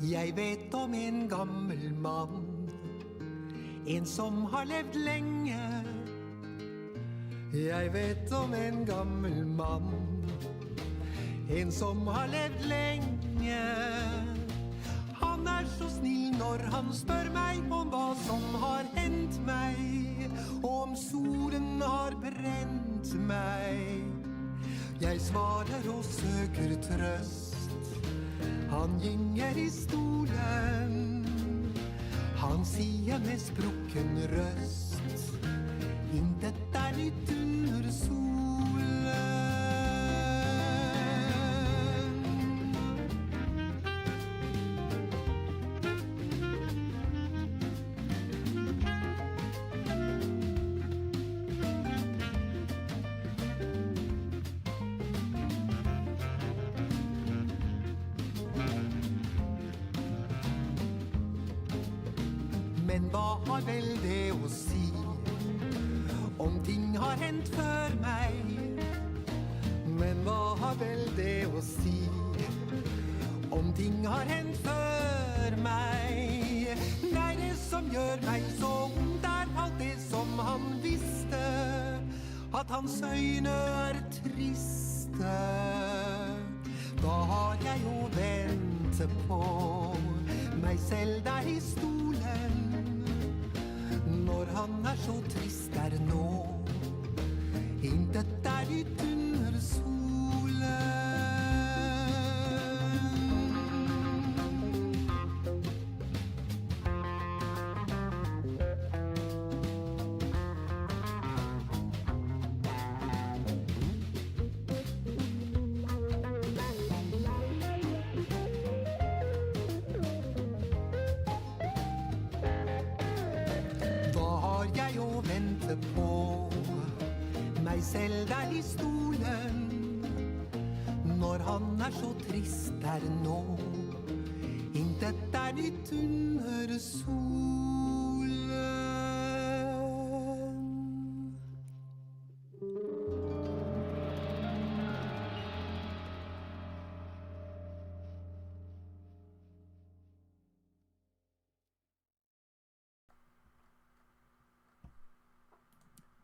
Jeg vet om en gammel mann, en som har levd lenge. Jeg vet om en gammel mann, en som har levd lenge. Han så snill når han spør meg om hva som har hendt meg, og om solen har brent meg. Jeg svarer og søker trøst. Han gynger I stolen. Han sier med sprukken røst: intet nytt under solen. Men hva har vel det å si om ting har hendt før meg? Men hva har vel det å si om ting har hendt før meg? Nei, det som gjør meg så ondt alt det som han visste, at hans øyne triste. Da har jeg å vente på meg selv der I stolen. Når han så trist nå, intet nytt under solen. På meg selv der I stolen. Når han så trist nå, intet nytt under solen.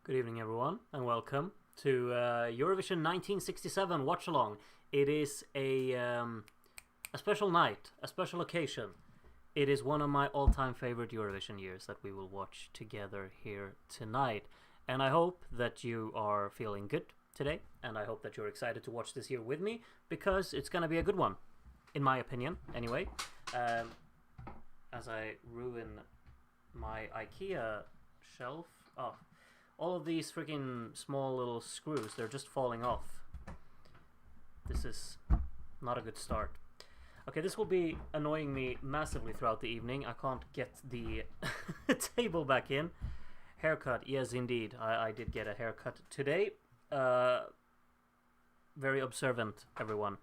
Good evening, everyone, and welcome to Eurovision 1967 Watchalong. It is a special night, a special occasion. It is one of my all-time favorite Eurovision years that we will watch together here tonight. And I hope that you are feeling good today, and I hope that you're excited to watch this year with me, because it's going to be a good one, in my opinion, anyway. As I ruin my IKEA shelf. Oh. All of these freaking small little screws, they're just falling off. This is not a good start. Okay, this will be annoying me massively throughout the evening. I can't get the table back in. Haircut, yes indeed. I did get a haircut today. Very observant, everyone.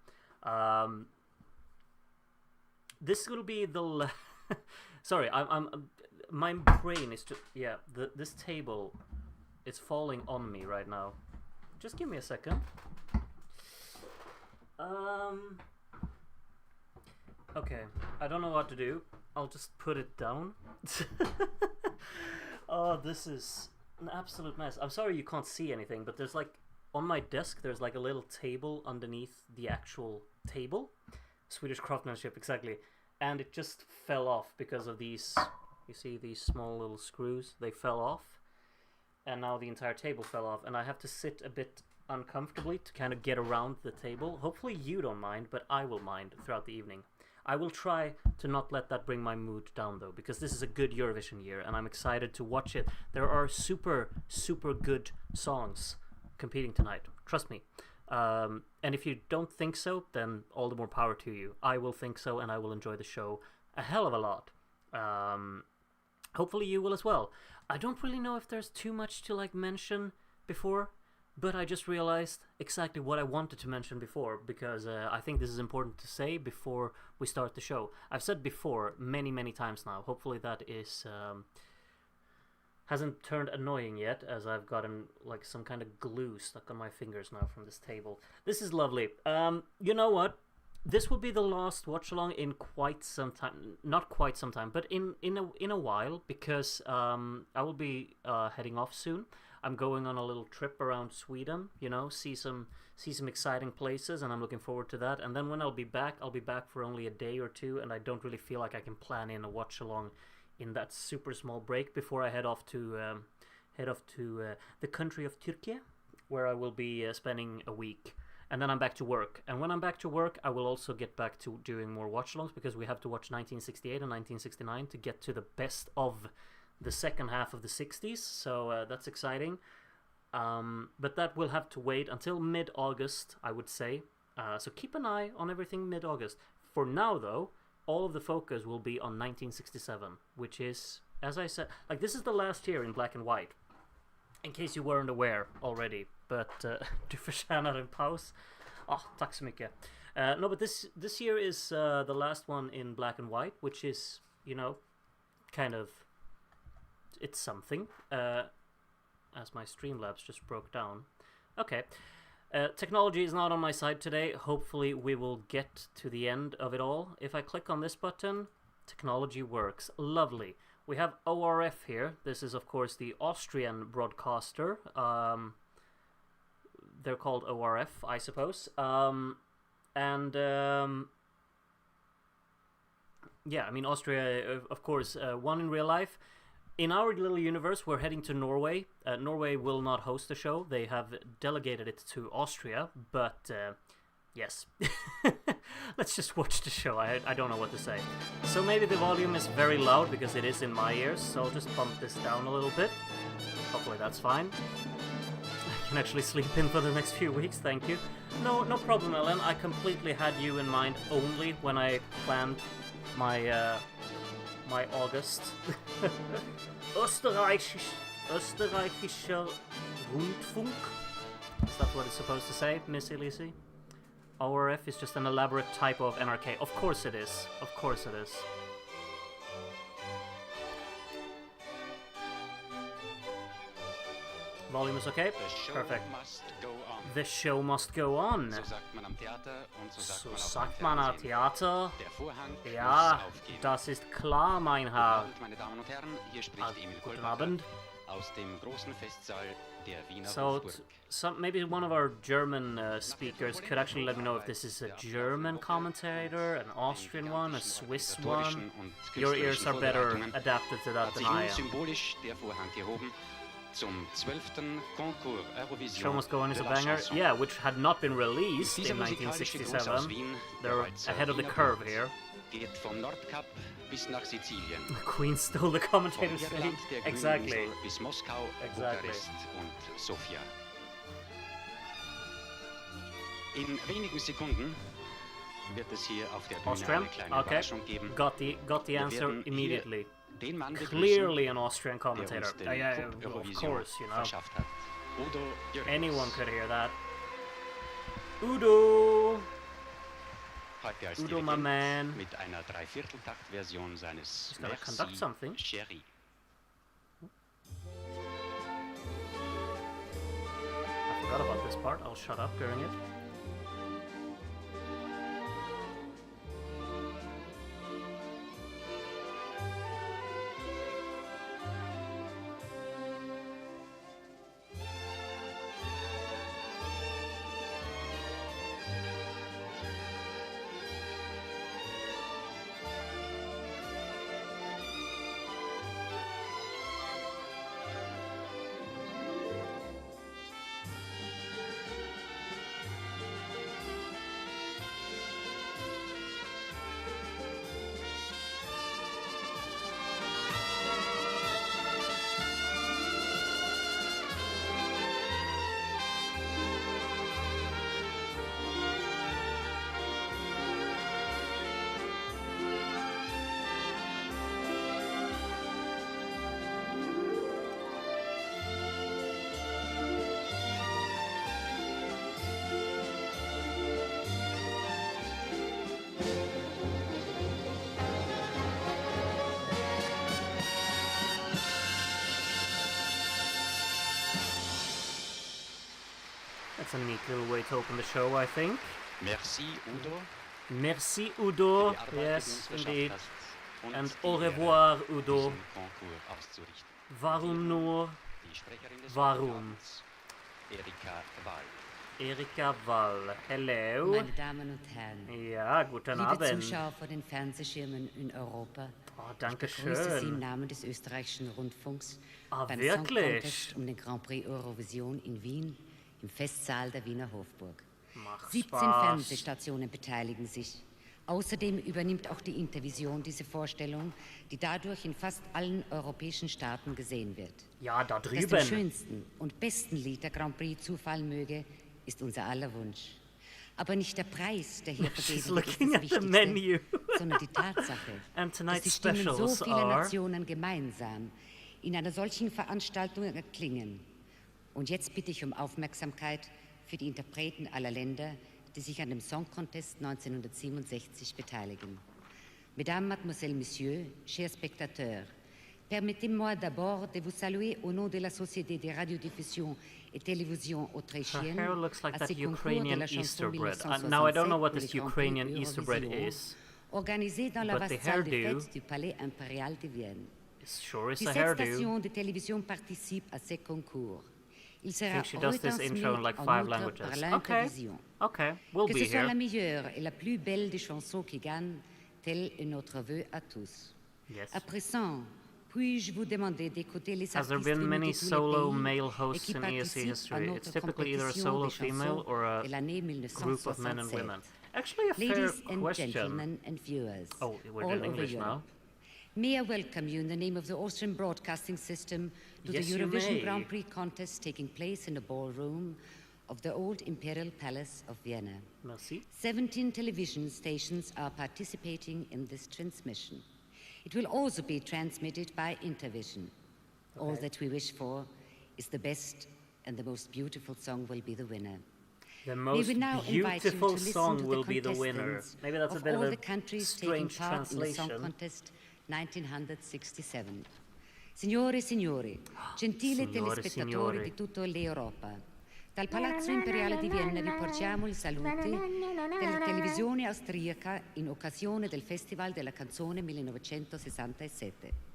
This will be the... Sorry, my brain is this table... It's falling on me right now. Just give me a second. Okay, I don't know what to do. I'll just put it down. Oh, this is an absolute mess. I'm sorry you can't see anything, but there's like, on my desk, there's like a little table underneath the actual table. Swedish craftsmanship, exactly. And it just fell off because of these, you see these small little screws? They fell off. And now the entire table fell off, and I have to sit a bit uncomfortably to kind of get around the table. Hopefully you don't mind, but I will mind throughout the evening. I will try to not let that bring my mood down, though, because this is a good Eurovision year, and I'm excited to watch it. There are super, super good songs competing tonight. Trust me. And if you don't think so, then all the more power to you. I will think so, and I will enjoy the show a hell of a lot. Hopefully you will as well. I don't really know if there's too much to like mention before, but I just realized exactly what I wanted to mention before, because I think this is important to say before we start the show. I've said before many times now. Hopefully that is hasn't turned annoying yet, as I've gotten like some kind of glue stuck on my fingers now from this table. This is lovely. You know what? This will be the last watch along in quite some time. Not quite some time, but in a while, because I will be heading off soon. I'm going on a little trip around Sweden, you know, see some exciting places, and I'm looking forward to that. And then when I'll be back for only a day or two, and I don't really feel like I can plan in a watch along in that super small break before I head off to the country of Turkey, where I will be spending a week. And then I'm back to work. And when I'm back to work, I will also get back to doing more watch-alongs, because we have to watch 1968 and 1969 to get to the best of the second half of the 60s. So that's exciting. But that will have to wait until mid-August, I would say. So keep an eye on everything mid-August. For now, though, all of the focus will be on 1967, which is, as I said, like, this is the last year in black and white. In case you weren't aware already. But du förtjänar en paus. Tack så mycket. No, but this year is the last one in black and white, which is, you know, kind of, it's something. As my Streamlabs just broke down. Okay. Technology is not on my side today. Hopefully we will get to the end of it all. If I click on this button, technology works. Lovely. We have ORF here. This is, of course, the Austrian broadcaster. They're called ORF, I suppose. Yeah, I mean, Austria, of course, won in real life. In our little universe, we're heading to Norway. Norway will not host the show. They have delegated it to Austria, but yes. Let's just watch the show. I don't know what to say. So maybe the volume is very loud because it is in my ears, so I'll just bump this down a little bit. Hopefully that's fine. I can actually sleep in for the next few weeks, thank you. No problem, Ellen. I completely had you in mind only when I planned my my August. Österreichischer Rundfunk. Is that what it's supposed to say, Miss Elise? ORF is just an elaborate type of NRK. Of course it is. Of course it is. Volume is okay? Perfect. The show must go on. So sagt man am Theater. Ja, das ist klar, mein Herr. Guten Abend. So maybe one of our German speakers could actually let me know if this is a German commentator, an Austrian one, a Swiss one. Your ears are better adapted to that than I am. Show Must Go On is a banger, yeah, which had not been released in 1967. They're ahead of the curve here. Queen stole the commentator's name. Exactly. Exactly. Austrian? Okay. Got the answer immediately. Clearly an Austrian commentator. Yeah, of course, you know. Anyone could hear that. Udo! Udo, my man. He's gotta conduct something. I forgot about this part. I'll shut up during it. That's a neat little way to open the show, I think. Merci, Udo. Merci, Udo. Yes, indeed. And au revoir, Udo. Warum nur? Warum? Erika Wall. Hello. Meine Damen und Herren, Ja, guten liebe Abend. Zuschauer vor den Fernsehschirmen in Europa, Oh, ich danke begrüße Sie im schön. Namen des österreichischen Rundfunks Ah, beim wirklich? Song Contest um den Grand Prix Eurovision in Wien im Festsaal der Wiener Hofburg. Macht 17 Spaß. Fernsehstationen beteiligen sich. Außerdem übernimmt auch die Intervision diese Vorstellung, die dadurch in fast allen europäischen Staaten gesehen wird. Ja, da Dass dem drüben. schönsten und besten Lied der Grand Prix zufallen möge, ist unser aller Wunsch. Aber nicht der Preis, der hier She's vergeben wird, ist looking das at the Wichtigste, menu. sondern die Tatsache, And dass tonight's die Stimmen so specials vieler are... Nationen gemeinsam in einer solchen Veranstaltung erklingen. Und jetzt bitte ich um Aufmerksamkeit für die Interpreten aller Länder, die sich an dem Song Contest 1967 beteiligen. Mesdames, Mademoiselles, Messieurs, chers spectateurs, permettez-moi d'abord de vous saluer au nom de la Société des radiodiffusions et télévision Her autrichienne hair looks like à that ce concours de Ukrainian la chanson Easter bread. 1967 Now, I don't know what pour this les Grands Prix Ukrainian Easter bread Eurovision, is. organisé dans la but the vaste salle de hairdo fête du Palais impérial de Vienne. It sure is a 17 hairdo. stations de télévision participent à ces concours. Il I sera think she does this retransmis intro in like en 5 outre languages. par Okay, l'Intervision. okay, we'll Que be ce soit la here. meilleure et la plus belle des chansons qui gagnent, tel est notre vœu à tous. Yes. À présent, puis-je vous demander d'écouter les Has there artistes been venus many de tous les solo pays male et hosts qui in ESC participent à history? It's notre typically either a compétition solo des female chansons or a de l'année group of men and 1967. women. Actually, a fair Ladies and question. gentlemen and viewers, Oh, we're all doing over English Europe. now. May I welcome you in the name of the Austrian Broadcasting System to Yes, the you Eurovision may. Grand Prix contest taking place in the ballroom of the old Imperial Palace of Vienna. Merci. 17 television stations are participating in this transmission. It will also be transmitted by Intervision. All Okay. that we wish for is the best, and the most beautiful song will be the winner. The May most we now invite you to beautiful listen song to will the be the winner. contestants Maybe that's a of bit all of the a countries taking strange part in the Song translation. Contest 1967. Signore e signori, gentili Signore e telespettatori signori. di tutta l'Europa, dal Palazzo Imperiale di Vienna vi porgiamo i saluti della televisione austriaca in occasione del Festival della Canzone 1967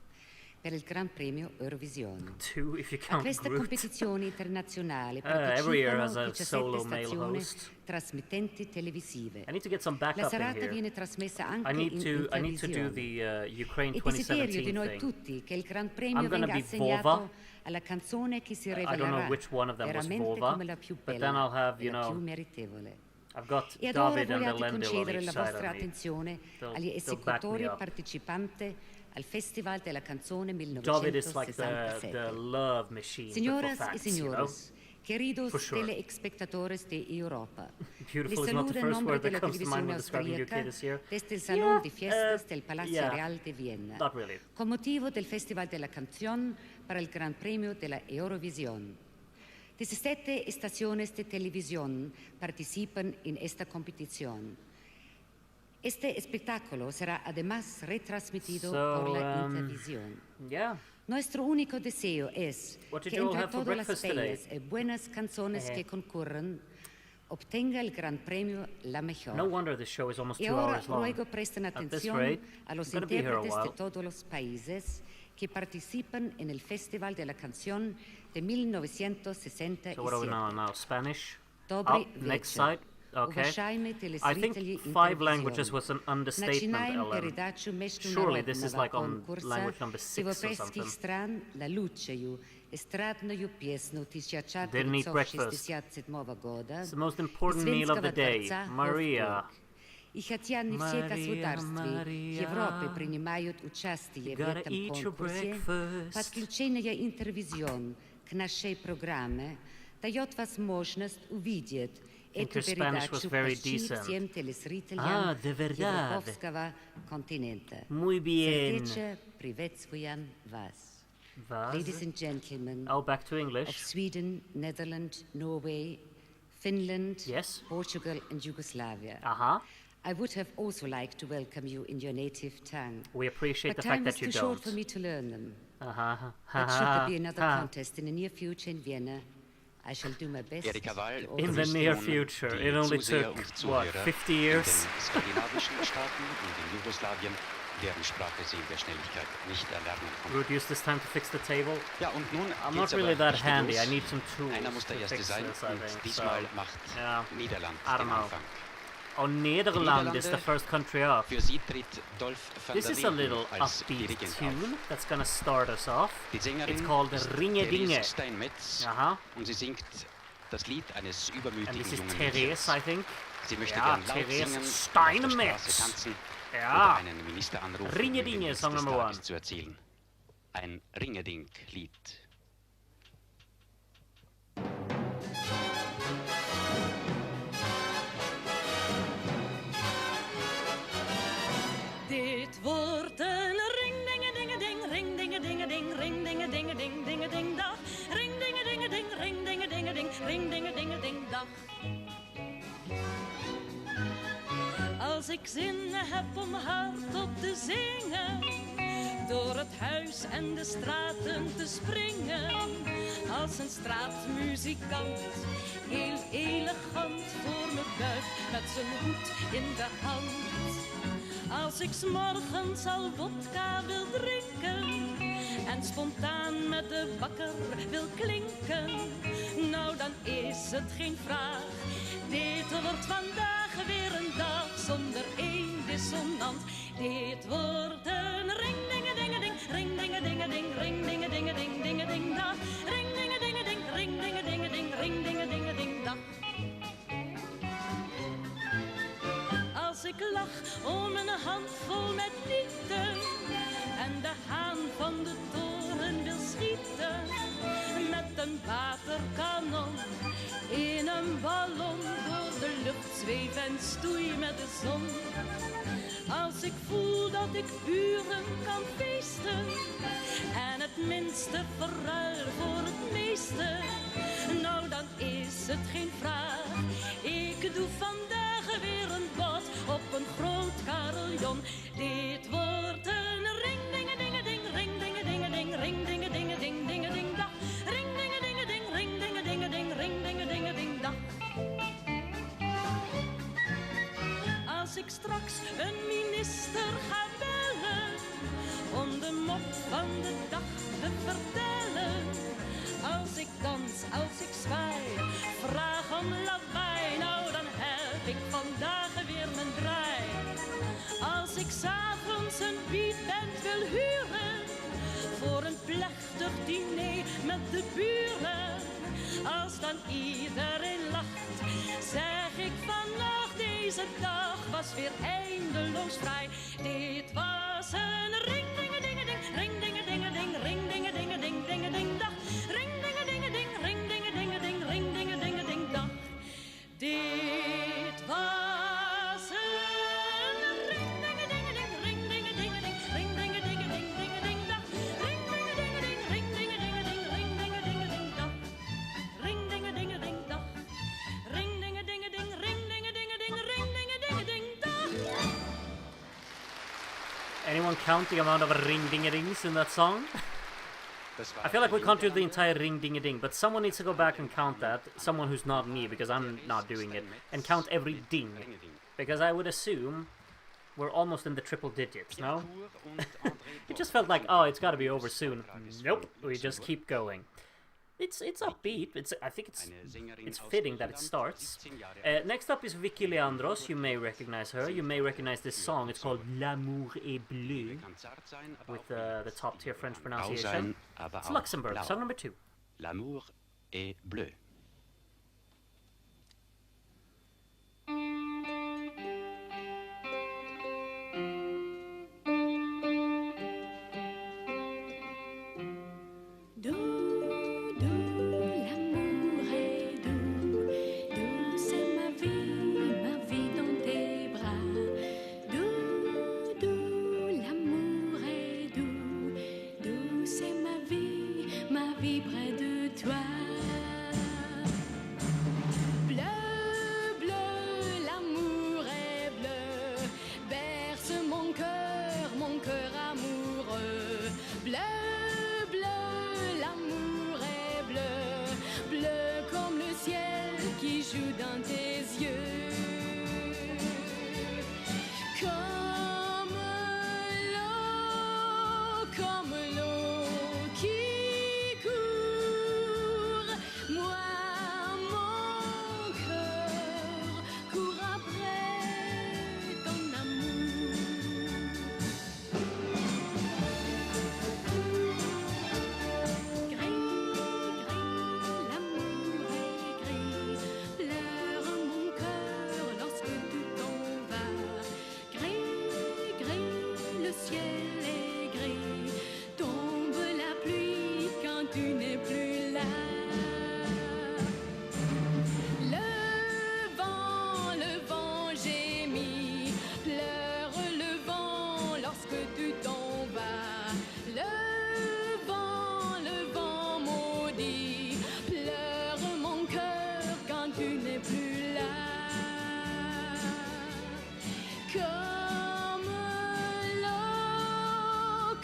per il Gran Premio Eurovision. Two, if you A count questa Groot. competizione internazionale every year has partecipano a 17 solo male stazioni host. trasmittenti televisive. I need to get some La backup in serata here. viene trasmessa anche I need in to do Intervisione. the Ukraine È desiderio di 2017 noi thing. tutti che il Gran Premio I'm gonna venga be assegnato Vova. alla canzone che si I don't rivelerà know which one of them was veramente Vova, come la più but bella then I'll have, e you la più know, meritevole. I've got E ad ora David and vogliate Elendil on concedere each la side vostra of me. attenzione agli They'll back me esecutori up. partecipanti al Festival della Canzone David is like the 1967. love machine, but for Señoras y facts, you know? señores, queridos For sure. telespectadores de Europa, Beautiful les is not the saluda en first nombre word de that la comes to mind televisión when describing austríaca UK this year. desde el Salón de Yeah, Fiestas del Palacio yeah. Real de Viena, Not really. con motivo del Festival de la Canción para el Gran Premio de la Eurovisión. 17 estaciones de televisión participan en esta competición. Este espectáculo será además retransmitido por la Intervisión. Yeah. Nuestro único deseo es What did que you all entre have for todas las breakfast today? bellas y buenas canciones que concurren, obtenga el gran premio la mejor. No wonder this show is almost Y 2 ahora hours long. ruego presten At this atención rate, a los I'm gonna be here a intérpretes de while. todos los países que participan en el Festival de la Canción de 1967. So what are we now? Spanish? Dobry Next večer. site. Okay. Uvažajme I telezritelji think 5 Intervision. languages was an understatement, Начинаем Ellen. передачу Surely this is международного like on конкурса language number 6 or европейских something. стран на лучшую эстрадную песню Didn't eat breakfast. 1967 года It's the most important meal of the day. Maria. И хотя не все Maria, государства Maria. Европы принимают участие в gotta этом eat your конкурсе, breakfast. подключение Интервизион к нашей программе дает возможность увидеть think эту your Spanish was передачу very почти decent. всем телезрителям Ah, de verdad. европейского континента. Muy bien. Сердечно приветствуем вас. Was? Ladies and gentlemen Oh, back to of English. Sweden, Netherlands, Norway, Finland, Yes. Portugal and Yugoslavia. Uh-huh. I would have also liked to welcome you in your native tongue. We appreciate But the fact time was that you too short don't. for me to learn them. Uh-huh. But should there be another contest in the near future in Vienna, I shall do my best. Erika Wall In the near future. It only took, what, 50 years? In den skandinavischen Staaten und in Jugoslawien, deren Sprache sie in der Schnelligkeit nicht erlernen konnten. Would use this time to fix the table. Ja, und nun I'm geht's not really aber that richtig handy. los. I need some tools Einer muss der to Erste fix sein this, I und think. diesmal So, macht yeah, Niederland I don't den know. Anfang. Oh, Nederland is the first country up. Für sie tritt Dolf van This der is a Linden little als upbeat Dirigent tune auf. that's gonna start us off. Die Sängerin It's called ist Ringe-dinge. Thérèse Steinmetz und sie singt das Lied eines And übermütigen this is jungen Thérèse, Mädchens. I think. Sie möchte Ja, gern laut Thérèse singen, auf der Steinmetz. Straße tanzen Ja. oder einen Minister anrufen, um Ringe-dinge, den Song Witz des number Tages one. zu erzählen. Ein Ringe-ding-Lied. Dit wordt een ring-dinge-dinge-ding, ring-dinge-dinge-ding, ring-dinge-dinge-ding, dag. Ring-dinge-dinge-ding, ring-dinge-dinge-ding, ring-dinge-dinge-ding, dag. Als ik zin heb om hardop te zingen, door het huis en de straten te springen, als een straatmuzikant, heel elegant voor me buigt, met zijn hoed in de hand. Als ik 's morgens al vodka wil drinken en spontaan met de bakker wil klinken, nou dan is het geen vraag. Dit wordt vandaag weer een dag zonder één dissonant. Dit wordt een ring-dinge-dinge-ding, ring-dinge-dinge-ding, ring-dinge-dinge-ding, dinge-ding dag. Ring-dinge-dinge-ding, ring-dinge-dinge-ding, ring-dinge-dinge-ding dag. Als ik lach om een handvol met liefde en de haan van de toren wil schieten, met een waterkanon in een ballon door de lucht zweef en stoei met de zon. Als ik voel dat ik uren kan feesten en het minste verruil voor het meeste, nou dan is het geen vraag. Ik doe vandaag weer een bod op een groot carillon. Dit wordt een ring-dinge-dinge-ding, ring-dinge-dinge-ding, ring-dinge-dinge-ding, dinge-ding dag. Ring-dinge-dinge-ding, ring-dinge-dinge-ding, ring-dinge-dinge-ding dag. Als ik straks een minister ga bellen om de mop van de dag te vertellen. Als ik dans, als ik zwaai, vraag om lawaai, nou dan heb ik vandaag weer mijn draai. Als ik 's avonds een beatband wil huren voor een plechtig diner met de buren, als dan iedereen lacht, zeg ik vandaag deze dag was weer eindeloos vrij. Dit was een ring-dinge-dinge-ding, ring-dinge-dinge-ding, ring-dinge-dinge-ding, dinge-ding dag. Ring-dinge-dinge-ding, ring-dinge-dinge-ding, ring-dinge-dinge-ding dag. Dit was een ring-dinge-dinge-ding, ring-dinge-dinge-ding, ring-dinge-dinge-ding, dinge-ding dag. Ring-dinge-dinge-ding, ring-dinge-dinge-ding, ring-dinge-dinge-ding dag. Ring-dinge-dinge-ding dag. Ring-dinge-dinge-ding, ring-dinge-dinge-ding, ring-dinge-dinge-ding dag. Anyone count the amount of ring-dinge-dings in that song? I feel like we can't do the entire ring-dinge-ding, but someone needs to go back and count that. Someone who's not me, because I'm not doing it. And count every ding. Because I would assume we're almost in the triple digits, no? It just felt like, oh, it's gotta be over soon. Nope, we just keep going. It's upbeat. I think it's fitting that it starts. Next up is Vicky Leandros. You may recognize her. You may recognize this song. It's called L'amour est bleu, with the top tier French pronunciation. It's Luxembourg. Song number 2. L'amour est bleu. joue dans tes yeux. Comme l'eau qui court, moi mon cœur court après ton amour. Gris, l'amour est gris, pleure mon cœur lorsque tu t'en vas. Gris, le ciel est gris, tombe la pluie quand tu n'es plus là. Le vent gémit, pleure le vent lorsque tu t'en vas. Le vent maudit, pleure mon cœur quand tu n'es plus là.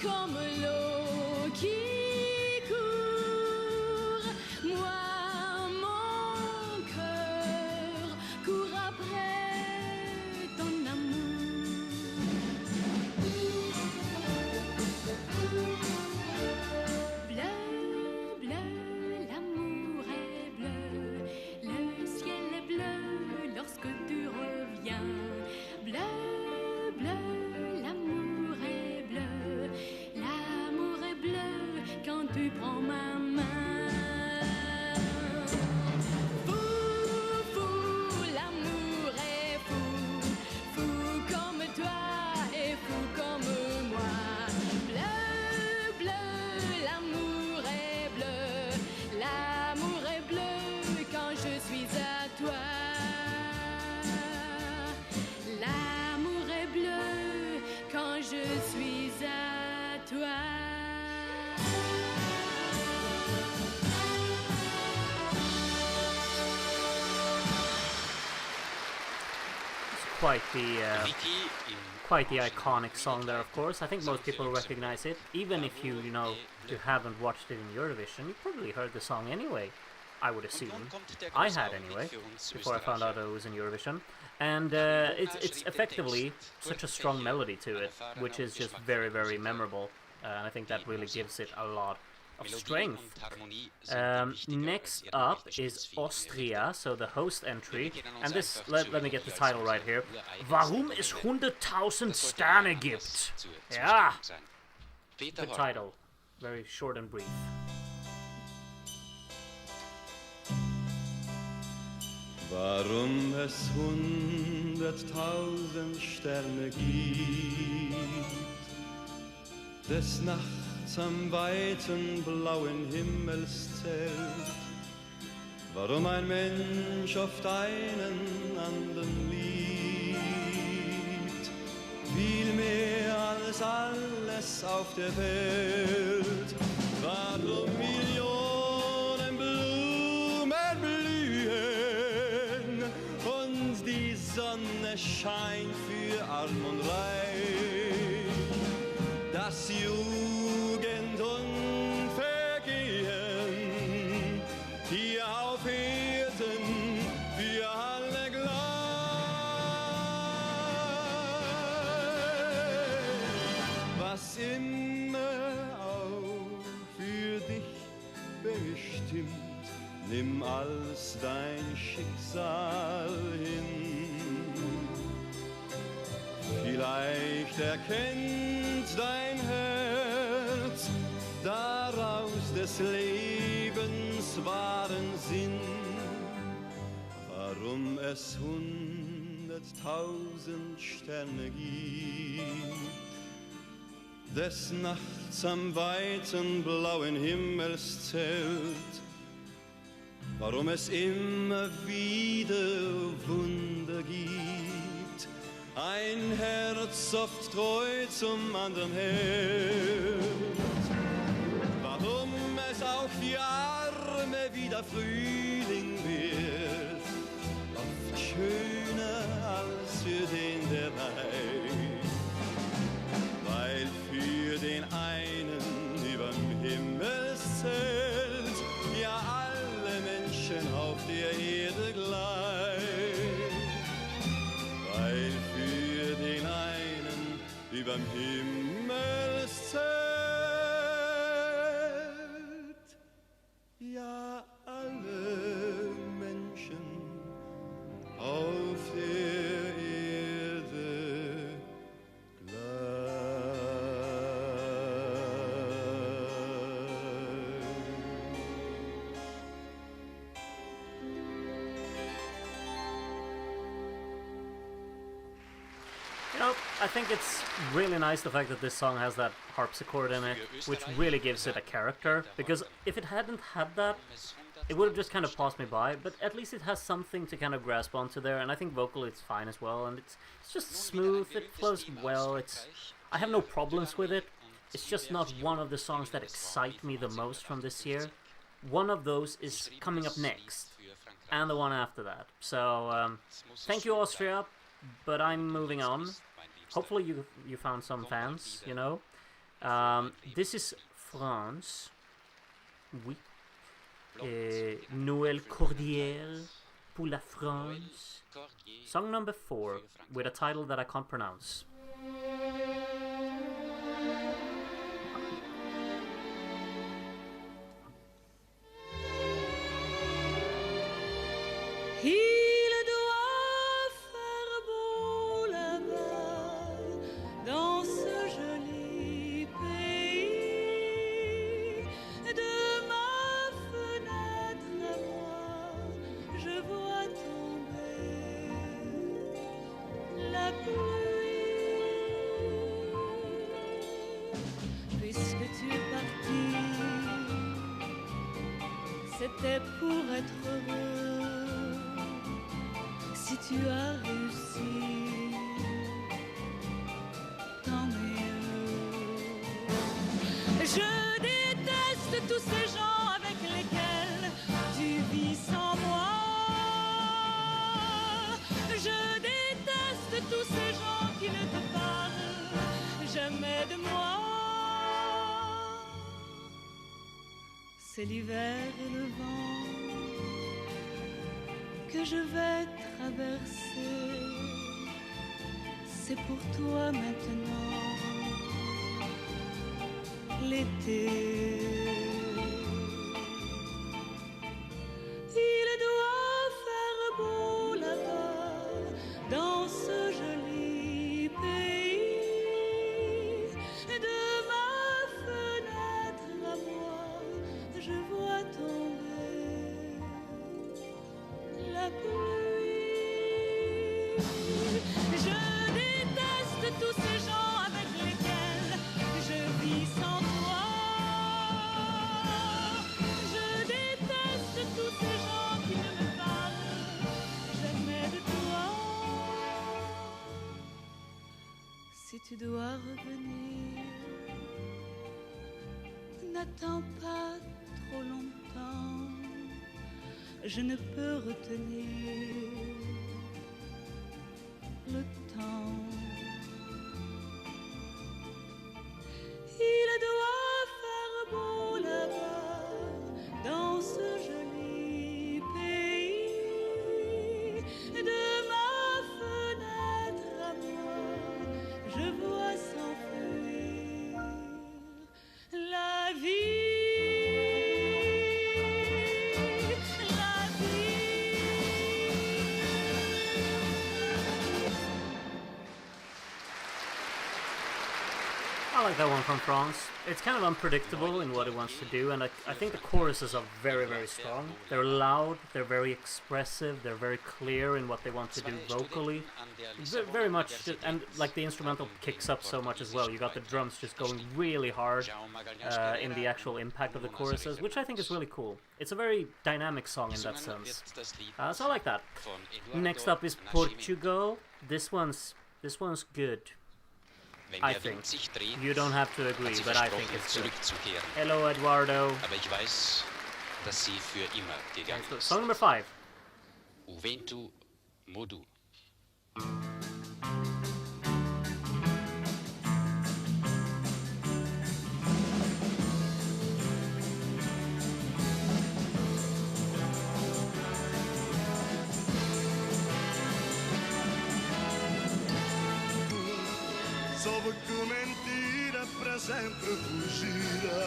Comme l'eau qui court, moi mon cœur court après ton amour. Bleu, l'amour est bleu, le ciel est bleu lorsque tu reviens. Bleu, l'amour est bleu, l'amour est bleu quand tu prends ma main. Fou, l'amour est fou, fou comme toi et fou comme moi. Bleu, l'amour est bleu, l'amour est bleu quand je suis à toi. L'amour est bleu quand je suis à toi. Quite the Vicky in quite the iconic song there, of course. I think most people recognize it, even if you haven't watched it in Eurovision. You probably heard the song anyway, I would assume. I had anyway, before I found out that it was in Eurovision. And it's effectively such a strong melody to it, which is just very, very memorable. And I think that really gives it a lot of strength. Next up is Austria, so the host entry. And this, let me get the title right here. Warum es hunderttausend Sterne gibt. Yeah! The title. Very short and brief. Warum es hunderttausend Sterne gibt, des Nachts am weiten blauen Himmelszelt, warum ein Mensch oft einen anderen liebt, viel mehr als alles auf der Welt, warum Millionen Blumen blühen und die Sonne scheint für arm und reich, das Jugend und Vergehen hier auf Erden für alle gleich. Was immer auch für dich bestimmt, nimm als dein Schicksal hin. Vielleicht erkennt dein Herz daraus des Lebens wahren Sinn, warum es hunderttausend Sterne gibt, des Nachts am weiten blauen Himmelszelt, warum es immer wieder Wunder gibt, ein Herz oft treu zum anderen hält, warum es auch für Arme wieder Frühling wird, oft schöner als für den, der weiß, weil für den einen überm Himmelszelt ja alle Menschen auf der Erde gleich. Nope, I think it's really nice the fact that this song has that harpsichord in it, which really gives it a character, because if it hadn't had that, it would have just kind of passed me by, but at least it has something to kind of grasp onto there, and I think vocally it's fine as well, and it's just smooth, it flows well, I have no problems with it. It's just not one of the songs that excite me the most from this year. One of those is coming up next, and the one after that. So, thank you, Austria, but I'm moving on. Hopefully you found some fans, you know. This is France. Oui. Noëlle Cordier pour la France. Song number 4, with a title that I can't pronounce. Il doit faire beau là-bas, dans ce joli pays. De ma fenêtre à moi, je vois tomber la pluie. Puisque tu es parti, c'était pour être heureux. Si tu as réussi, tant mieux. Je déteste tous ces gens avec lesquels tu vis sans moi. Je déteste tous ces gens qui ne te parlent jamais de moi. C'est l'hiver et le vent que je vais traverser, c'est pour toi maintenant l'été. Il doit faire beau là-bas, dans ce joli pays. De ma fenêtre à moi, je vois tomber la pluie. Je déteste tous ces gens avec lesquels je vis sans toi. Je déteste tous ces gens qui ne me parlent jamais de toi. Si tu dois revenir, n'attends pas trop longtemps. Je ne peux retenir le temps. Il doit faire beau là-bas, dans ce joli pays. De ma fenêtre à moi, je vois s'enfuir la vie. I like that one from France. It's kind of unpredictable in what it wants to do, and I think the choruses are very, very strong. They're loud, they're very expressive, they're very clear in what they want to do vocally. Very much, and like the instrumental kicks up so much as well. You got the drums just going really hard in the actual impact of the choruses, which I think is really cool. It's a very dynamic song in that sense. So I like that. Next up is Portugal. This one's good. I think. You don't have to agree, but I think it's good. Hello, Eduardo. Aber ich weiß, dass sie für immer gegangen ist. Song number 5. Vento, modu. Soube que mentira para sempre fugirá.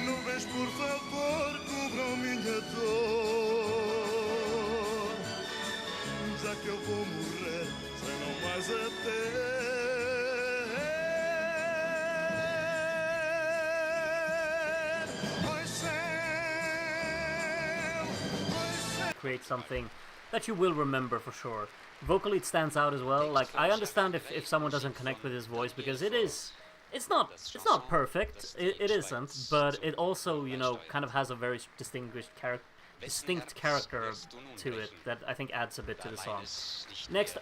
Nuvens, por favor, cubram minha dor. Já que eu vou morrer sem não mais a ter. Create something that you will remember for sure. Vocally, it stands out as well. Like, I understand if someone doesn't connect with his voice, because it's not perfect. It isn't, but it also, you know, kind of has a very distinct character to it that I think adds a bit to the song. Next,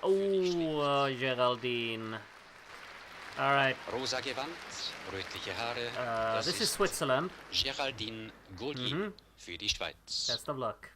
Geraldine. All right. Rosa Gewand, rötliche Haare. This is Switzerland. Geraldine Gaulier für die Schweiz. Best of luck.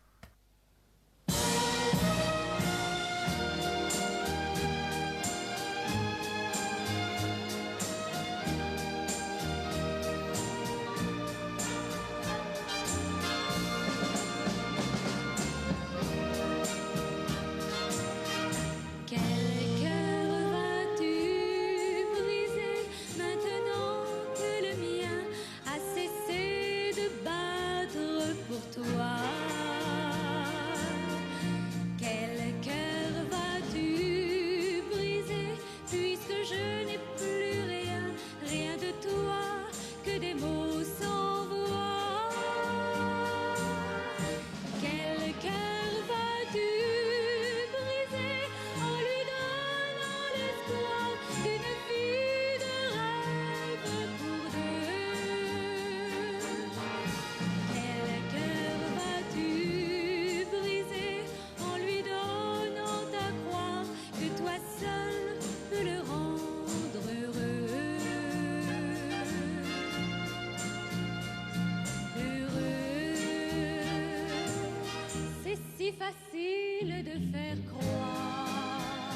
Facile de faire croire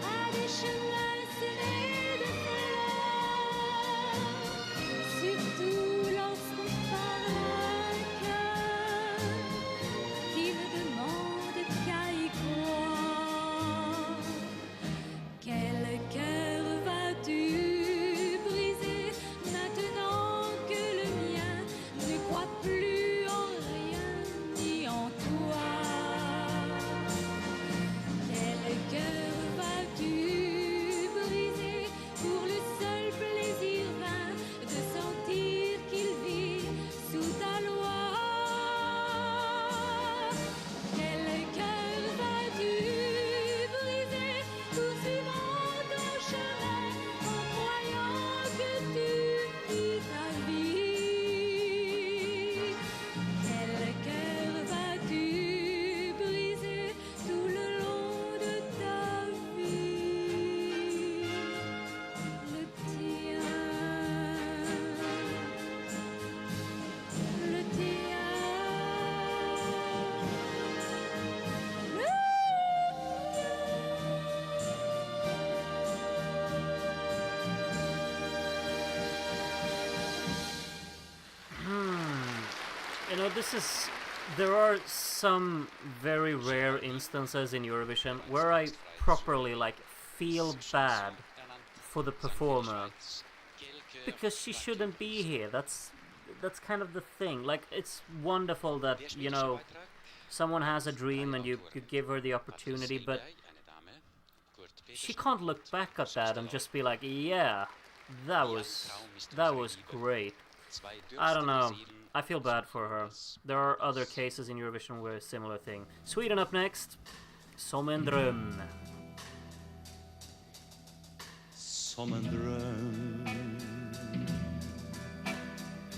à des chemins semés de fleurs, surtout lorsqu'on parle à un cœur qui ne demande qu'à y croire. Quel cœur vas-tu briser maintenant que le mien ne croit plus en rien ni en toi? Quel cœur vas-tu briser pour le seul plaisir vain de sentir qu'il vit sous ta loi? Quel cœur vas-tu briser poursuivant ton chemin en croyant que tu vis ta vie? Quel cœur vas-tu briser tout le long de ta vie? Le tien, le tien, You know, there are some very rare instances in Eurovision where I properly, like, feel bad for the performer because she shouldn't be here. That's kind of the thing. Like, it's wonderful that, you know, someone has a dream and you give her the opportunity, but she can't look back at that and just be like, yeah, that was great. I don't know. I feel bad for her. There are other cases in Eurovision where a similar thing. Sweden up next. Som en dröm. Som en dröm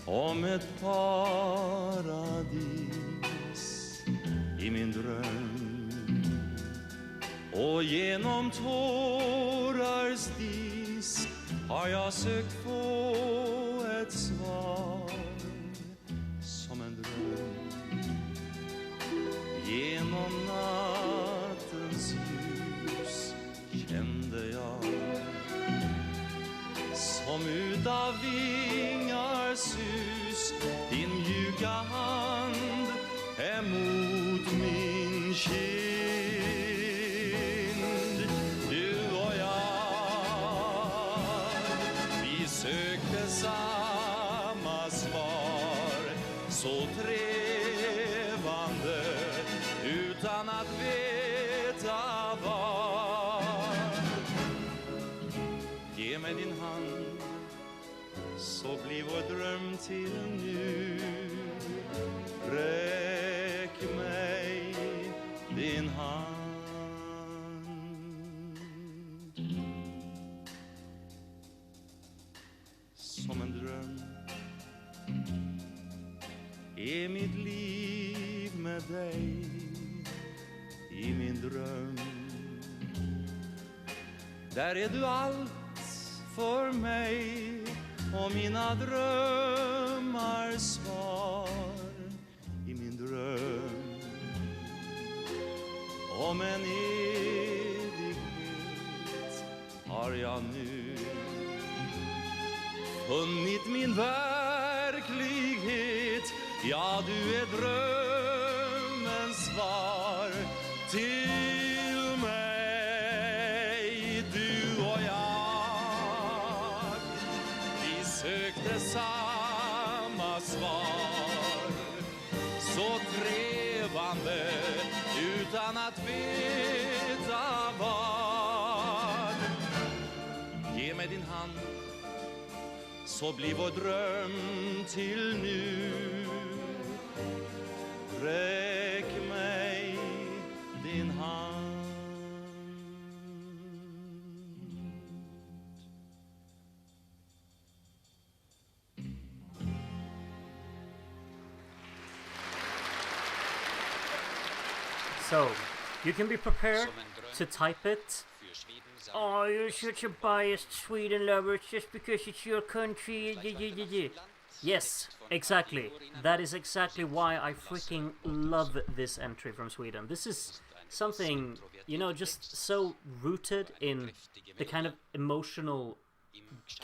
om ett paradis i min dröm, och genom tårars dis har jag sökt få ett svar. Som en dröm genom nattens ljus kände jag, som utav vingar sus, din mjuka hand emot min kind. Du och jag, vi sökte samma din hand. Som en dröm är mitt liv med dig i min dröm. Där är du allt för mig och mina drömmar svar i min dröm. Om en evighet har jag nu funnit min verklighet. Ja, du är drömmens svar till mig. Du och jag, vi sökte samma svar, så trevande utan att veta var. Ge mig din hand, så blir vår dröm till nu. Räck mig din hand. So, you can be prepared to type it. Oh, you're such a biased Sweden lover. It's just because it's your country. Yes, exactly. That is exactly why I freaking love this entry from Sweden. This is something, you know, just so rooted in the kind of emotional,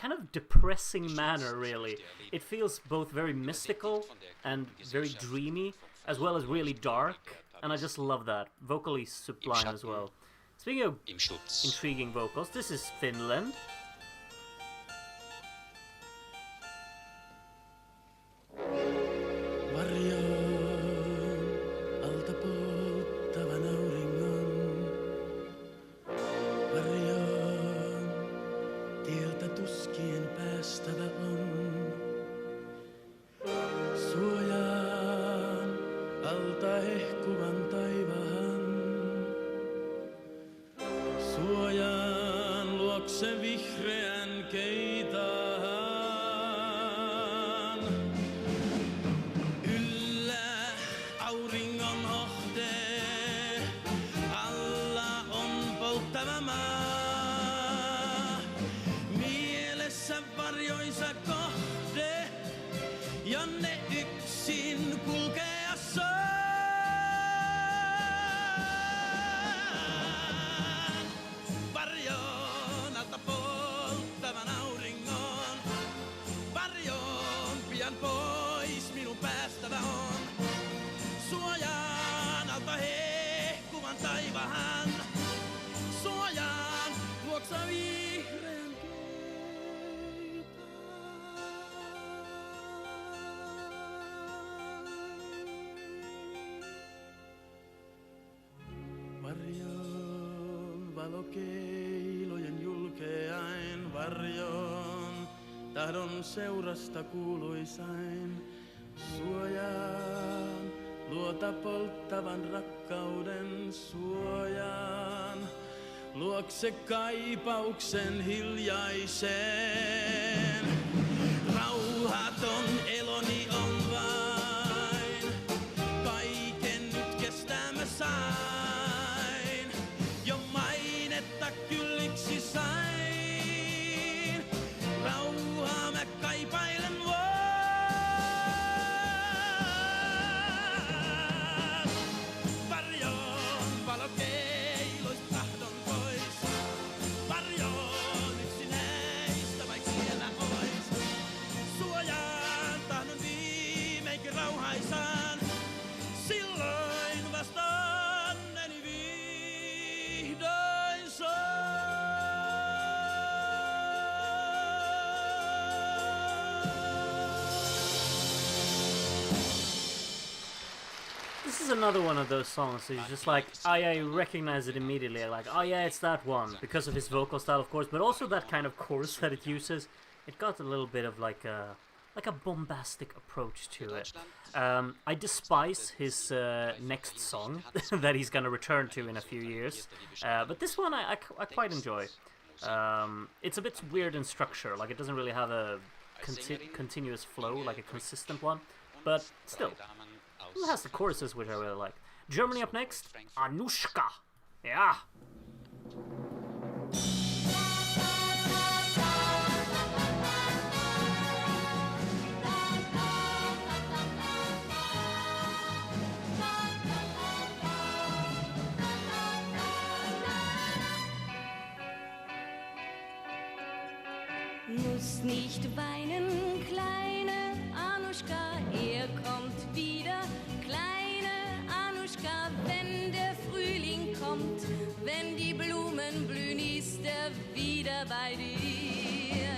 kind of depressing manner, really. It feels both very mystical and very dreamy, as well as really dark, and I just love that. Vocally sublime as well. Speaking of intriguing vocals, this is Finland. Valokeilojen julkeain varjon, tahdon seurasta kuuluisain. Suojaan, luota polttavan rakkauden suojaan. Luokse kaipauksen hiljaiseen. Rauhaton eloni on vain, kaiken nyt kestää mä sain. Jo mainetta kylliksi sain, rauhaa mä kaipailen vaan. Varjoon valokeiloista tahdon pois, varjoon yksinäistä vaik siellä ois. Suojaan tahdon viimeinkin rauhaisaan, silloin vasta onneni vihdoin soi. This is another one of those songs that you're just like, I recognize it immediately. Like, oh yeah, it's that one. Because of his vocal style, of course, but also that kind of chorus that it uses. It got a little bit of like a like a bombastic approach to it. I despise his next song that he's gonna return to in a few years, but this one I quite enjoy. It's a bit weird in structure, like it doesn't really have a continuous flow, like a consistent one, but still, it has the choruses which I really like. Germany up next, Anushka. Yeah. Muss nicht weinen, kleine Anuschka, er kommt wieder. Kleine Anuschka, wenn der Frühling kommt, wenn die Blumen blühen, ist er wieder bei dir.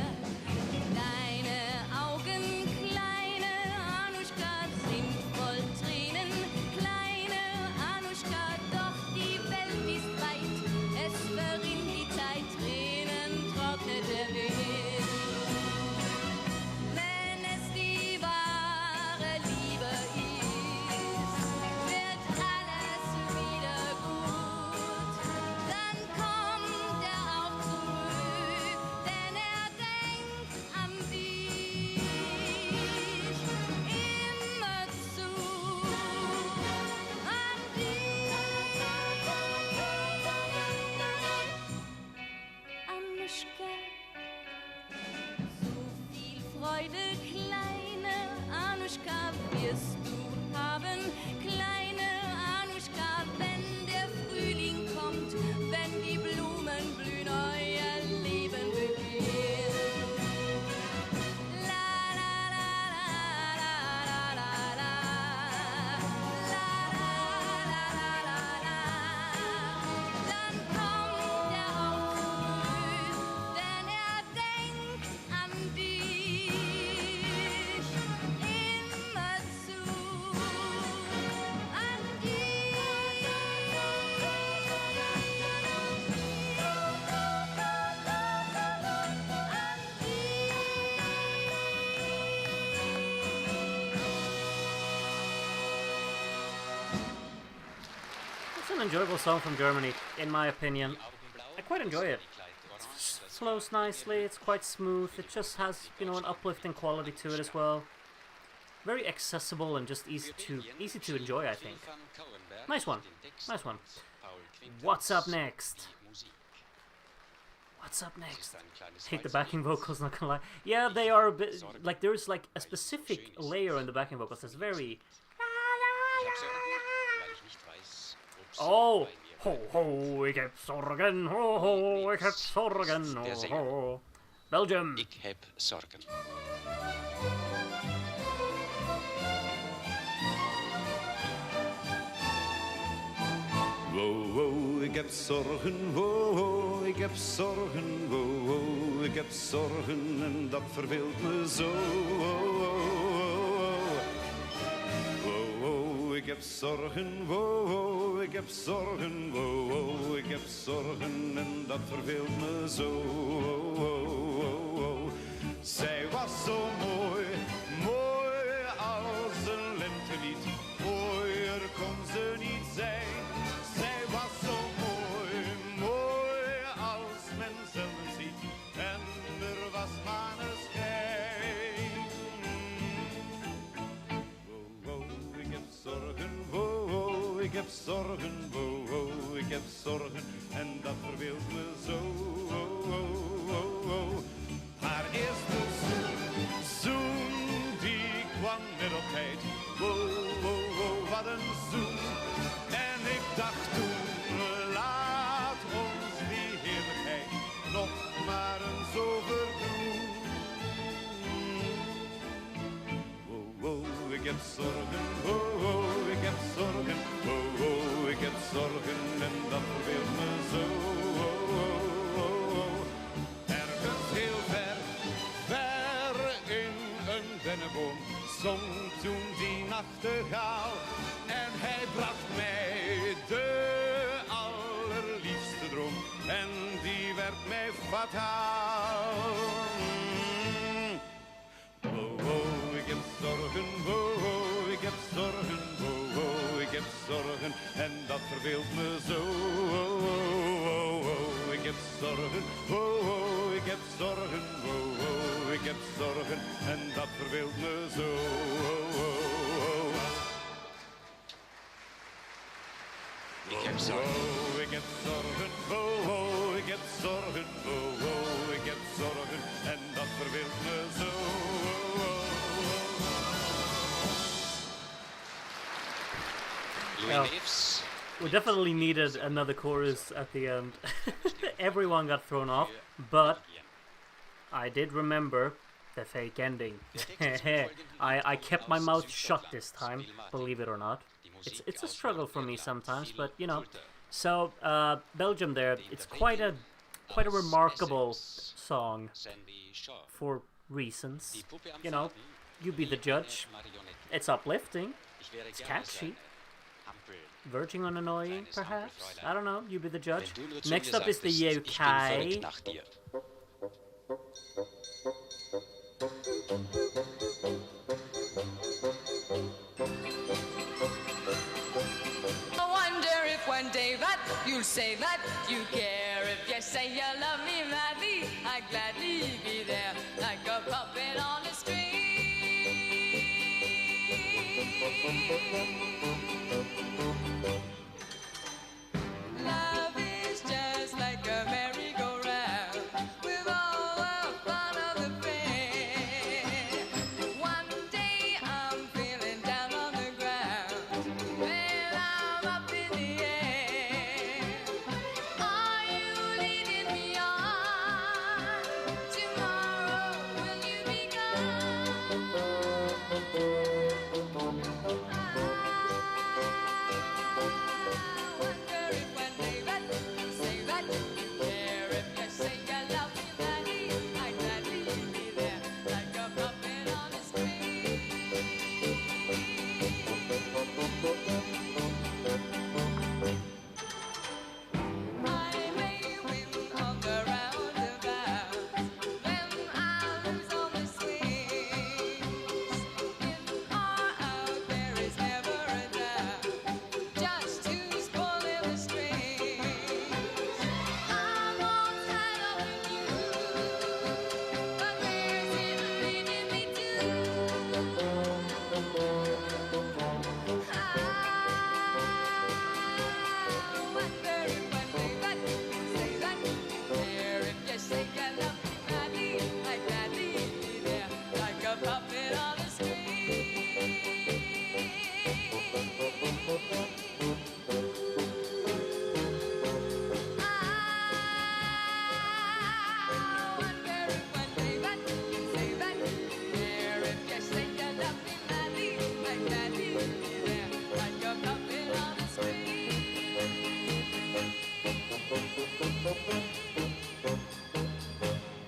Deine Augen, kleine Anuschka, sind voll Tränen. Kleine Anuschka, doch die Welt ist weit, es verrinnt die Zeit, Tränen trocknet der Wind. An enjoyable song from Germany, in my opinion. I quite enjoy it. It flows nicely, it's quite smooth, it just has, you know, an uplifting quality to it as well. Very accessible and just easy to enjoy, I think. Nice one, nice one. What's up next? What's up next? Hate the backing vocals, not gonna lie. Yeah, they are a bit, like, there's like a specific layer in the backing vocals that's very... Oh, ho ho, ik heb zorgen, ho ho, ik heb zorgen, ho ho. Belgium. Ik heb zorgen. Wow, wow, ik heb zorgen, wow, wow, ik heb zorgen, wow, wow, ik heb zorgen en dat verveelt me zo. Wow, wow, wow, wow, ik heb zorgen, wow, wow, ik heb zorgen, wow, wow, ik heb zorgen en dat verveelt me zo. Wow, wow, wow. Zij was zo mooi, mooi als een lentelied, mooier kon ze niet zijn. Zij was zo mooi, mooi als men zelden ziet en er was maneschijn. Wow, wow, ik heb zorgen, wow, wow, ik heb zorgen, wow, wow, ik heb zorgen en dat verveelt me zo. Wow, wow, wow, wow. Haar eerste zoen, die kwam net op tijd. Wow, wow, wow, wat een zoen. En ik dacht toen, laat ons die heerlijkheid nog maar eens overdoen. Wow, wow, ik heb zorgen, wow, wow, ik heb zorgen. Wow, wow, ik heb zorgen en dat verveelt me zo. Wow, wow, wow, wow. Ergens heel ver, ver in een dennenboom zong toen die nachtegaal. En hij bracht mij de allerliefste droom en die werd mij fataal. Wow, wow, zorgen en dat verveelt me zo. Ik heb zorgen, ik heb zorgen, ik heb zorgen en dat verveelt me zo. Ik heb zorgen. Ik heb zorgen, ik heb zorgen, ik heb zorgen en dat verveelt me zo. Louis Neefs. We definitely needed another chorus at the end. Everyone got thrown off, but I did remember the fake ending. I kept my mouth shut this time, believe it or not. It's a struggle for me sometimes, but you know. So Belgium there, it's quite a remarkable song for reasons. You know, you be the judge. It's uplifting. It's catchy. Verging on annoying, perhaps? I don't know, you be the judge. Next up is the UK. I wonder if one day that you'll say that you care. If you say you love me madly, I'd gladly be there like a puppet on a string. Love is just like a merry-go-round with all the fun of the fair. One day I'm feeling down on the ground, then I'm up in the air. Are you leading me on? Tomorrow will you be gone?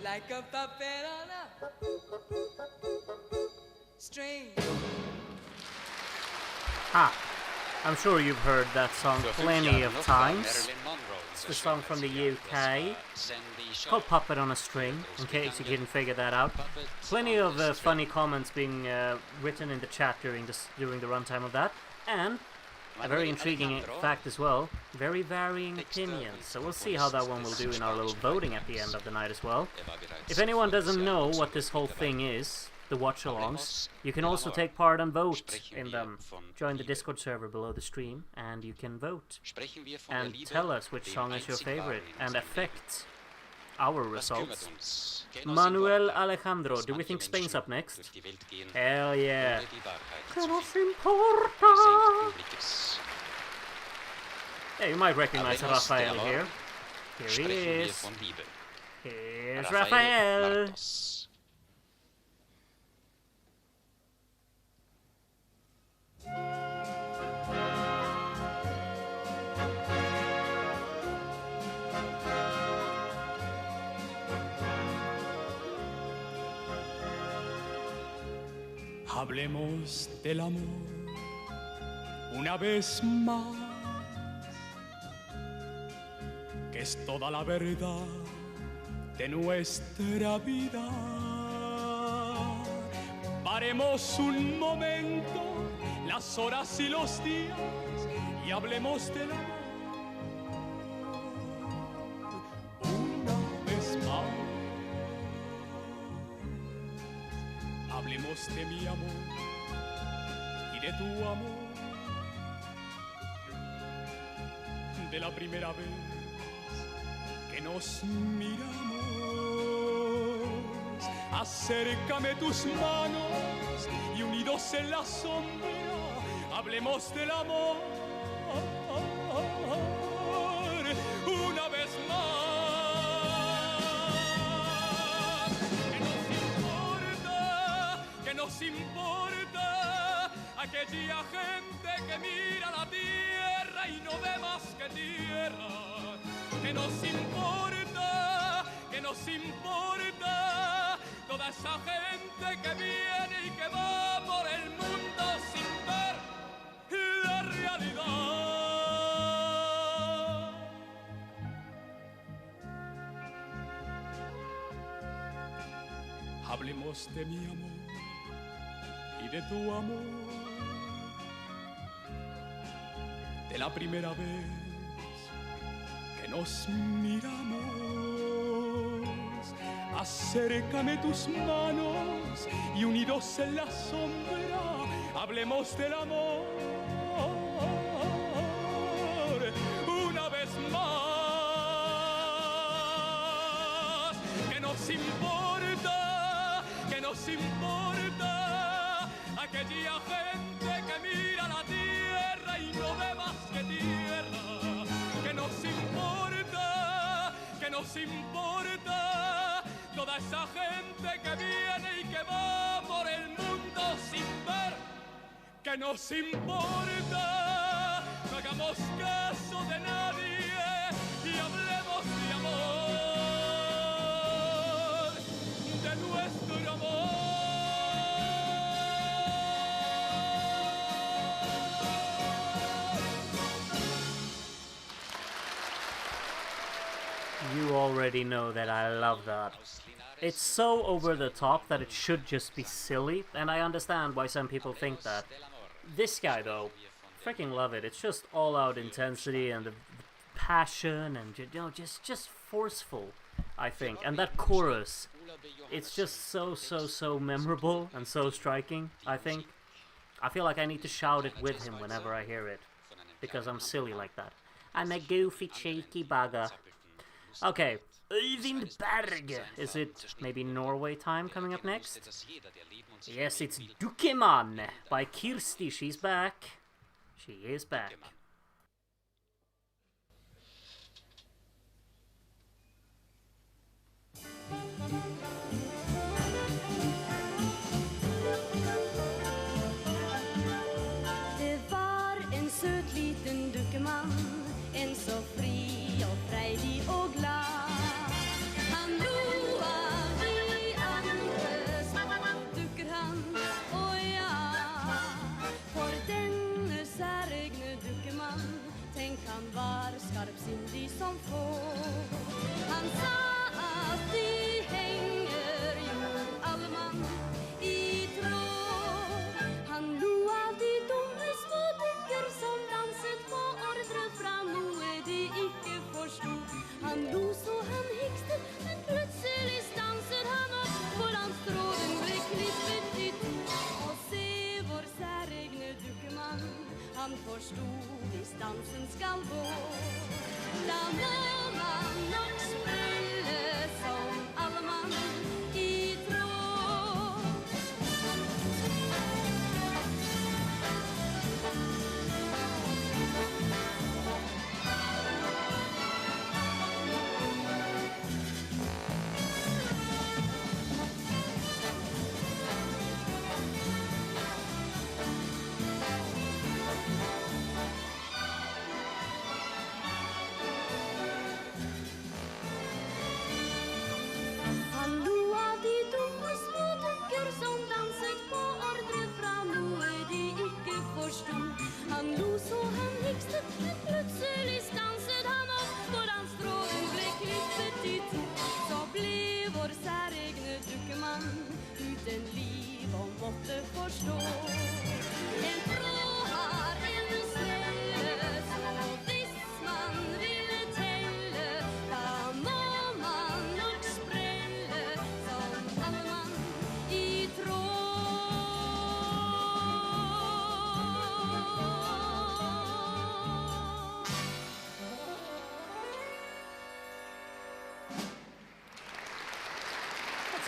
Like a puppet on a string. I'm sure you've heard that song plenty of times. It's the song from the UK. It's called Puppet on a String, in case you didn't figure that out. Plenty of funny comments being written in the chat during the runtime of that. And a very intriguing fact as well, very varying opinions. So we'll see how that one will do in our little voting at the end of the night as well. If anyone doesn't know what this whole thing is, the watch-alongs, you can also take part and vote in them. Join the Discord server below the stream and you can vote. And tell us which song is your favorite and affect our results. Manuel Alejandro, do we think Spain's up next? Hell yeah. Que nos importa? Yeah, you might recognize Rafael here. Here he is. Here's Rafael. Hablemos del amor una vez más, que es toda la verdad de nuestra vida. Paremos un momento las horas y los días y hablemos del amor una vez más. Hablemos de mi amor y de tu amor, de la primera vez que nos miramos. Acércame tus manos y unidos en la sombra, hablemos del amor una vez más. Que nos importa aquella gente que mira la tierra y no ve más que tierra. Que nos importa toda esa gente que viene y que va por el mundo sin ver la realidad. Hablemos de mi amor y de tu amor, de la primera vez que nos miramos. Acércame tus manos y unidos en la sombra, hablemos del amor una vez más. Que nos importa aquella gente que mira la tierra y no ve más que tierra. Que nos importa toda esa gente que viene y que va por el mundo sin ver. Que nos importa, no hagamos caso de nadie y hablemos de amor, de nuestro amor. You already know that I love that. It's so over the top that it should just be silly, and I understand why some people think that. This guy, though, freaking love it. It's just all-out intensity and the passion and, you know, just forceful, I think. And that chorus, it's just so memorable and so striking, I think. I feel like I need to shout it with him whenever I hear it, because I'm silly like that. I'm a goofy, cheeky bugger. Okay, Øyvindberg. Is it maybe Norway time coming up next? Yes, it's Dukeman by Kirsti. She's back. She is back. Det var en söt liten dukeman, en så fri och frejdig och glad. Han drog aldrig andre små dukker han, och ja, for denne særegne dukkemann, tänk han var skarpsindig som få. Han sa att de hänger jord alle mann i tråd. Han lo alltid dumme små dukker som danset på ordre fra noe de ikke forstod. Han lo så han hikstet, men plutselig stanset han opp, for hans tråden ble klippet i to. Og se vår særegne dukkemann, han forstod distansen skal gå. Da må man nok spille som alle mann i tråd.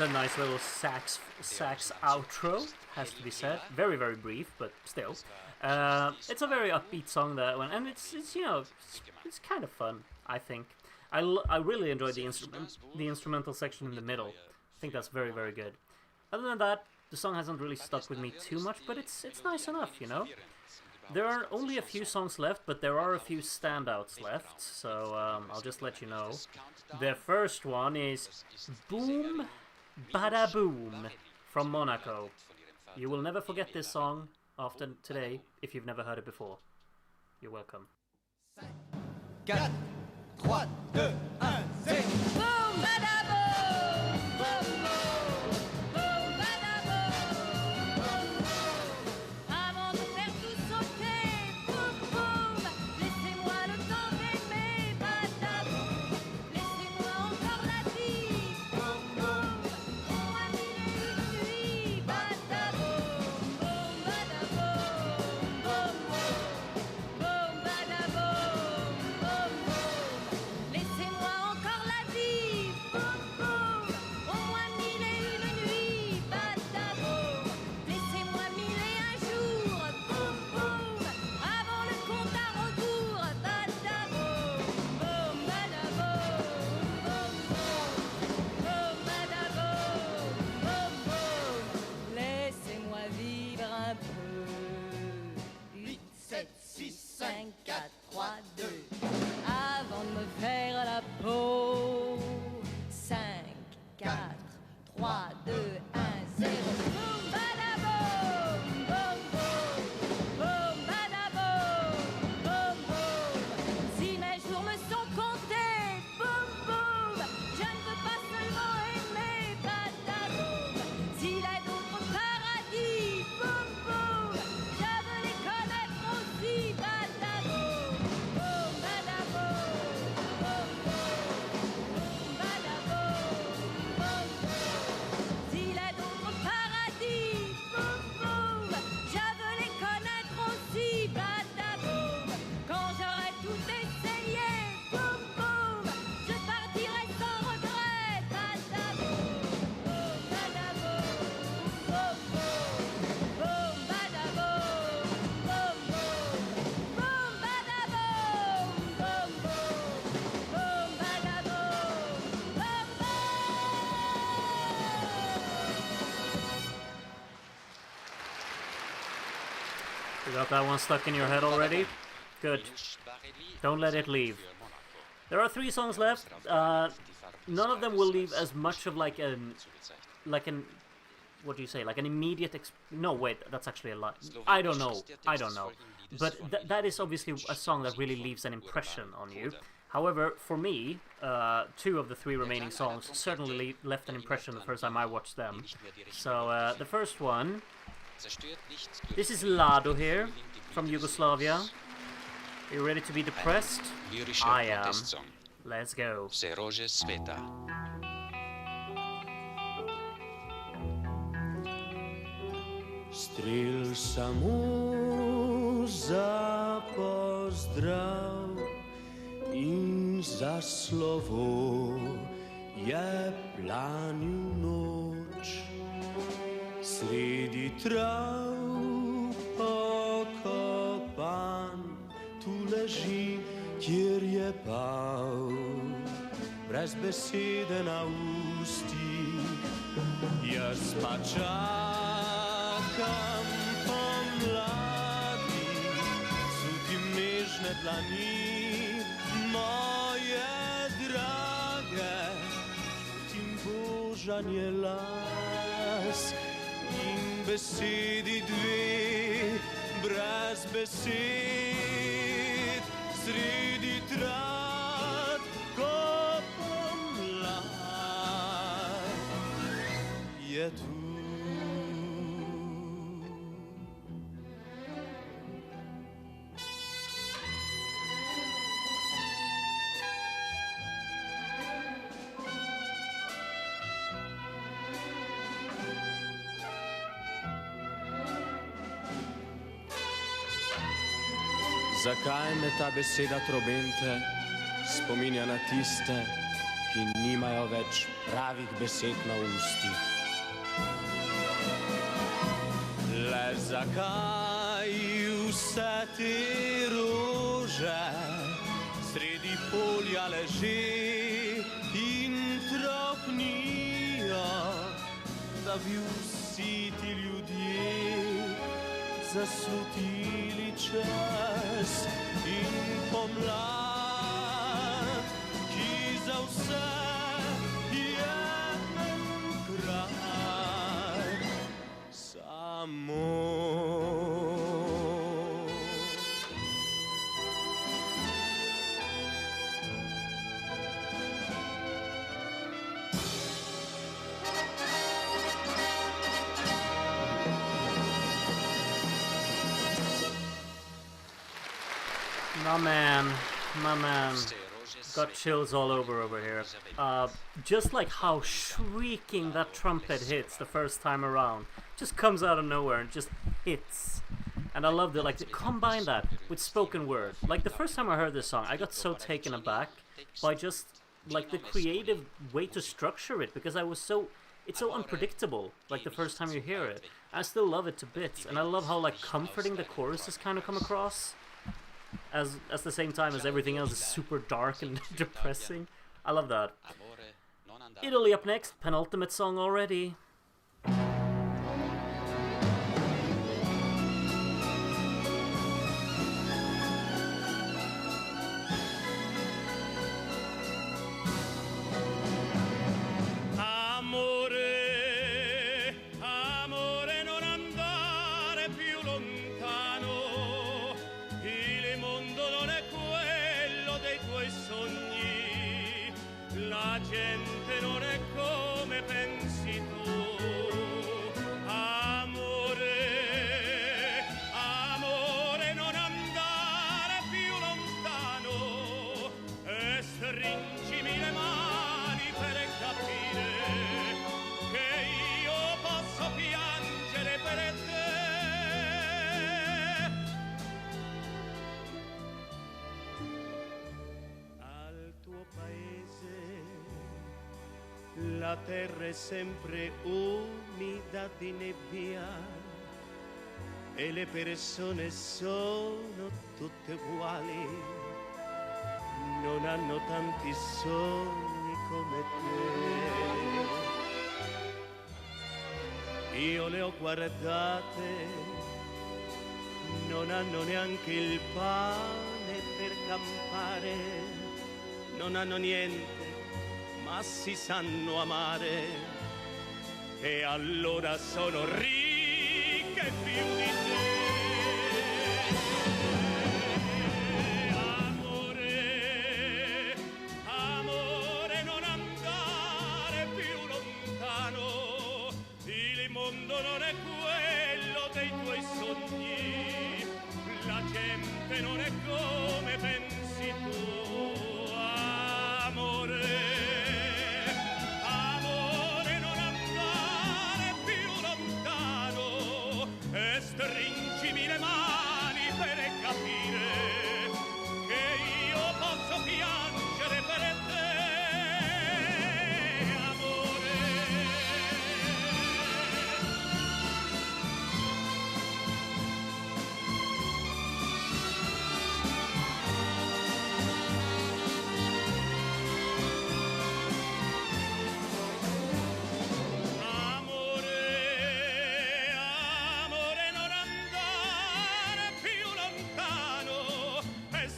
It's a nice little sax outro, has to be said. Very, very brief, but still. It's a very upbeat song, that one, and it's you know, it's kind of fun, I think. I really enjoyed the instrumental section in the middle. I think that's very, very good. Other than that, the song hasn't really stuck with me too much, but it's nice enough, you know. There are only a few songs left, but there are a few standouts left, so I'll just let you know. The first one is Boum-Badaboum from Monaco. You will never forget this song after today if you've never heard it before. You're welcome. 4, 3, 2, 1, 0. Boum-Badaboum, boum-boum, boum-badaboum. Avant de faire tout sauter, boum-boum, laissez-moi le temps d'aimer, badaboum. Laissez-moi encore la vie, boum-boum, moi mille et une nuits, badaboum, boum-badaboum, boum-boum, boum-badaboum, boum-boum. Laissez-moi encore la vie, boum boum, au moins mille et une nuits, badaboum. Laissez-moi mille et un jours, boum boum, avant le compte à rebours, badaboum, boum badaboum, boum boum, boum badaboum, boum boum. Laissez-moi vivre un peu. 8, 7, 6, 5, 4, 3, 2. Avant de me faire la peau. 5, 4, 3, 2, 1, 0. Boum badaboum, boum boum, boum badaboum, boum boum. Si mes jours me sont comptés, boum boum, je ne veux pas seulement aimer, badaboum. S'il a d'autres paradis, boum boum, je veux les connaître aussi, badaboum, boum badaboum, boum boum, badaboum, boum boum. S'il a d'autres paradis, boum boum, je veux les connaître aussi, badaboum. Quand j'aurai tout essayé, boum boum, je partirai sans regret, badaboum, boum badaboum, boum boum, boum badaboum, boum boum, boum badaboum, boum boum, boum badaboum, boum You got that one stuck in your head already? Good. Don't let it leave. There are 3 songs left. None of them will leave as much of like an what do you say? Like an immediate no, wait, that's actually a lie. I don't know. But that is obviously a song that really leaves an impression on you. However, for me, 2 of the 3 remaining songs certainly left an impression the first time I watched them. So the first one, this is Lado here from Yugoslavia. Are you ready to be depressed? I am. Let's go. Se rože sveta. Strel samo za pozdrav in za slovo je planil noč. Sredi trav pokopan, tu leži, kjer je pal, brez besede na ustih. Jaz pa čakam pomladi, čutim nežne dlani, moje drage, čutim božanje las in besedi dve, brez besed, sredi trat, ko pomlad je tu. Zakaj me ta beseda trobente spominja na tiste, ki nimajo več pravih besed na ustih. Le zakaj vse te rože sredi polja leži in tropnijo, da bi vsi ti ljudje zasutili čas in pomlad, ki za vse je enkrat samo. My man, got chills all over here. Just like how shrieking that trumpet hits the first time around, just comes out of nowhere and just hits. And I loved it. Like, combine that with spoken word. Like, the first time I heard this song, I got so taken aback by just like the creative way to structure it, because it's so unpredictable. Like the first time you hear it, I still love it to bits, and I love how like comforting the choruses kind of come across. As the same time as everything else is super dark and depressing. I love that. Italy up next, penultimate song already. La terra è sempre umida di nebbia e le persone sono tutte uguali, non hanno tanti sogni come te. Io le ho guardate, non hanno neanche il pane per campare, non hanno niente, ma si sanno amare, e allora sono ricche più di te. Amore, amore, non andare più lontano, il mondo non è quello dei tuoi sogni, la gente non è come pensi tu. Amore, stringimi le mani per capire che io posso piangere per te, amore.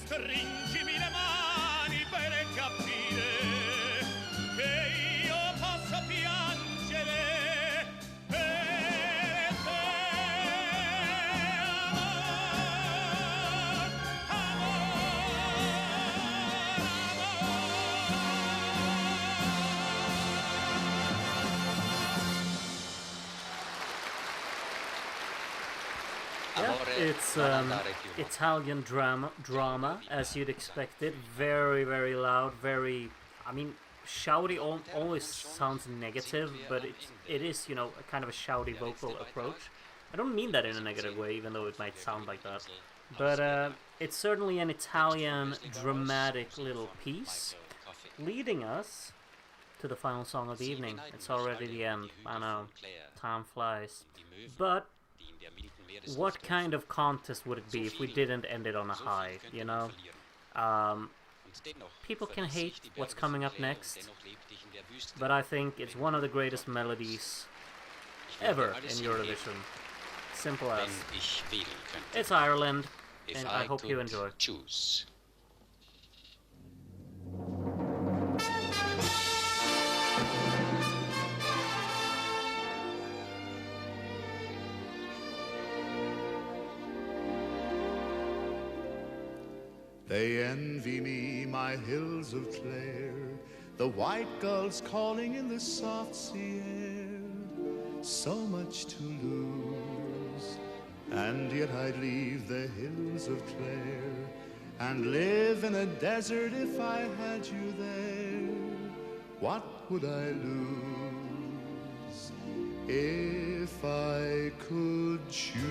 Stringimi le mani per capire che io posso piangere per te, It's Italian drama, as you'd expected. Very, very loud, very, I mean, shouty always sounds negative, but it is, you know, a kind of a shouty vocal approach. I don't mean that in a negative way, even though it might sound like that. But it's certainly an Italian dramatic little piece, leading us to the final song of the evening. It's already the end. I know. Time flies. But what kind of contest would it be if we didn't end it on a high, you know? People can hate what's coming up next, but I think it's one of the greatest melodies ever in Eurovision. Simple as. It's Ireland, and I hope you enjoy. Choose. They envy me, my hills of Clare, the white gulls calling in the soft sea air. So much to lose, and yet I'd leave the hills of Clare and live in a desert if I had you there. What would I lose if I could choose?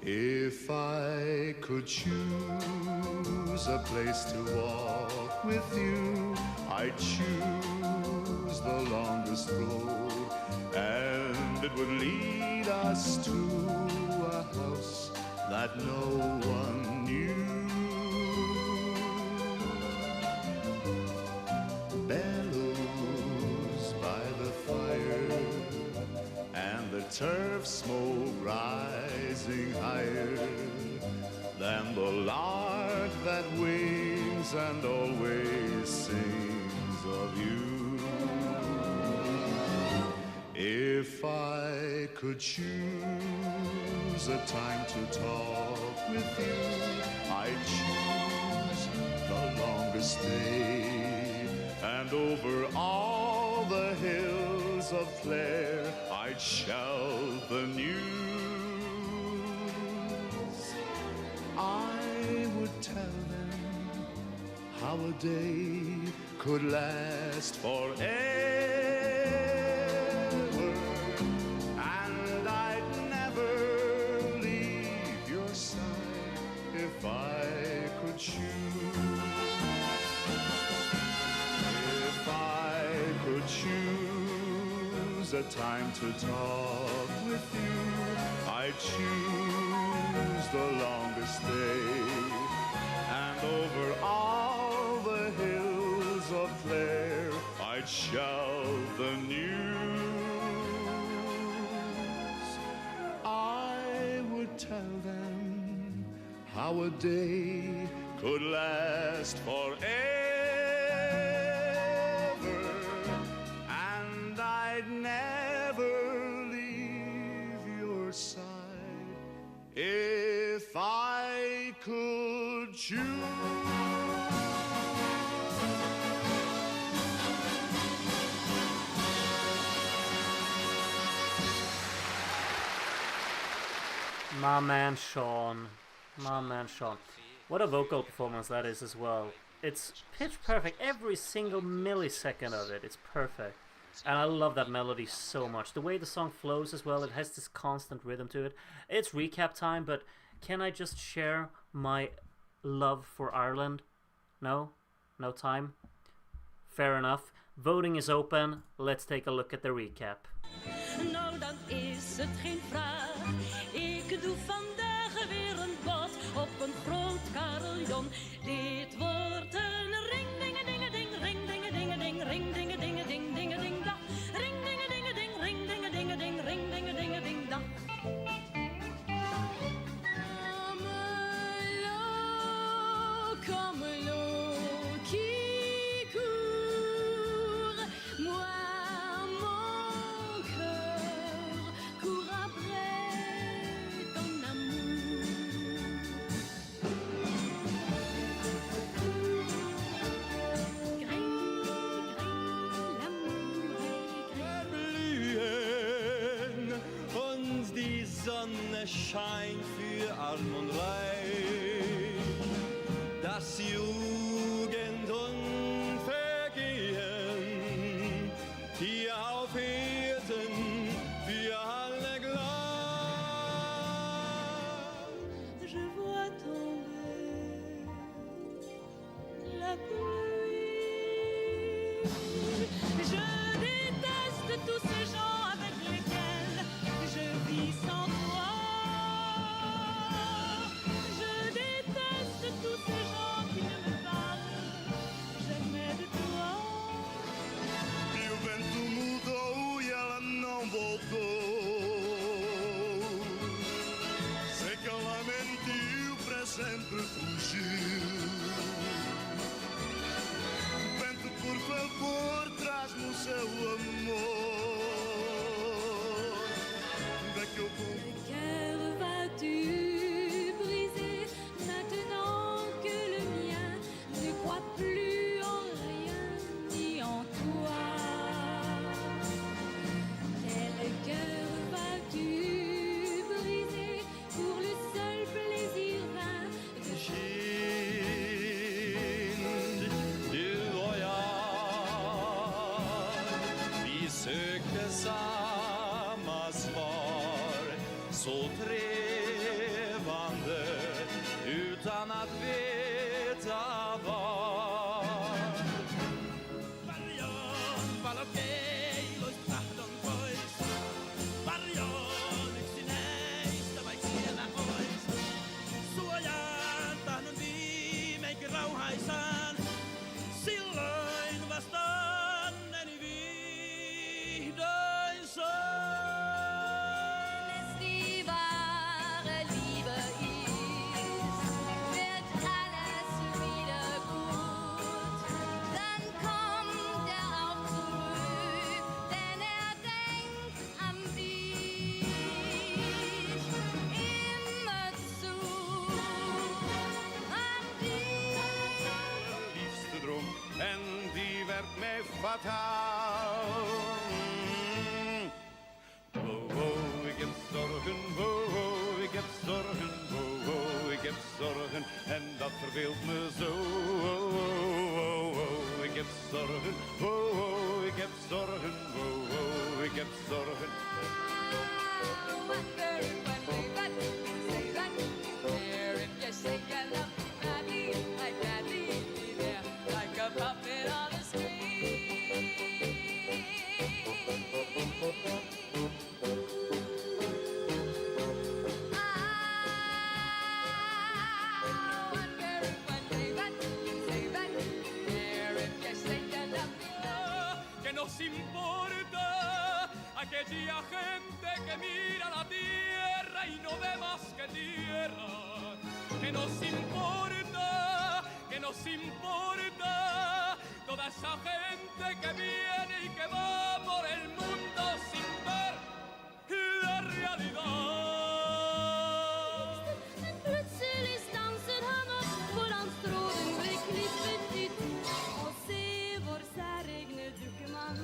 If I could choose a place to walk with you, I'd choose the longest road, and it would lead us to a house that no one knew. Bellows by the fire, and the turf smoke rising higher than the lark that wings and always sings of you. If I could choose a time to talk with you, I'd choose the longest day, and over all the hills of Clare I'd shout the news. I would tell them how a day could last forever, and I'd never leave your side if I could choose. If I could choose a time to talk with you, I'd choose the longest day, and over all the hills of Clare I'd shout the news. I would tell them how a day could last forever, and I'd never leave your side if I could choose. My man Sean. My man Sean. What a vocal performance that is as well. It's pitch perfect. Every single millisecond of it. It's perfect. And I love that melody so much. The way the song flows as well. It has this constant rhythm to it. It's recap time, but can I just share my love for Ireland? No? No time? Fair enough. Voting is open. Let's take a look at the recap. Nou, dan is het geen vraag. Ik doe vandaag weer een bod op een groot carillon. Dit wordt een ring-dinge-dinge-ding, ring-dinge-dinge-ding, ring-dinge-dinge-ding, dinge-ding-dag. Ring-dinge-dinge-ding, ring-dinge-dinge-ding, ring-dinge-dinge-ding-dag. Comme l'eau qui court, moi mon cœur court après ton amour. Gris, l'amour est gris. Blühen und die Sonne scheint für arm und reich. Das Jugend und Vergehen hier auf Erden für alle gleich. Je vois tomber la pluie sempre fugiu. Vento, por favor, traz-me o seu amor. Vecchio Le cœur vas-tu briser maintenant que le mien ne croit plus en rien ni en toi? Quel cœur vas-tu briser pour le seul plaisir vain de Kind, du och jag, vi söker samma svar, så trevande utan att veta var. Varjon valokeilus tahdon pois. Varjon yksinäistä vaik siellä ois. Suojaan tahdon viimeinkin rauhaisaan. Silloin vasta onneni vihdoin soi. die wahre Liebe ist, wird alles wieder gut. Dann kommt auch zurück, denn denkt an dich. Immerzu an dich. liefste droom en die werd mij fataal. Oh, oh, ik heb zorgen, oh, oh, ik heb zorgen, oh, oh, ik heb zorgen en dat verveelt me zo. Oh, oh, oh, oh, ik heb zorgen, oh, oh, ik heb zorgen, oh, oh, ik heb zorgen. Que nos importa aquella gente que mira la tierra y no ve más que tierra. Que nos importa toda esa gente que viene y que va por el mundo sin ver la realidad. En plötselig stanser han oss foran strålen ved klippet i to. Og se vår særegne dukkemann,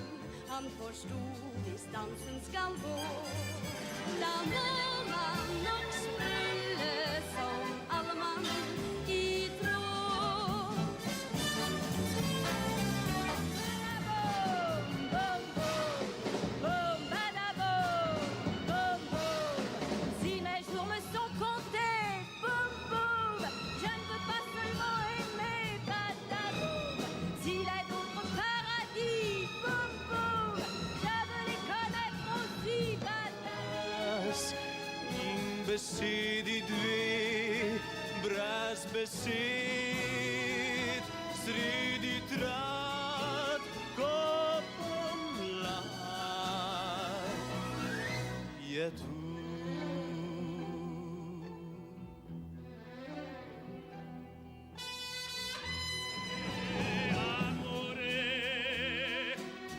han forstod distansen skal gå. La man nok spille som alle mann i tråd. Boum-Badaboum, boum-Badaboum, boum-boum. Si mes jours me sont comptés, boum-boum, je ne veux pas seulement aimer, badaboum. S'il est d'autres paradis, boum-boum, je veux les connaître aussi, badaboum. Besed i dve, brez besed, sredi trat, ko pomlad je tu.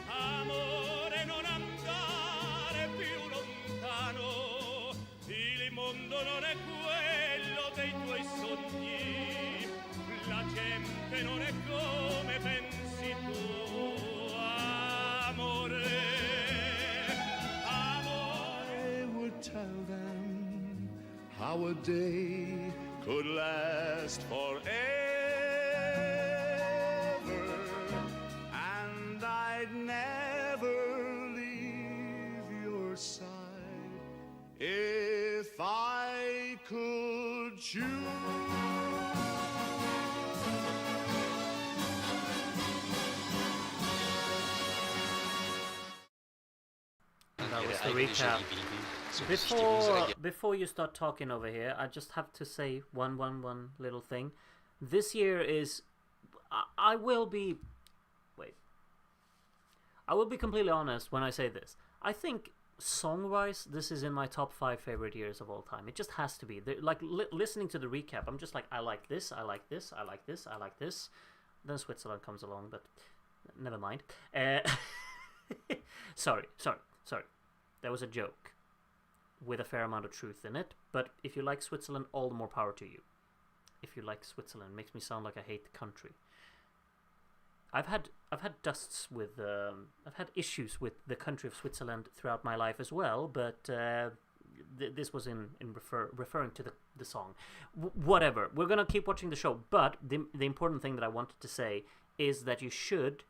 Amore, non andare più lontano, il mondo non è quello dei tuoi sogni, la gente non è come pensi tu, amore, amore. I would tell them how a day could last forever, and I'd never leave your side if I could choose. And that was the recap. Before you start talking over here, I just have to say one little thing. This year is, I will be completely honest when I say this. I think song-wise, this is in my top 5 favorite years of all time. It just has to be. Like, listening to the recap, I'm just like, I like this, I like this, I like this, I like this. Then Switzerland comes along, but never mind. Sorry. That was a joke with a fair amount of truth in it. But if you like Switzerland, all the more power to you. If you like Switzerland, it makes me sound like I hate the country. I've had dusts with I've had issues with the country of Switzerland throughout my life as well, but this was in referring to the song. Whatever, we're gonna keep watching the show, but the important thing that I wanted to say is that you should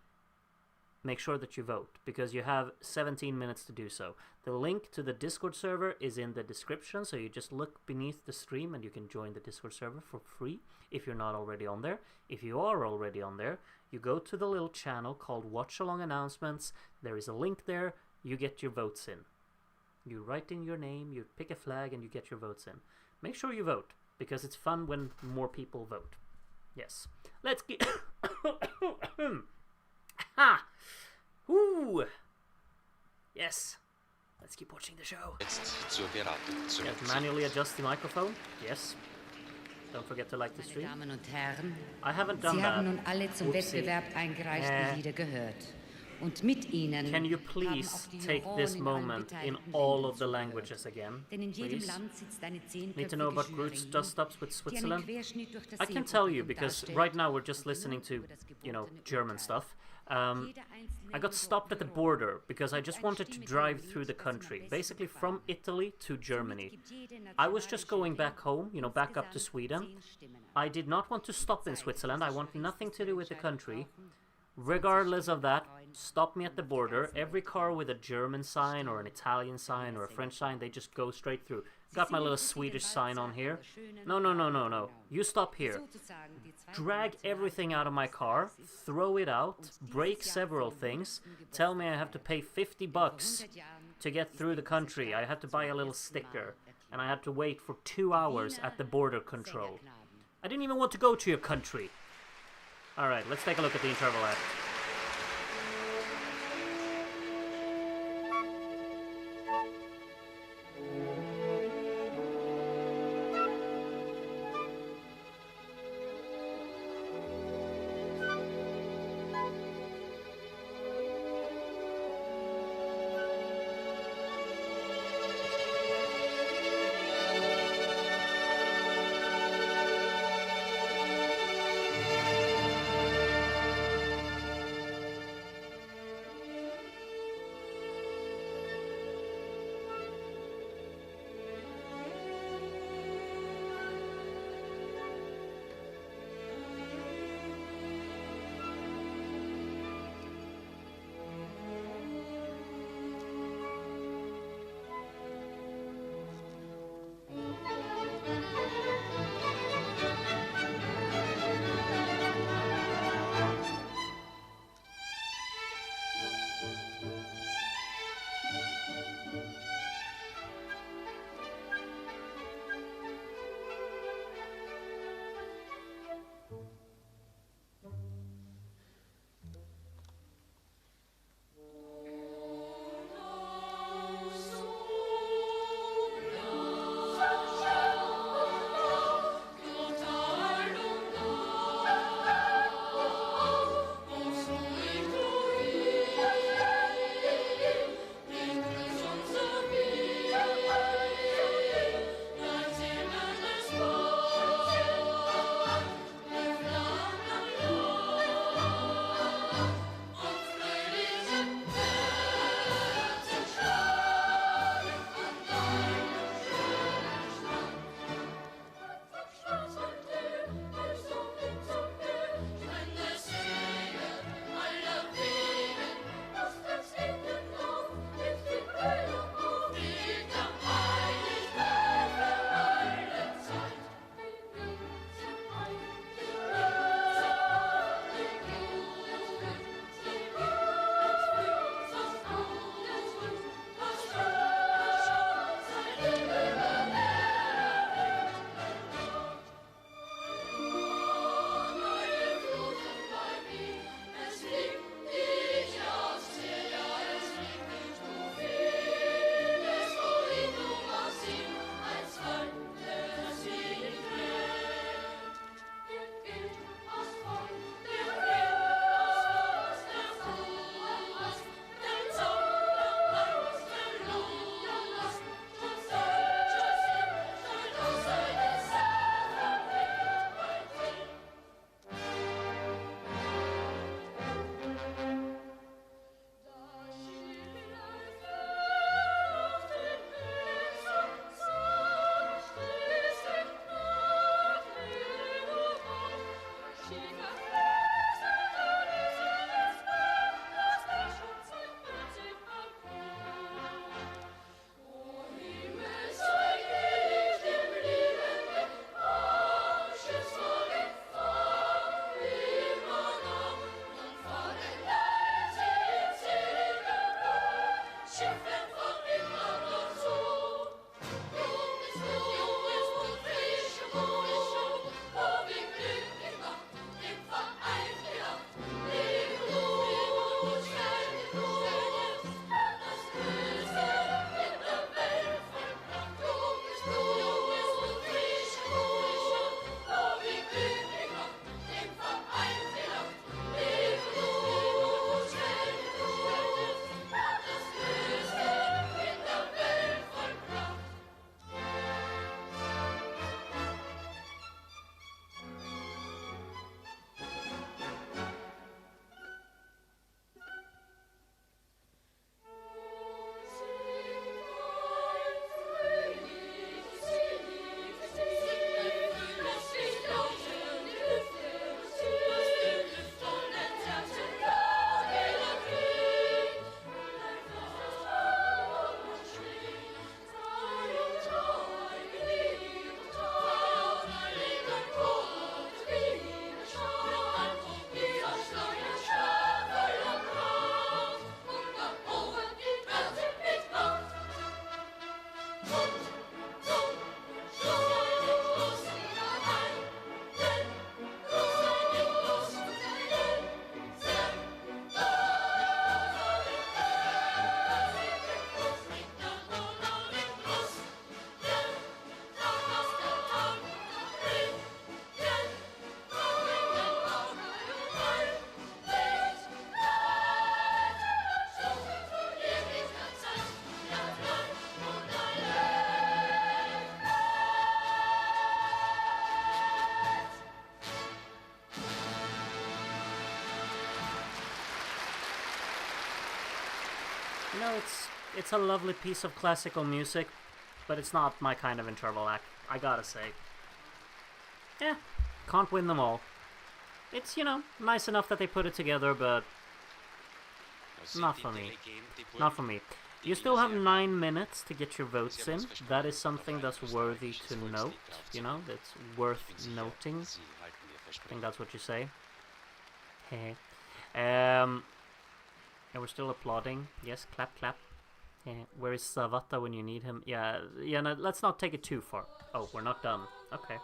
make sure that you vote, because you have 17 minutes to do so. The link to the Discord server is in the description, so you just look beneath the stream and you can join the Discord server for free if you're not already on there. If you are already on there, you go to the little channel called Watchalong Announcements. There is a link there. You get your votes in. You write in your name, you pick a flag, and you get your votes in. Make sure you vote, because it's fun when more people vote. Yes. Let's get... Ha! Ooh! Yes. Let's keep watching the show. Jetzt zur Beratung Yes, manually adjust the microphone. Yes. Don't forget to like the stream. Meine Damen und Herren, I haven't done Sie that. haben nun alle zum Oopsie. Wettbewerb eingereichten Lieder gehört. Und mit ihnen Can you haben please auch die take Juroren this in allen moment in beteiligten all Ländern of the zugehört. languages again? Denn in jedem Please. Land sitzt eine Need to know about zehnköpfige Groot's Jury, dust-ups with die einen Switzerland? Querschnitt durch das I can tell you, Seenpublikum because darstellt right now we're just und listening nur to, über das you know, Gebotene German urteilt. stuff. Jeder einzelne I got Liebe stopped at the Jury border because I just eine wanted to Stimme drive gewählt, through the das ihm am country, besten basically gefallen from hat. Italy to Germany. Somit gibt jede I was just going nationale back home, you know, back up to insgesamt Sweden. 10 Stimmen I did not want to stop in Switzerland. I want nothing to do with the country. Regardless of that, stop me at the border. Every car with a German sign or an Italian sign or a French sign, they just go straight through. Got my little Swedish sign on here. No. You stop here. Drag everything out of my car, throw it out, break several things, tell me I have to pay $50 to get through the country. I had to buy a little sticker, and I had to wait for 2 hours at the border control. I didn't even want to go to your country. Alright, let's take a look at the interval act. You know, it's a lovely piece of classical music, but it's not my kind of interval act, I gotta say. Yeah, can't win them all. It's, you know, nice enough that they put it together, but not for me. Not for me. You still have 9 minutes to get your votes in. That is something that's worthy to note, you know, that's worth noting. I think that's what you say. And we're still applauding. Yes, clap, clap. Where is Savata when you need him? Yeah, no, let's not take it too far. Oh, we're not done. Okay.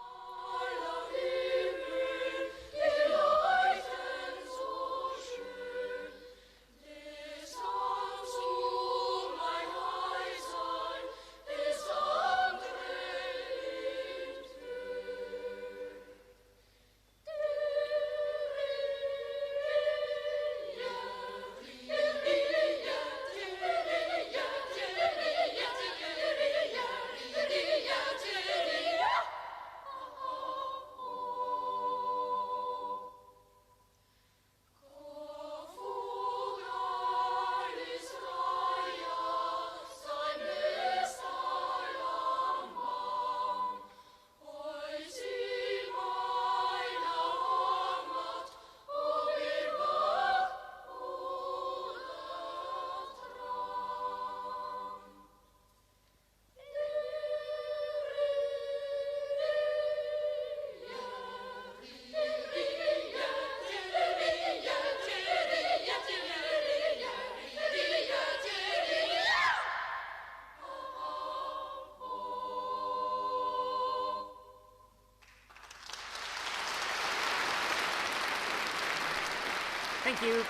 Thank you.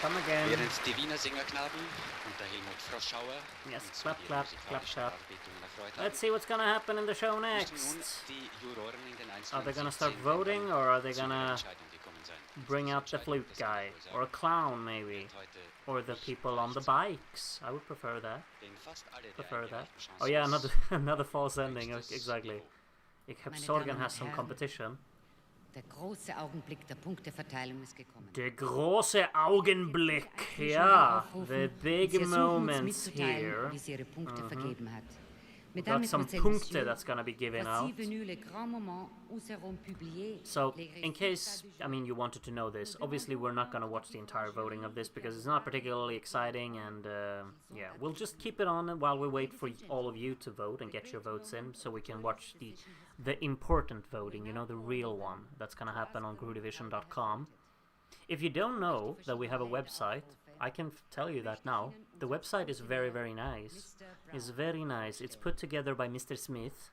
Come again. Während die Wiener Sängerknaben und der Helmut Froschauer yes, clap, clap, clap, clap. Let's see what's gonna happen in the show next. Are they gonna start voting, or are they gonna bring out the flute guy, or a clown maybe, or the people on the bikes? I would prefer that. Oh yeah, another false ending. Exactly. Ich hab Sorgen has some competition. Der große Augenblick der Punkteverteilung ist gekommen. Der große Augenblick, ja. The big moments here. Wie sie ihre Punkte vergeben hat. We've got some punkte that's gonna be given out. So, in case, I mean, you wanted to know this, obviously we're not gonna watch the entire voting of this because it's not particularly exciting, and yeah, we'll just keep it on while we wait for all of you to vote and get your votes in, so we can watch the important voting, you know, the real one that's gonna happen on grewdivision.com. If you don't know that we have a website, I can tell you that now. The website is very, very nice. It's very nice. It's put together by Mr. Smith,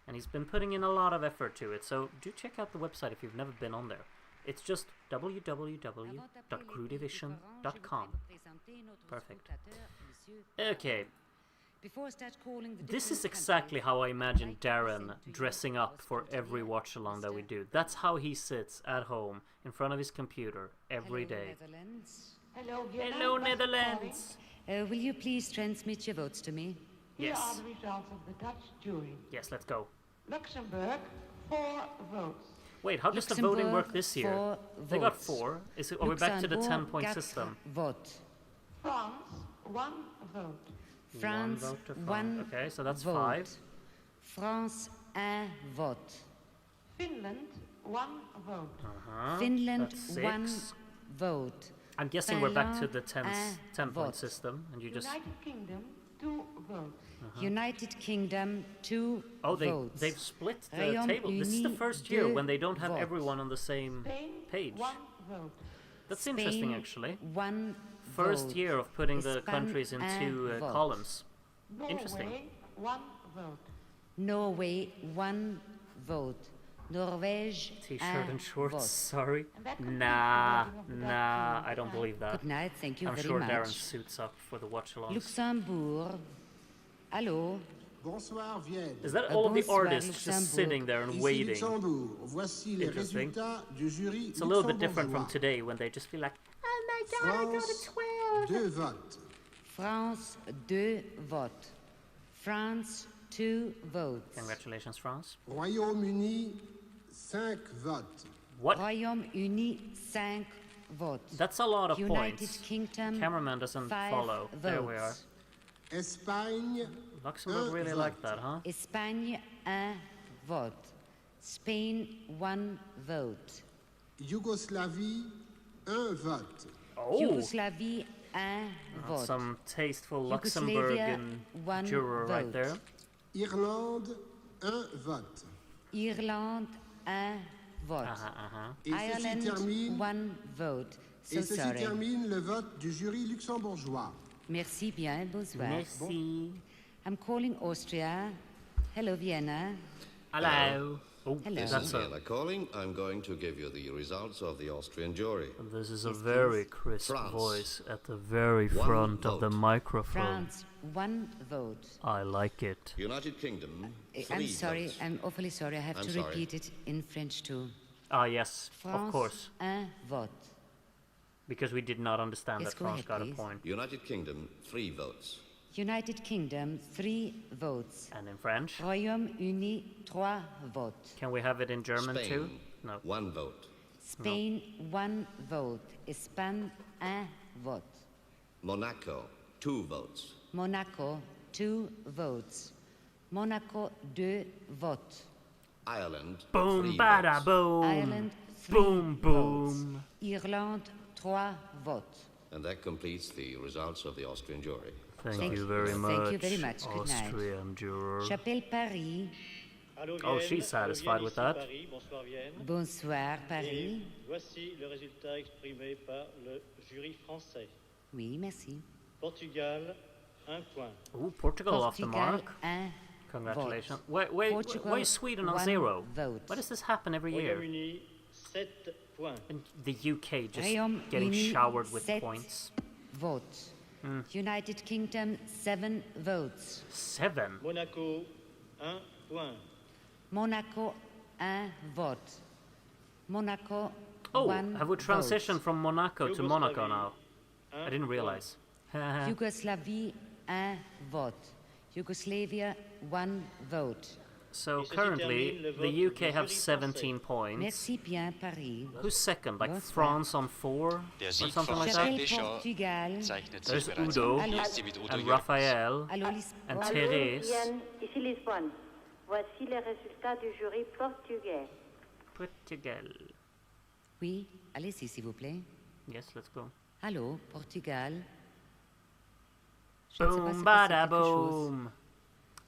and he's been putting in a lot of effort to it. So do check out the website if you've never been on there. It's just www.grewdivision.com. Perfect. Okay. This is exactly how I imagine Darren dressing up for every watch-along that we do. That's how he sits at home in front of his computer every day. Hello, Netherlands! Will you please transmit your votes to me? Yes. Here are the results of the Dutch jury. Yes, let's go. Luxembourg, 4 votes. Wait, how does the voting work this year? They got 4. Are we back to the 10-point system? Vote. France, 1 vote. France, 1 okay, so that's vote. 5. France, 1 vote. Finland, 1 vote. Finland, 1 vote. I'm guessing we're back to the 10-point system, and you just... United Kingdom, 2 votes. United Kingdom, 2 votes. They've split the table. This is the first year when they don't have everyone on the same page. 1 vote. That's interesting, actually. 1 First year of putting the countries in 2 columns. Norway, Interesting. 1 vote. Norway, 1 vote. Norvège, T-shirt and shorts, vote. sorry. Nah, I don't believe that. Good night, thank you I'm very sure much. Darren suits up for the watch-alongs. Luxembourg, allô? Bonsoir, Vienne. Is that all of the Bonsoir, artists just Luxembourg. sitting there and waiting? Luxembourg. Voici les Interesting. résultats du jury. It's a little bit different from today when they just feel like, oh my god, I got a 12! 2 votes. France, 2 votes. France, 2 votes. Congratulations, France. Royaume-Uni, 5 votes. What? Royaume-Uni, 5 votes. That's a lot of United points. Kingdom, Cameraman doesn't 5 follow. votes. There we are. Espagne, Luxembourg really like that, huh? Espagne, 1 vote. Spain, 1 vote. Yougoslavie, 1 vote. Oh, Yugoslavie, 1 vote. some tasteful Yugoslavia, Luxembourgian 1 juror right vote. there. Irlande, 1 vote. Irlande, 1 vote. Et ceci Ireland, termine, 1 vote. So et ceci sorry. termine le vote du jury luxembourgeois. Merci bien, bonsoir. Merci. I'm calling Austria. Hello, Vienna. Hello. Oh, Hello. that's This is a, Vienna calling. I'm going to give you the results of the Austrian jury. this is a very crisp France. voice at the very One front of the vote. microphone. France, 1 vote. I like it. United Kingdom, 3 I'm sorry, votes. I'm awfully sorry. I have I'm to sorry. repeat it in French too. Ah, yes, France, of course. 1 vote. Because we did not understand Yes, that go France ahead, got please. a point. United Kingdom, 3 votes. United Kingdom, 3 votes. And in French? Royaume-Uni, 3 votes. Can we have it in German Spain, too? No. 1 vote. Spain, 1 vote. Espagne, 1 vote. Monaco, 2 votes. Monaco, 2 votes. Monaco, 2 votes. Ireland, 3 Boom, votes. bada, Ireland, 3 Boom, votes. boom. Irlande, 3 votes. And that completes the results of the Austrian jury. Thank you very much. Thank you very much. Good night. Austrian juror. J'appelle Paris. Oh, she's satisfied with that. Bonsoir Vienne. Bonsoir, Paris. Et voici le résultat exprimé par le jury français. Oui, merci. Portugal, 1 point. Ooh, Portugal off the Portugal, mark. 1 Congratulations. vote. Why Portugal, is Sweden on 1 0? vote. Why does this happen every year? Royaume-Uni, 7 points. And the UK just Royaume getting Uni, showered with 7 points. votes. United Kingdom, 7 votes. 7? Monaco, 1 point. Monaco, 1 vote. Monaco, Oh, 1 have we transitioned vote. from Monaco to Monaco now? Un I didn't point. realize. Yugoslavie, 1 vote. Yugoslavia, 1 vote. So Et ceci currently, termine le the vote UK du have jury 17 points. Merci bien, Paris. Who's second? Like Bonsoir. France on 4? Der Or Sieg something von like that? J'appelle Deschamps Portugal. zeichnet sich There's bereits Udo ab. Hier ist sie mit Udo and Jürgens. Raphael Allô, Lis- and Allô, Thérèse. Ici Lisbonne. Voici les résultats du jury portugais. Portugal. Oui, allez-y, s'il vous plaît. Yes, let's go. Allô, Portugal. Je ne sais pas, Boom, c'est passé quelque chose. badaboom.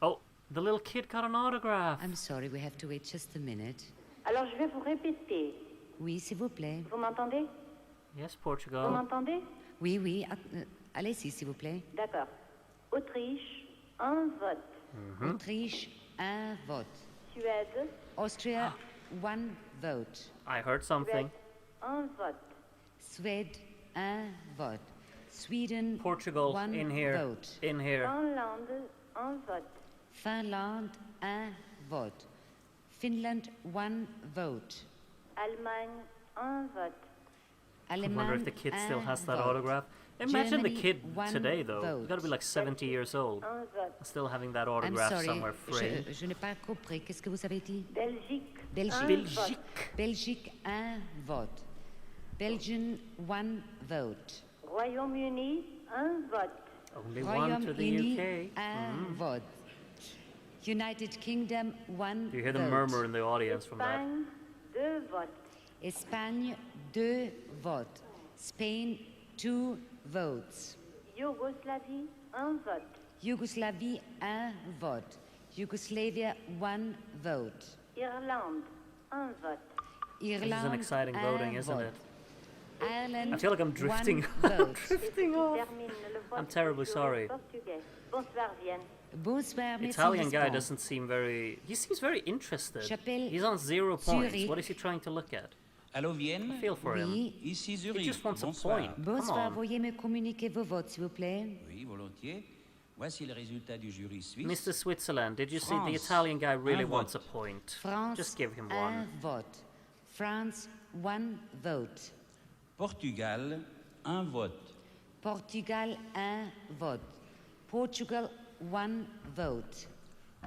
Oh, the little kid got an autograph. I'm sorry, we have to wait just a minute. Alors je vais vous répéter. Oui, s'il vous plaît. Vous m'entendez? Yes, Vous Portugal. m'entendez? Oui, oui, allez-y, s'il vous plaît. D'accord. Autriche, 1 vote. Autriche, 1 vote. Suède, Austria, 1 vote. I heard something. 1 vote. Suède, 1 vote. Sweden, Portugal, 1 in here. vote. In here. Finlande, 1 vote. Finland, 1 vote. Finland, 1 vote. Allemagne, 1 vote. I Allemagne, wonder if the kid still 1 has that vote. autograph. Imagine the Germany, kid 1 today, though. He's vote. got to be like 70 years old. 1 vote. Still having that I'm autograph sorry, somewhere framed. je n'ai pas compris. Qu'est-ce que vous avez dit? Belgique, Belgique. 1 Belgique. vote. Belgique, 1 vote. Belgium, 1 vote. Royaume-Uni, 1 vote. Only one to the Royaume-Uni, UK. 1 vote. United Kingdom, 1 You hear the vote. murmur in the audience from that. Espagne, 2 votes. Espagne, 2 votes. Spain, 2 votes. Yougoslavie, 1 vote. Yugoslavie, 1 vote. Yugoslavia, 1 vote. Irlande, 1 vote. Ireland, This is an exciting voting, 1 isn't vote. it? Ireland, I feel like I'm drifting 1 vote. drifting off. Termine le vote I'm terribly du jury sorry. portugais. Bonsoir, Vienne. Bonsoir, merci Italian guy Lisbonne. doesn't seem very... He seems very interested. J'appelle He's on 0 points. Zurich. What is he trying to look at? Allô Vienne, Feel for him. Oui, ici He Zurich. just wants a Bonsoir. point. Come bonsoir. on. Veuillez me communiquer vos votes, s'il vous plaît. Oui, volontiers. Voici le résultat du jury suisse. Mr. Switzerland, did you see the France, Italian guy really un wants a vote. point? France, Just give him 1 one. vote. France, 1 vote. Portugal, 1 vote. Portugal, 1 vote. Portugal, 1 vote.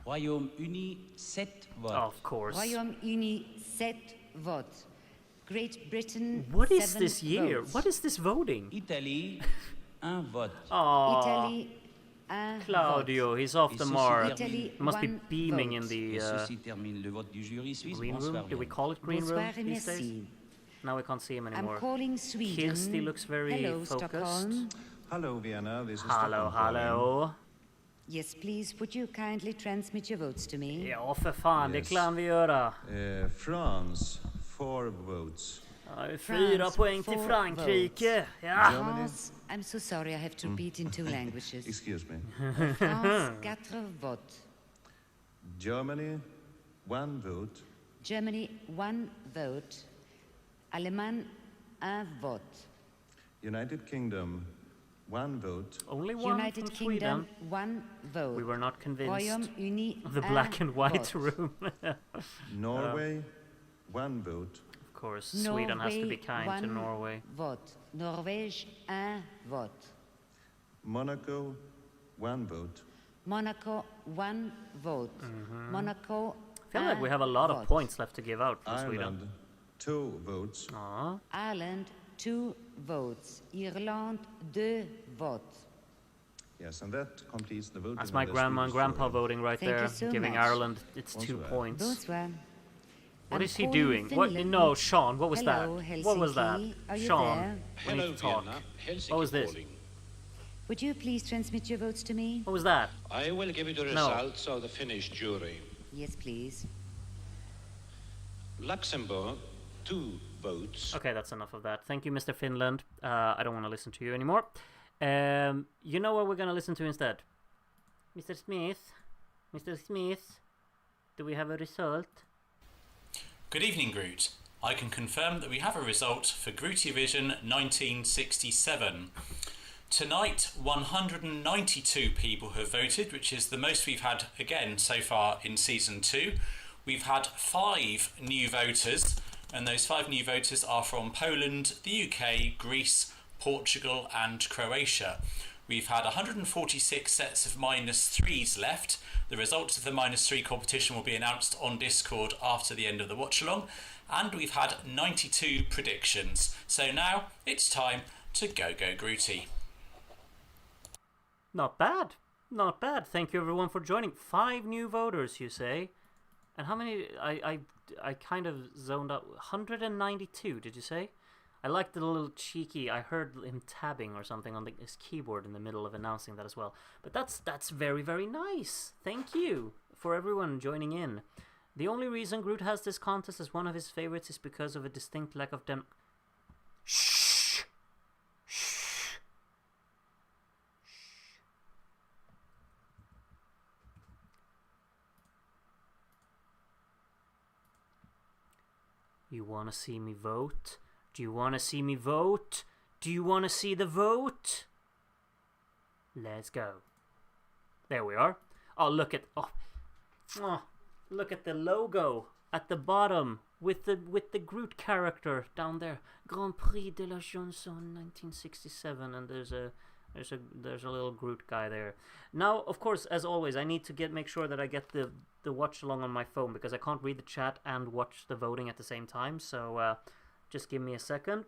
Royaume-Uni, 7 votes. Of course. Royaume-Uni, 7 votes. Great Britain. What is 7 this year? votes. What is this voting? Italie, un vote. Oh, Italy, un Claudio, vote. he's off Et the ceci mark. Italy, He must be one beaming vote. in the Et ceci termine le vote du jury suisse. green Bonsoir. room. Do we Vienne. call it green room Bonsoir et these days? merci. Now we can't see him anymore. I'm calling Sweden. Kirsti looks very Hello, focused. Stockholm. Hello, Vienna. This is Hello, Stockholm calling. hello. Yes, please, would you kindly transmit your votes to me? Ja, för fan, det Yes. kan vi göra. France, 4 votes. Ja, 4 poäng till 4 Frankrike. Ja. France, I'm so sorry, I have to repeat in 2 languages. Excuse me. France, 4 votes. Germany, 1 vote. Germany, 1 vote. Allemagne, 1 vote. United Kingdom, 1 vote. Only one United from Kingdom, Sweden. 1 vote. We were not convinced Royaume-Uni, of the 1 black and white vote. room. Norway, 1 vote. Of course, Sweden has to be kind to 1 Norway. vote. Norvège, 1 vote. Monaco, 1 vote. Monaco, 1 vote. Monaco, I feel like we have a lot of points left to give out for Sweden. Ireland, 2 votes. Aw. Ireland, 2 votes. Irland, 2 votes. Yes, and that completes the voting. That's my on the grandma and Swedish grandpa jury. voting right Thank there, you so giving much. Ireland its 2 Bonsoir. points. Bonsoir. What I'm is he calling doing? What? Finland. No, Sean, what was Hello, that? What was that? Helsinki. Are you Sean, there? we need to talk. What was this? Would you please transmit your votes to me? What was that? I will give you the No. results of the Finnish jury. Yes, please. Luxembourg, 2 votes. Okay, that's enough of that. Thank you, Mr. Finland. I don't want to listen to you anymore. You know what we're going to listen to instead? Mr. Smith? Mr. Smith? Do we have a result? Good evening, Groot. I can confirm that we have a result for Grootyvision 1967. Tonight, 192 people have voted, which is the most we've had again so far in season 2. We've had 5 new voters, and those 5 new voters are from Poland, the UK, Greece, Portugal and Croatia. We've had 146 sets of -3s left. The results of the -3 competition will be announced on Discord after the end of the watch-along, and we've had 92 predictions. So now it's time to go Grooty. Not bad. Not bad. Thank you everyone for joining. 5 new voters, you say? And how many? I kind of zoned out. 192, did you say? I liked the little cheeky. I heard him tabbing or something on his keyboard in the middle of announcing that as well. But that's very, very nice. Thank you for everyone joining in. The only reason Groot has this contest as one of his favorites is because of a distinct lack of Shh. Shh. You wanna see me vote? Do you wanna see me vote? Do you wanna see the vote? Let's go. There we are. Oh, look at look at the logo at the bottom with the Groot character down there. Grand Prix de la Chanson 1967, and there's a little Groot guy there. Now, of course, as always, I need to make sure that I get the watch along on my phone because I can't read the chat and watch the voting at the same time. So just give me a second.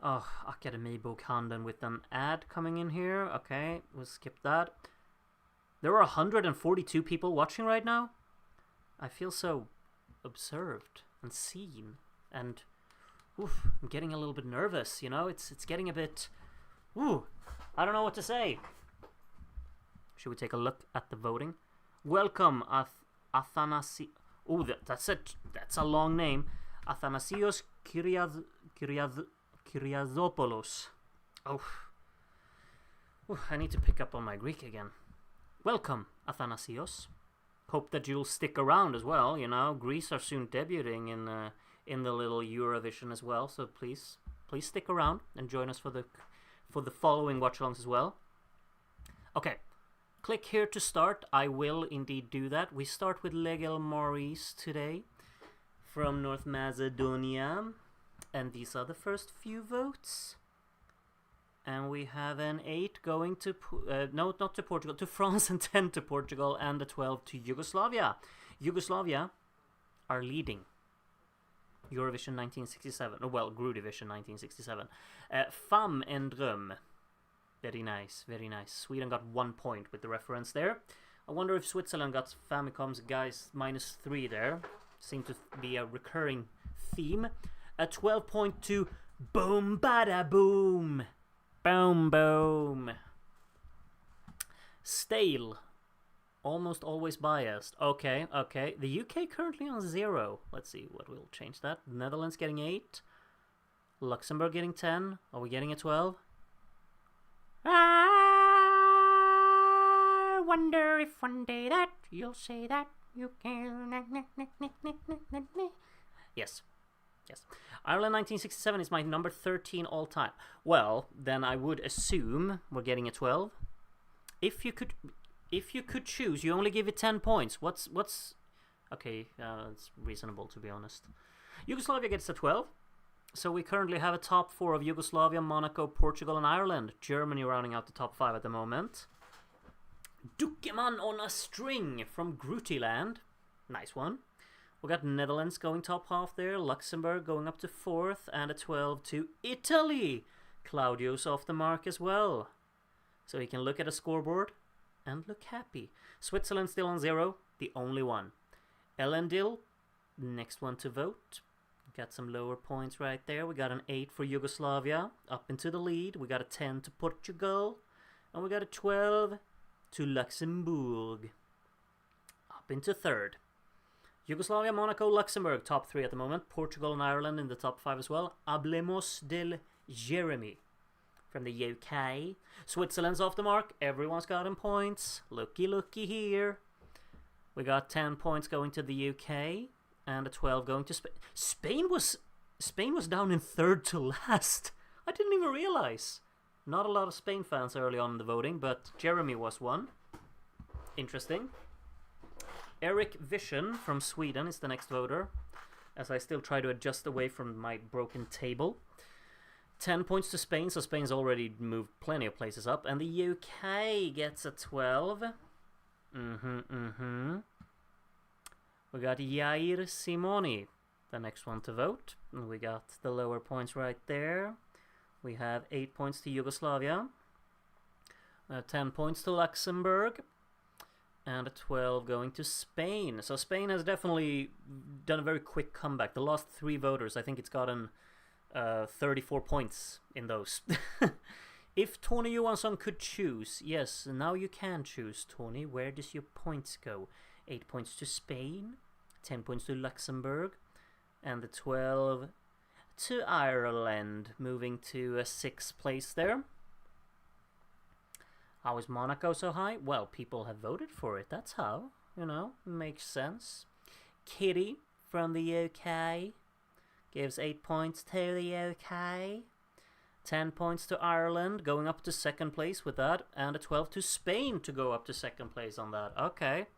Oh, Akademibokhandeln with an ad coming in here. Okay, we'll skip that. There are 142 people watching right now. I feel so observed and seen, and I'm getting a little bit nervous. You know, it's getting a bit. I don't know what to say. Should we take a look at the voting? Welcome, Athanasi. Oh, that's a long name. Athanasios Kyriazopoulos. I need to pick up on my Greek again. Welcome, Athanasios. Hope that you'll stick around as well. You know, Greece are soon debuting in the little Eurovision as well. So please stick around and join us for the following watch-alongs as well. Okay, click here to start. I will indeed do that. We start with Legel Maurice today from North Macedonia. And these are the first few votes. And we have an 8 going to... no, not to Portugal. To France, and 10 to Portugal. And a 12 to Yugoslavia. Yugoslavia are leading Eurovision 1967. Oh, well, Groovivision 1967. Femme en dröm. Very nice, very nice. Sweden got 1 point with the reference there. I wonder if Switzerland got Famicom's guys -3 there. Seemed to be a recurring theme. A 12 point to Boum-Badaboum. Boom, boom. Stale. Almost always biased. Okay, okay. The UK currently on 0. Let's see what will change that. Netherlands getting 8. Luxembourg getting 10. Are we getting a 12? I wonder if one day that you'll say that you can. Yes. Yes. Ireland 1967 is my number 13 all time. Well, then I would assume we're getting a 12. If you could choose, you only give it 10 points. What's okay, it's reasonable to be honest. Yugoslavia gets a 12. So we currently have a top 4 of Yugoslavia, Monaco, Portugal and Ireland. Germany rounding out the top 5 at the moment. Dukeman on a string from Grootyland. Nice one. We got Netherlands going top half there. Luxembourg going up to 4th. And a 12 to Italy. Claudio's off the mark as well. So he can look at a scoreboard and look happy. Switzerland still on 0. The only one. Elendil, next one to vote. Got some lower points right there. We got an 8 for Yugoslavia. Up into the lead. We got a 10 to Portugal. And we got a 12 to Luxembourg. Up into 3rd. Yugoslavia, Monaco, Luxembourg, top 3 at the moment. Portugal and Ireland in the top 5 as well. Hablemos del Jeremy from the UK. Switzerland's off the mark. Everyone's gotten points. Looky, looky here. We got 10 points going to the UK. And a 12 going to Spain. Spain was down in 3rd to last. I didn't even realize. Not a lot of Spain fans early on in the voting, but Jeremy was one. Interesting. Eric Vision from Sweden is the next voter, as I still try to adjust away from my broken table. 10 points to Spain, so Spain's already moved plenty of places up. And the UK gets a 12. We got Jair Simoni, the next one to vote. And we got the lower points right there. We have 8 points to Yugoslavia. 10 points to Luxembourg. And a 12 going to Spain. So Spain has definitely done a very quick comeback. The last 3 voters, I think it's gotten 34 points in those. If Tony Johansson could choose, yes, now you can choose, Tony. Where does your points go? 8 points to Spain, 10 points to Luxembourg, and the 12 to Ireland, moving to a 6th place there. How is Monaco so high? Well, people have voted for it, that's how, you know, makes sense. Kitty from the UK gives 8 points to the UK. 10 points to Ireland, going up to 2nd place with that, and a 12 to Spain to go up to 2nd place on that. Okay.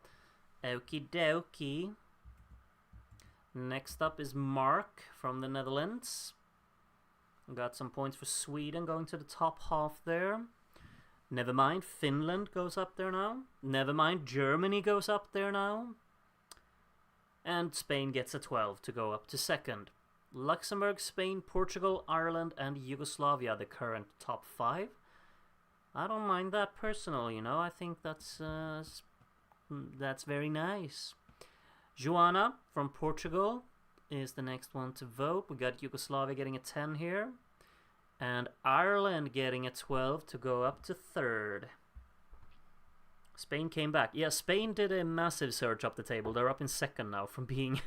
Okie dokie. Next up is Mark from the Netherlands. Got some points for Sweden going to the top half there. Never mind, Finland goes up there now. Never mind, Germany goes up there now. And Spain gets a 12 to go up to 2nd. Luxembourg, Spain, Portugal, Ireland, and Yugoslavia, the current top 5. I don't mind that personally, you know. I think that's very nice. Joanna from Portugal is the next one to vote. We got Yugoslavia getting a 10 here. And Ireland getting a 12 to go up to 3rd. Spain came back. Yeah, Spain did a massive surge up the table. They're up in 2nd now from being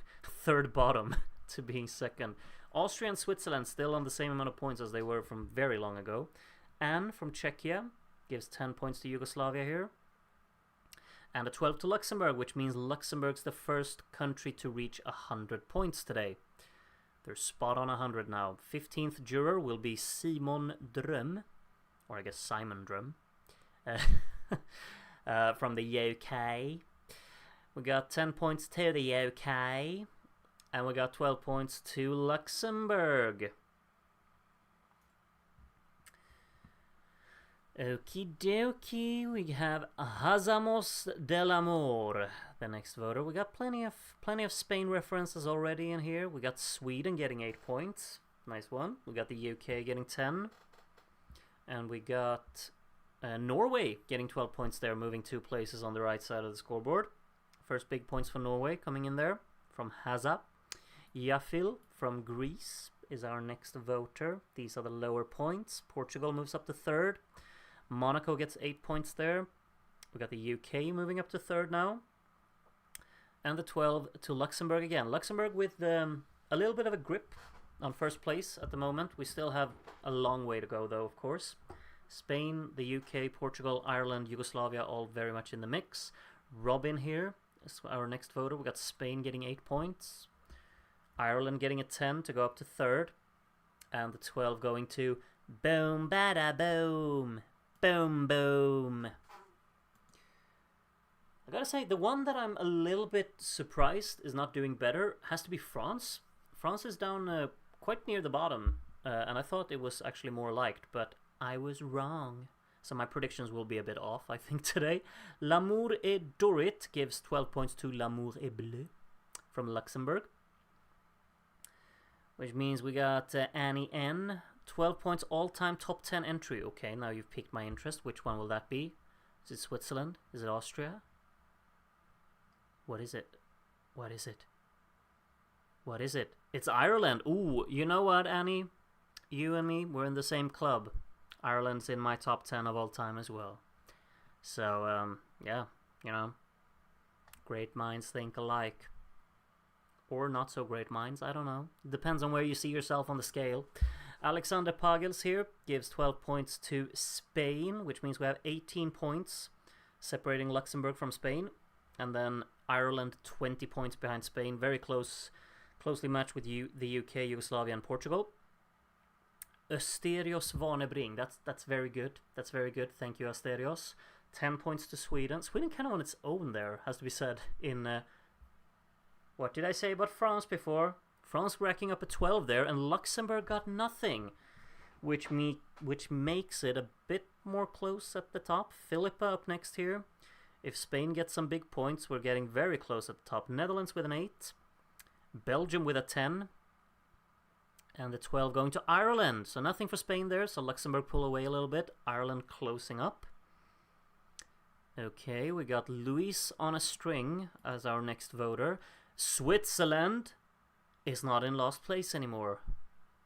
3rd bottom to being 2nd. Austria and Switzerland still on the same amount of points as they were from very long ago. Anne from Czechia gives 10 points to Yugoslavia here. And a 12 to Luxembourg, which means Luxembourg's the first country to reach 100 points today. They're spot on 100 now. 15th juror will be Simon Drum, or I guess Simon Drum, from the UK. We got 10 points to the UK, and we got 12 points to Luxembourg. Okie dokie, we have Hazamos del Amor, the next voter. We got plenty of Spain references already in here. We got Sweden getting 8 points. Nice one. We got the UK getting 10. And we got Norway getting 12 points there, moving 2 places on the right side of the scoreboard. First big points for Norway coming in there from Haza. Yafil from Greece is our next voter. These are the lower points. Portugal moves up to 3rd. Monaco gets 8 points there. We got the UK moving up to 3rd now. And the 12 to Luxembourg again. Luxembourg with a little bit of a grip on first place at the moment. We still have a long way to go though, of course. Spain, the UK, Portugal, Ireland, Yugoslavia all very much in the mix. Robin here is our next voter. We got Spain getting 8 points. Ireland getting a 10 to go up to 3rd. And the 12 going to Boum-Badaboum. Boom, boom. I gotta say, the one that I'm a little bit surprised is not doing better has to be France. France is down quite near the bottom, and I thought it was actually more liked, but I was wrong. So my predictions will be a bit off, I think, today. L'amour et doit gives 12 points to L'amour et bleu from Luxembourg. Which means we got Annie N. 12 points all-time top 10 entry. Okay, now you've piqued my interest. Which one will that be? Is it Switzerland? Is it Austria? What is it? What is it? What is it? It's Ireland. Ooh, you know what, Annie? You and me, we're in the same club. Ireland's in my top 10 of all time as well. So, yeah, you know, great minds think alike. Or not so great minds, I don't know. Depends on where you see yourself on the scale. Alexander Pagels here gives 12 points to Spain, which means we have 18 points separating Luxembourg from Spain. And then Ireland 20 points behind Spain. Very closely matched with the UK, Yugoslavia and Portugal. Östen Warnerbring, that's very good. That's very good. Thank you, Asterios. 10 points to Sweden. Sweden kind of on its own there, has to be said. In what did I say about France before? France racking up a 12 there, and Luxembourg got nothing, which makes it a bit more close at the top. Philippa up next here. If Spain gets some big points, we're getting very close at the top. Netherlands with an 8. Belgium with a 10. And the 12 going to Ireland. So nothing for Spain there, so Luxembourg pull away a little bit. Ireland closing up. Okay, we got Luis on a string as our next voter. Switzerland is not in last place anymore.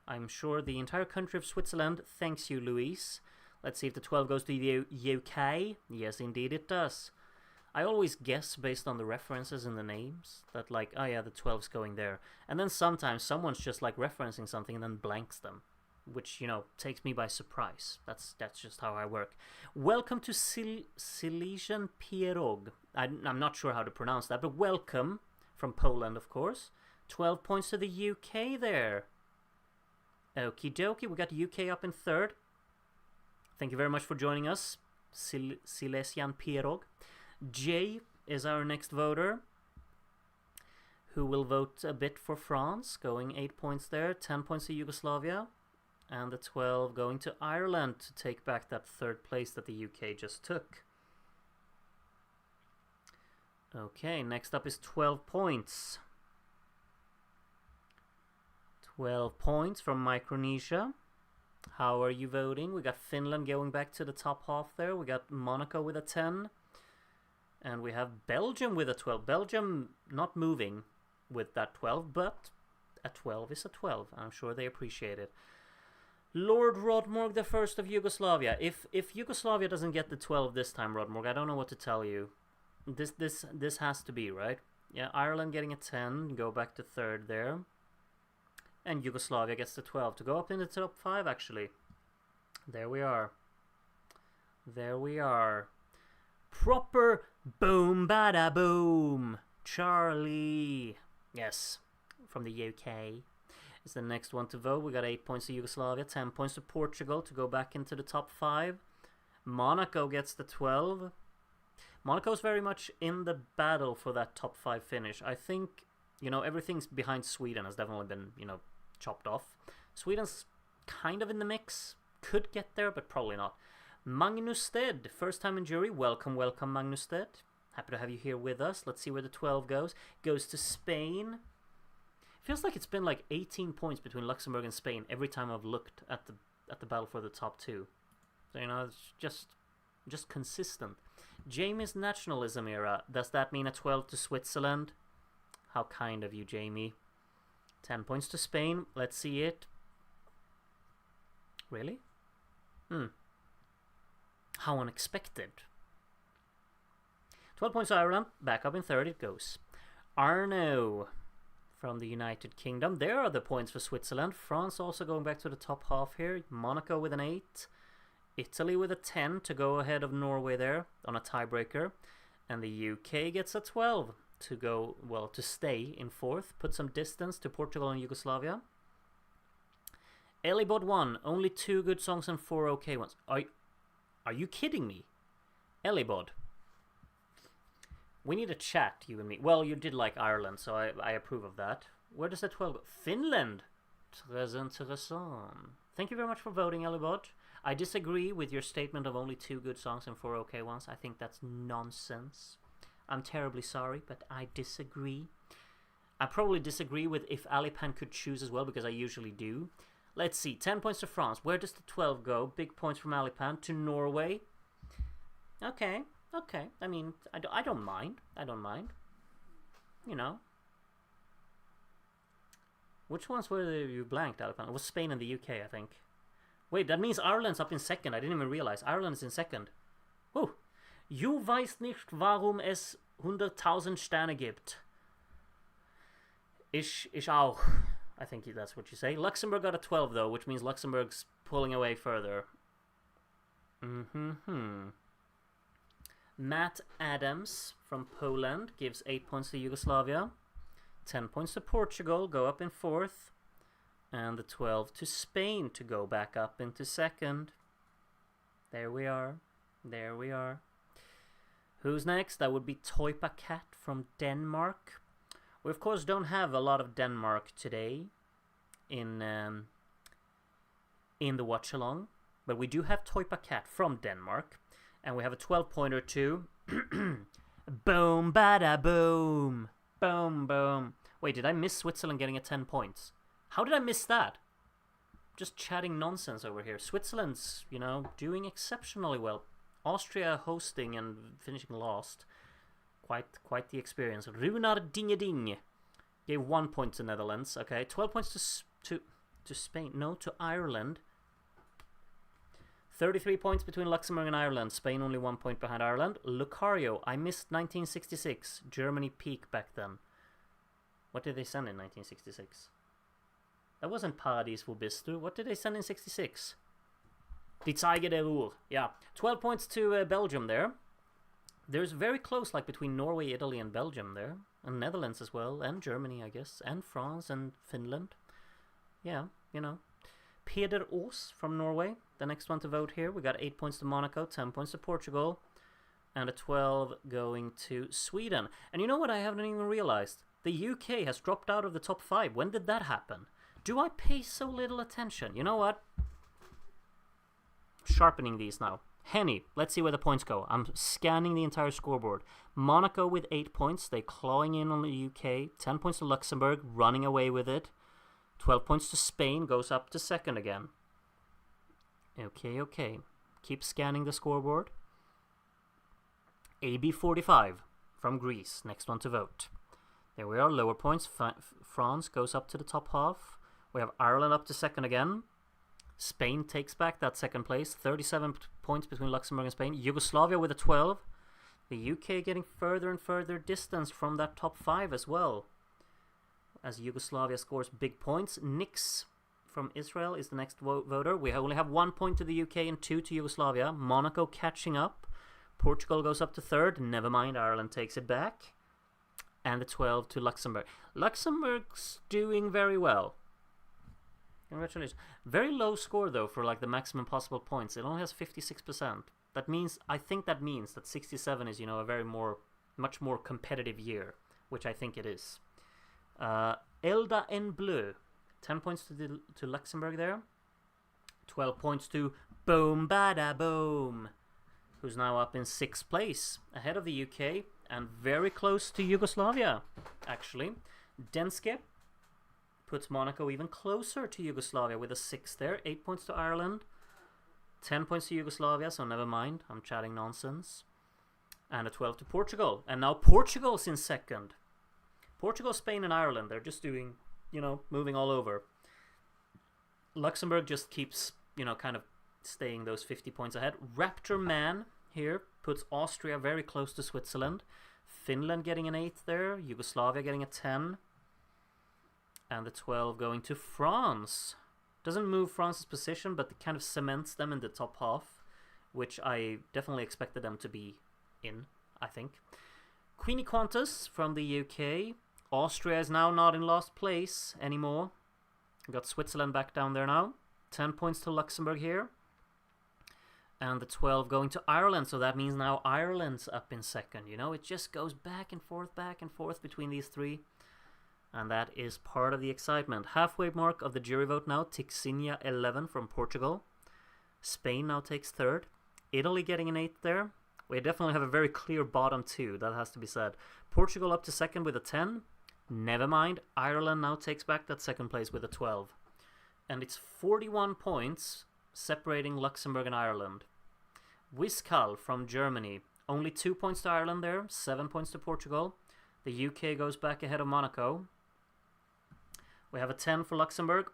I'm sure the entire country of Switzerland thanks you, Luis. Let's see if the 12 goes to the UK. Yes, indeed it does. I always guess based on the references in the names that, like, oh yeah, the 12's going there. And then sometimes someone's just like referencing something and then blanks them, which, you know, takes me by surprise. That's just how I work. Welcome to Silesian Pierog. I'm not sure how to pronounce that, but welcome from Poland, of course. 12 points to the UK there. Okie dokie, we got UK up in 3rd. Thank you very much for joining us, Silesian Pierog. Jay is our next voter, who will vote a bit for France, going 8 points there, 10 points to Yugoslavia, and the 12 going to Ireland to take back that 3rd place that the UK just took. Okay, next up is 12 points. 12 points from Micronesia. How are you voting? We got Finland going back to the top half there. We got Monaco with a 10. And we have Belgium with a 12. Belgium not moving with that 12, but a 12 is a 12. I'm sure they appreciate it. Lord Rodmorg the First of Yugoslavia. If Yugoslavia doesn't get the 12 this time, Rodmorg, I don't know what to tell you. This has to be, right? Yeah, Ireland getting a 10, go back to 3rd there. And Yugoslavia gets the 12 to go up in the top 5, actually. There we are. There we are. Proper Boum-Badaboum. Charlie. Yes, from the UK. Is the next one to vote. We got 8 points to Yugoslavia, 10 points to Portugal to go back into the top 5. Monaco gets the 12. Monaco's very much in the battle for that top 5 finish. I think, you know, everything's behind Sweden has definitely been, you know, chopped off. Sweden's kind of in the mix. Could get there, but probably not. Magnus Stead, first time in jury. Welcome, welcome, Magnus Stead. Happy to have you here with us. Let's see where the 12 goes. Goes to Spain. Feels like it's been like 18 points between Luxembourg and Spain every time I've looked at the battle for the top two. So, you know, it's just consistent. Jamie's nationalism era. Does that mean a 12 to Switzerland? How kind of you, Jamie. 10 points to Spain. Let's see it. Really? How unexpected. 12 points to Ireland. Back up in third it goes. Arno from the United Kingdom. There are the points for Switzerland. France also going back to the top half here. Monaco with an 8. Italy with a 10 to go ahead of Norway there on a tiebreaker. And the UK gets a 12 to go, well, to stay in fourth. Put some distance to Portugal and Yugoslavia. Elibod 1. Only 2 good songs and 4 okay ones. Are you kidding me? Elibod. We need a chat, you and me. Well, you did like Ireland, so I approve of that. Where does that 12 go? Finland. Très intéressant. Thank you very much for voting, Elibod. I disagree with your statement of only 2 good songs and 4 okay ones. I think that's nonsense. I'm terribly sorry, but I disagree. I probably disagree with if Alipan could choose as well, because I usually do. Let's see. 10 points to France. Where does the 12 go? Big points from Alipan to Norway. Okay. Okay. I mean, I don't mind. I don't mind. You know. Which ones were you blanked, Alipan? It was Spain and the UK, I think. Wait, that means Ireland's up in second. I didn't even realize. Ireland is in second. Oh. You weißt nicht, warum es hunderttausend Sterne gibt. Ich auch. I think that's what you say. Luxembourg got a 12 though, which means Luxembourg's pulling away further. Matt Adams from Poland gives 8 points to Yugoslavia. 10 points to Portugal, go up in fourth. And the 12 to Spain to go back up into second. There we are. There we are. Who's next? That would be Toipa Cat from Denmark. We of course don't have a lot of Denmark today in the Watchalong, but we do have Toipa Cat from Denmark, and we have a 12-pointer too. Boum-Badaboum, boom boom. Wait, did I miss Switzerland getting a 10 points? How did I miss that? Just chatting nonsense over here. Switzerland's, you know, doing exceptionally well. Austria hosting and finishing last. Quite the experience. Ringe-dinge gave 1 point to Netherlands. Okay, 12 points to Spain. No, to Ireland. 33 points between Luxembourg and Ireland. Spain only 1 point behind Ireland. Lucario, I missed 1966. Germany peak back then. What did they send in 1966? That wasn't Paradis wo bist du. What did they send in 66? Die Zeige der Ruhr. Yeah, 12 points to Belgium there. There's very close, like between Norway, Italy, and Belgium there, and Netherlands as well, and Germany, I guess, and France and Finland. Yeah, you know. Peder Aas from Norway, the next one to vote here. We got 8 points to Monaco, 10 points to Portugal, and a 12 going to Sweden. And you know what I haven't even realized? The UK has dropped out of the top 5. When did that happen? Do I pay so little attention? You know what? Sharpening these now. Henny, let's see where the points go. I'm scanning the entire scoreboard. Monaco with 8 points. They clawing in on the UK. 10 points to Luxembourg, running away with it. 12 points to Spain, goes up to second again. Okay. Keep scanning the scoreboard. AB45 from Greece, next one to vote. There we are, lower points. France goes up to the top half. We have Ireland up to second again. Spain takes back that second place. 37 points between Luxembourg and Spain. Yugoslavia with a 12. The UK getting further and further distance from that top 5 as well, as Yugoslavia scores big points. Nix from Israel is the next voter. We only have 1 point to the UK and 2 to Yugoslavia. Monaco catching up. Portugal goes up to third. Never mind, Ireland takes it back. And the 12 to Luxembourg. Luxembourg's doing very well. Congratulations. Very low score though for like the maximum possible points. It only has 56%. I think that means that 67 is, you know, a much more competitive year, which I think it is. Elda en bleu, 10 points to Luxembourg there. 12 points to Boum-Badaboum, who's now up in 6th place, ahead of the UK and very close to Yugoslavia, actually. Denske puts Monaco even closer to Yugoslavia with a 6 there. 8 points to Ireland, 10 points to Yugoslavia, so never mind, I'm chatting nonsense. And a 12 to Portugal. And now Portugal's in 2nd. Portugal, Spain and Ireland, they're just doing, moving all over. Luxembourg just keeps, kind of staying those 50 points ahead. Raptor Man here puts Austria very close to Switzerland. Finland getting an 8 there. Yugoslavia getting a 10. And the 12 going to France. Doesn't move France's position, but it kind of cements them in the top half, which I definitely expected them to be in, I think. Queenie Qantas from the UK. Austria is now not in last place anymore. Got Switzerland back down there now. 10 points to Luxembourg here. And the 12 going to Ireland, so that means now Ireland's up in 2nd. It just goes back and forth between these three. And that is part of the excitement. Halfway mark of the jury vote now. Tixinia 11 from Portugal. Spain now takes 3rd. Italy getting an 8 there. We definitely have a very clear bottom 2, that has to be said. Portugal up to 2nd with a 10. Never mind, Ireland now takes back that 2nd place with a 12. And it's 41 points separating Luxembourg and Ireland. Wiskal from Germany. Only 2 points to Ireland there, 7 points to Portugal. The UK goes back ahead of Monaco. We have a 10 for Luxembourg.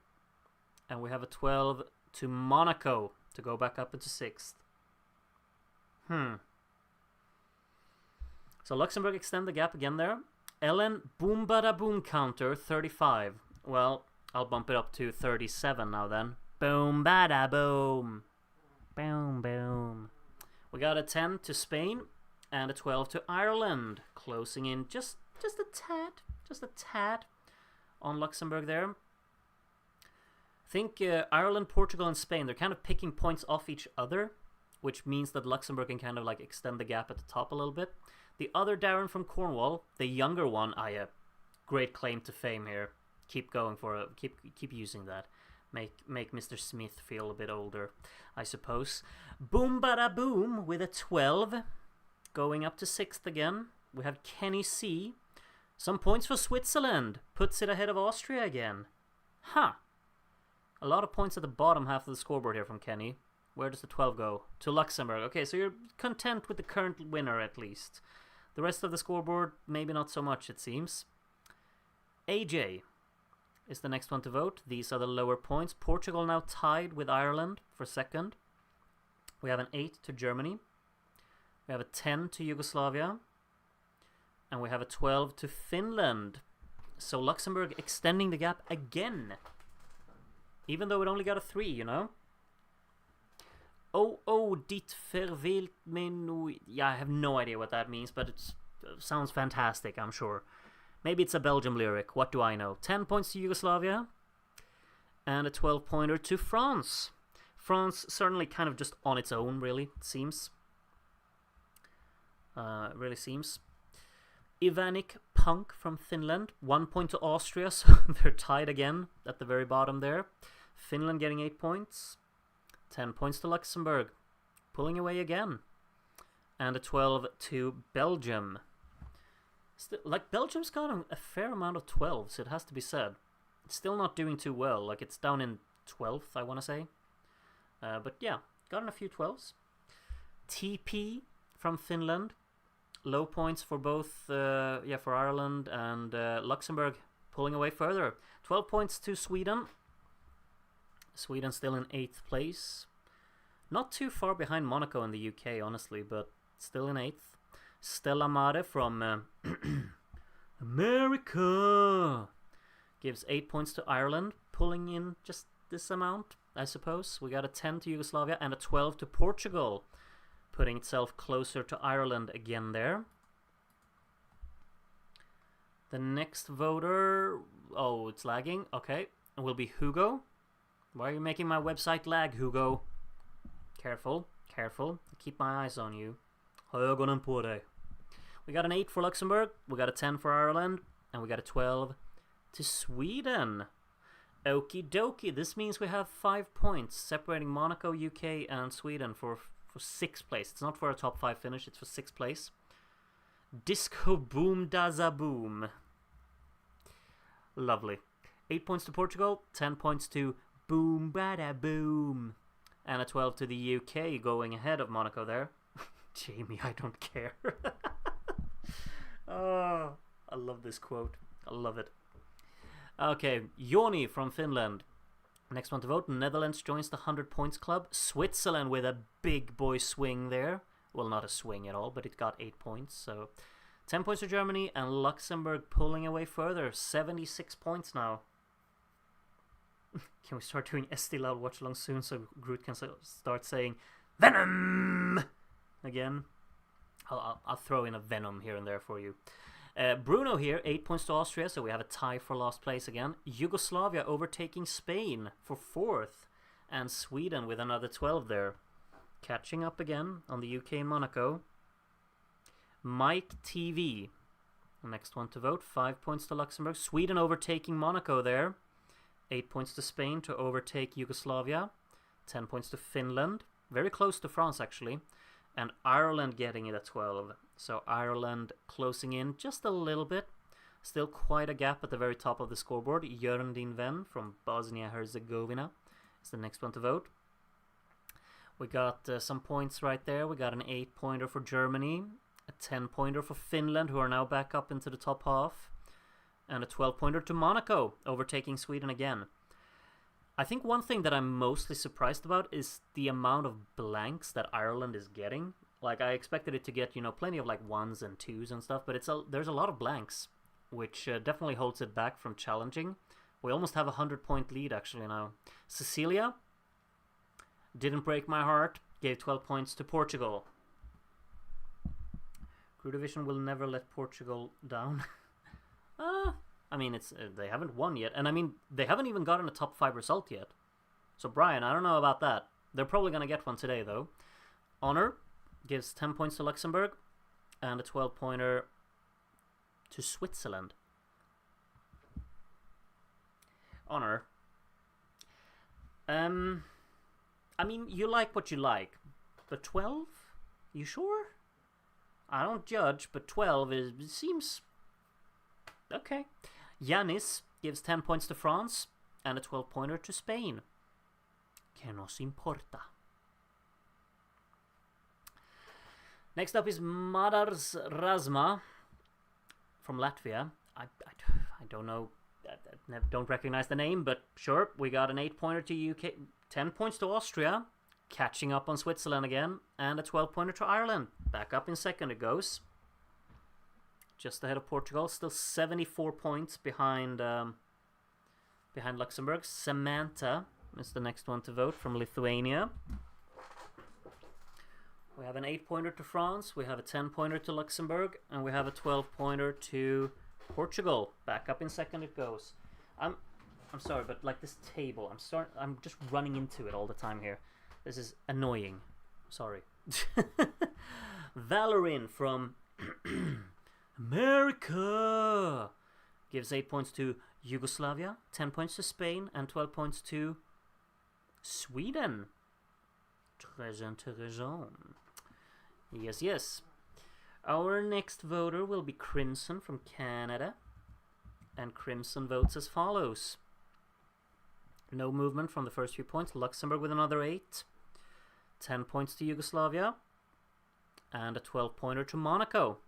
And we have a 12 to Monaco to go back up into 6th. So Luxembourg extend the gap again there. Ellen Boum-Badaboum counter 35. Well, I'll bump it up to 37 now then. Boum-Badaboum. Boom, boom. We got a 10 to Spain and a 12 to Ireland. Closing in just a tad on Luxembourg there. I think Ireland, Portugal and Spain, they're kind of picking points off each other, which means that Luxembourg can kind of like extend the gap at the top a little bit. The other Darren from Cornwall, the younger one, great claim to fame here. Keep going for it. Keep using that. Make Mr. Smith feel a bit older, I suppose. Boum-Badaboum with a 12, going up to 6th again. We have Kenny C. Some points for Switzerland. Puts it ahead of Austria again. A lot of points at the bottom half of the scoreboard here from Kenny. Where does the 12 go? To Luxembourg. Okay, so you're content with the current winner at least. The rest of the scoreboard, maybe not so much, it seems. AJ is the next one to vote. These are the lower points. Portugal now tied with Ireland for 2nd. We have an 8 to Germany. We have a 10 to Yugoslavia. And we have a 12 to Finland. So Luxembourg extending the gap again. Even though it only got a 3, dit verveelt me nu. Yeah, I have no idea what that means, but it sounds fantastic, I'm sure. Maybe it's a Belgium lyric, what do I know? 10 points to Yugoslavia, and a 12-pointer to France. France certainly kind of just on its own, really, it seems. It really seems. Ivanic Punk from Finland, 1 point to Austria, so they're tied again at the very bottom there. Finland getting 8 points. 10 points to Luxembourg, pulling away again. And a 12 to Belgium. Belgium's got a fair amount of 12s, it has to be said. It's still not doing too well, it's down in 12th, I want to say. But yeah, gotten a few 12s. TP from Finland. Low points for both, for Ireland and Luxembourg, pulling away further. 12 points to Sweden. Sweden still in 8th place. Not too far behind Monaco in the UK, honestly, but still in 8th. Stella Mare from America gives 8 points to Ireland, pulling in just this amount, I suppose. We got a 10 to Yugoslavia and a 12 to Portugal, putting itself closer to Ireland again there. The next voter... Oh, it's lagging. Okay. It will be Hugo. Why are you making my website lag, Hugo? Careful. Careful. I keep my eyes on you. Ögonen på dig. We got an 8 for Luxembourg. We got a 10 for Ireland. And we got a 12 to Sweden. Okie dokie. This means we have 5 points, separating Monaco, UK, and Sweden for 6th place. It's not for a top 5 finish, it's for 6th place. Disco Boum-Badaboum. Lovely. 8 points to Portugal, 10 points to Boum-Badaboum. And a 12 to the UK, going ahead of Monaco there. Jamie, I don't care. Oh, I love this quote. I love it. Okay, Joni from Finland. Next one to vote. Netherlands joins the 100 points club. Switzerland with a big boy swing there. Well, not a swing at all, but it got 8 points. So 10 points to Germany, and Luxembourg pulling away further. 76 points now. Can we start doing SD Loud Watchalong soon so Groot can start saying Venom again? I'll throw in a Venom here and there for you. Bruno here, 8 points to Austria, so we have a tie for last place again. Yugoslavia overtaking Spain for 4th, and Sweden with another 12 there. Catching up again on the UK and Monaco. Mike TV, the next one to vote, 5 points to Luxembourg. Sweden overtaking Monaco there. 8 points to Spain to overtake Yugoslavia. 10 points to Finland. Very close to France, actually. And Ireland getting it at 12. So Ireland closing in just a little bit. Still quite a gap at the very top of the scoreboard. Ringe-dinge from Bosnia-Herzegovina is the next one to vote. We got some points right there. We got an 8-pointer for Germany. A 10-pointer for Finland, who are now back up into the top half. And a 12-pointer to Monaco, overtaking Sweden again. I think one thing that I'm mostly surprised about is the amount of blanks that Ireland is getting. Like, I expected it to get, you know, plenty of like 1s and 2s and stuff, but there's a lot of blanks, which definitely holds it back from challenging. We almost have a 100-point lead actually now. Cecilia didn't break my heart, gave 12 points to Portugal. Crew Division will never let Portugal down. I mean, they haven't won yet, and I mean, they haven't even gotten a top 5 result yet. So Brian, I don't know about that. They're probably going to get one today, though. Honor gives 10 points to Luxembourg, and a 12-pointer to Switzerland. Honor. I mean, you like what you like, but 12? You sure? I don't judge, but 12 it seems okay. Yanis gives 10 points to France and a 12-pointer to Spain. Que nos importa. Next up is Madars Razma from Latvia. I don't know, don't recognize the name, but sure. We got an 8-pointer to UK, 10 points to Austria, catching up on Switzerland again, and a 12-pointer to Ireland. Back up in second it goes. Just ahead of Portugal, still 74 points behind Luxembourg. Samantha is the next one to vote from Lithuania. We have an 8-pointer to France, we have a 10-pointer to Luxembourg, and we have a 12-pointer to Portugal. Back up in second it goes. I'm sorry, but like this table, I'm just running into it all the time here. This is annoying. Sorry. Valorin from America gives 8 points to Yugoslavia, 10 points to Spain, and 12 points to Sweden. Très intéressant. Yes, yes. Our next voter will be Crimson from Canada. And Crimson votes as follows. No movement from the first few points. Luxembourg with another 8. 10 points to Yugoslavia. And a 12-pointer to Monaco.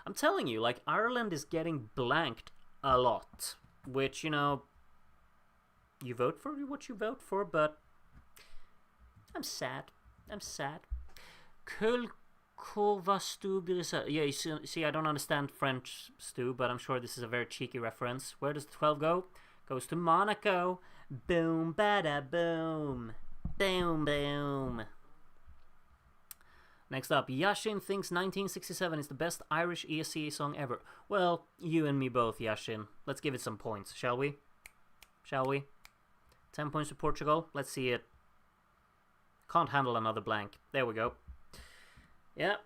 I'm telling you, like, Ireland is getting blanked a lot. Which, you know, you vote for what you vote for, but I'm sad. I'm sad. Yeah, you see, I don't understand French, Stu, but I'm sure this is a very cheeky reference. Where does the 12 go? Goes to Monaco. Boum-Badaboum. Boom, boom. Next up, Yashin thinks 1967 is the best Irish ESC song ever. Well, you and me both, Yashin. Let's give it some points, shall we? Shall we? 10 points to Portugal. Let's see it. Can't handle another blank. There we go. Yeah.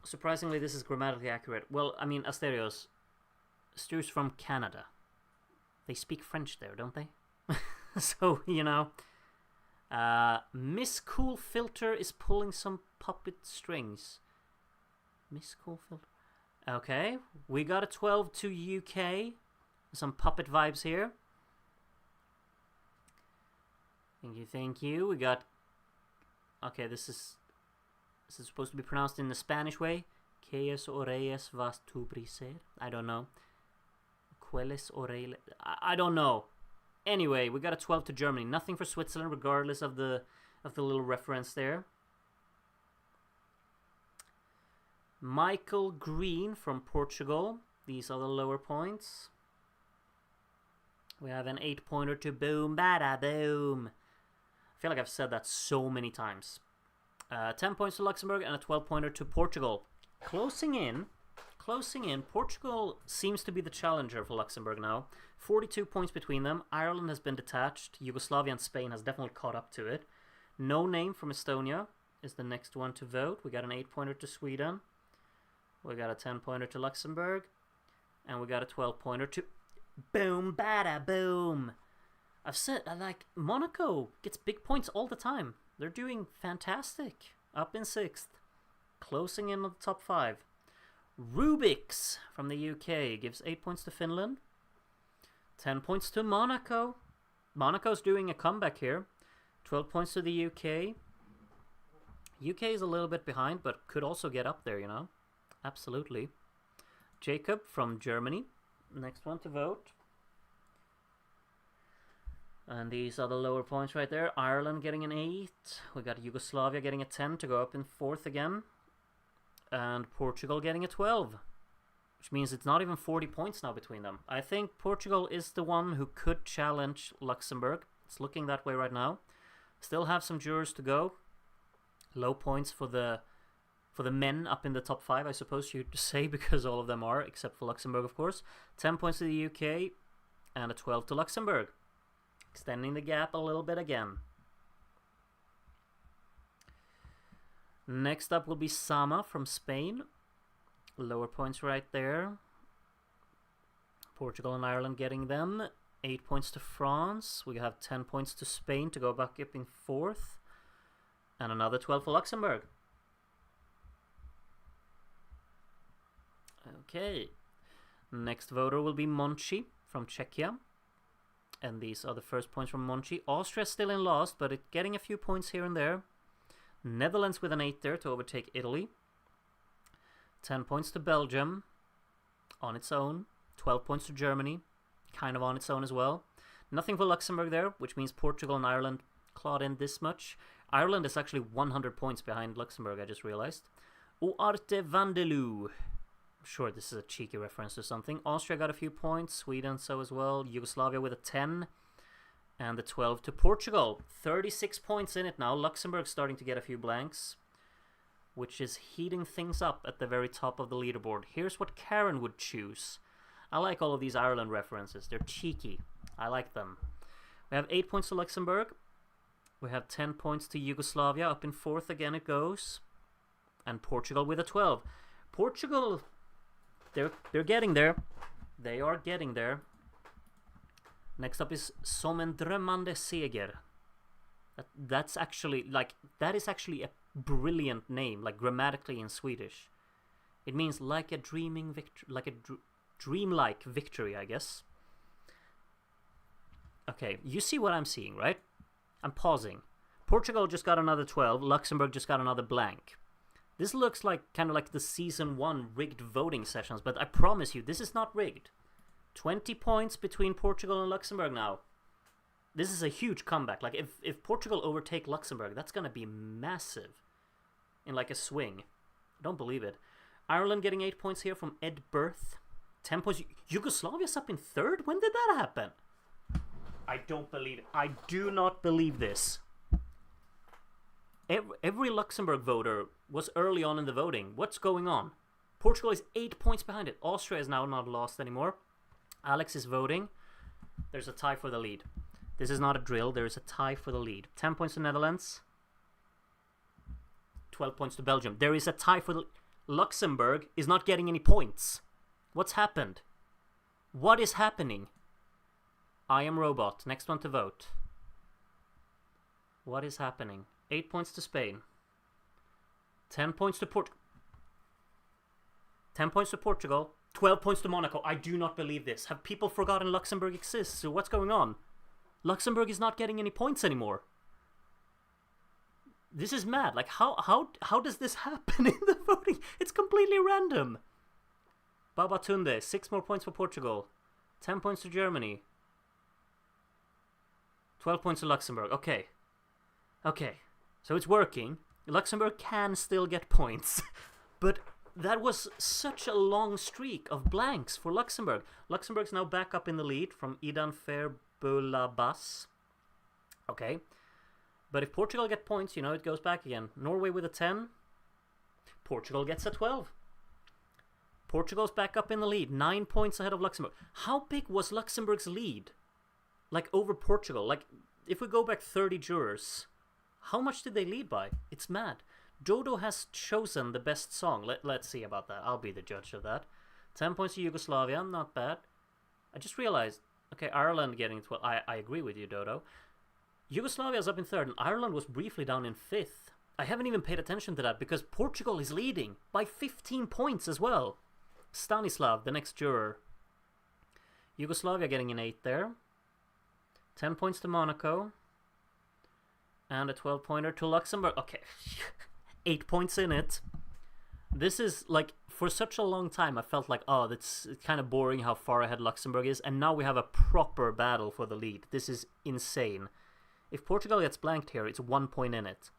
Surprisingly, this is grammatically accurate. Well, I mean, Asterios. Stu's from Canada. They speak French there, don't they? So, you know. Miss Cool Filter is pulling some puppet strings. Miss Cool Filter. Okay, we got a 12 to UK. Some puppet vibes here. Thank you. We got... Okay, this is supposed to be pronounced in the Spanish way. Quelles oreilles vas tu briser? I don't know. Quelles oreilles... I don't know. Anyway, we got a 12 to Germany. Nothing for Switzerland, regardless of the little reference there. Michael Green from Portugal. These are the lower points. We have an 8-pointer to Boum-Badaboum. I feel like I've said that so many times. 10 points to Luxembourg and a 12-pointer to Portugal. Closing in. Portugal seems to be the challenger for Luxembourg now. 42 points between them. Ireland has been detached. Yugoslavia and Spain has definitely caught up to it. No Name from Estonia is the next one to vote. We got an 8-pointer to Sweden. We got a 10-pointer to Luxembourg. And we got a 12-pointer to Boum-Badaboum. I've said, Monaco gets big points all the time. They're doing fantastic. Up in 6th. Closing in on the top 5. Rubik's from the UK gives 8 points to Finland. 10 points to Monaco. Monaco's doing a comeback here. 12 points to the UK. UK is a little bit behind, but could also get up there, you know. Absolutely. Jacob from Germany. Next one to vote. And these are the lower points right there. Ireland getting an 8. We got Yugoslavia getting a 10 to go up in 4th again. And Portugal getting a 12. Which means it's not even 40 points now between them. I think Portugal is the one who could challenge Luxembourg. It's looking that way right now. Still have some jurors to go. Low points for the men up in the top 5, I suppose you'd say, because all of them are, except for Luxembourg, of course. 10 points to the UK and a 12 to Luxembourg. Extending the gap a little bit again. Next up will be Sama from Spain. Lower points right there. Portugal and Ireland getting them. 8 points to France. We have 10 points to Spain to go back up in 4th. And another 12 for Luxembourg. Okay. Next voter will be Monchi from Czechia. And these are the first points from Monchi. Austria still in last, but it's getting a few points here and there. Netherlands with an 8 there to overtake Italy. 10 points to Belgium on its own. 12 points to Germany, kind of on its own as well. Nothing for Luxembourg there, which means Portugal and Ireland clawed in this much. Ireland is actually 100 points behind Luxembourg, I just realized. Uarte Vandeloo. I'm sure this is a cheeky reference to something. Austria got a few points, Sweden so as well. Yugoslavia with a 10. And the 12 to Portugal. 36 points in it now. Luxembourg starting to get a few blanks, which is heating things up at the very top of the leaderboard. Here's what Karen would choose. I like all of these Ireland references. They're cheeky. I like them. We have 8 points to Luxembourg. We have 10 points to Yugoslavia. Up in 4th again it goes. And Portugal with a 12. Portugal, they're getting there. They are getting there. Next up is Som en drömmande seger. That is actually a brilliant name, like grammatically in Swedish. It means like a dreaming victory, like a dreamlike victory, I guess. Okay, you see what I'm seeing, right? I'm pausing. Portugal just got another 12. Luxembourg just got another blank. This looks like kind of like the season 1 rigged voting sessions, but I promise you, this is not rigged. 20 points between Portugal and Luxembourg now. This is a huge comeback. Like, if Portugal overtake Luxembourg, that's going to be massive. In like a swing. I don't believe it. Ireland getting 8 points here from Ed Berth. 10 points. Yugoslavia's up in 3rd? When did that happen? I don't believe it. I do not believe this. Every Luxembourg voter was early on in the voting. What's going on? Portugal is 8 points behind it. Austria is now not lost anymore. Alex is voting. There's a tie for the lead. This is not a drill. There is a tie for the lead. 10 points to Netherlands. 12 points to Belgium. There is a tie for the... Luxembourg is not getting any points. What's happened? What is happening? I am robot. Next one to vote. What is happening? 8 points to Spain. 10 points to 10 points to Portugal. 12 points to Monaco. I do not believe this. Have people forgotten Luxembourg exists? So what's going on? Luxembourg is not getting any points anymore. This is mad. Like, how does this happen in the voting? It's completely random. Babatunde, 6 more points for Portugal. 10 points to Germany. 12 points to Luxembourg. Okay. Okay. So it's working. Luxembourg can still get points. But that was such a long streak of blanks for Luxembourg. Luxembourg's now back up in the lead from Idan, faire, beau, là-bas. Okay. But if Portugal get points, you know, it goes back again. Norway with a 10. Portugal gets a 12. Portugal's back up in the lead. 9 points ahead of Luxembourg. How big was Luxembourg's lead? Like, over Portugal? Like, if we go back 30 jurors, how much did they lead by? It's mad. Dodo has chosen the best song. Let's see about that. I'll be the judge of that. 10 points to Yugoslavia. Not bad. I just realized... Okay, Ireland getting 12. I agree with you, Dodo. Yugoslavia's up in 3rd, and Ireland was briefly down in 5th. I haven't even paid attention to that, because Portugal is leading by 15 points as well. Stanislav, the next juror. Yugoslavia getting an 8 there. 10 points to Monaco. And a 12-pointer to Luxembourg. Okay, 8 points in it. This is, like, for such a long time, I felt like, oh, that's kind of boring how far ahead Luxembourg is. And now we have a proper battle for the lead. This is insane. If Portugal gets blanked here, it's 1 point in it.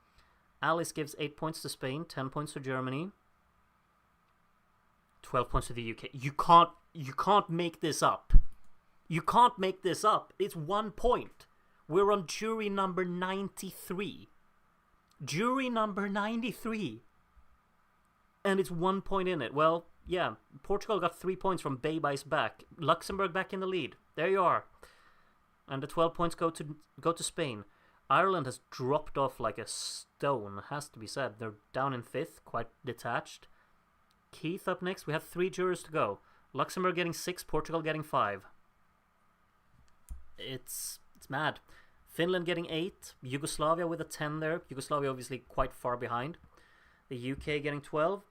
Alice gives 8 points to Spain, 10 points to Germany, 12 points to the UK. You can't make this up. You can't make this up. It's 1 point. We're on jury number 93. Jury number 93. And it's 1 point in it. Well, yeah, Portugal got 3 points from Beibai's back. Luxembourg back in the lead. There you are. And the 12 points go to Spain. Ireland has dropped off like a stone, has to be said. They're down in 5th, quite detached. Keith up next. We have 3 jurors to go. Luxembourg getting 6, Portugal getting 5. It's mad. Finland getting 8, Yugoslavia with a 10 there. Yugoslavia obviously quite far behind. The UK getting 12,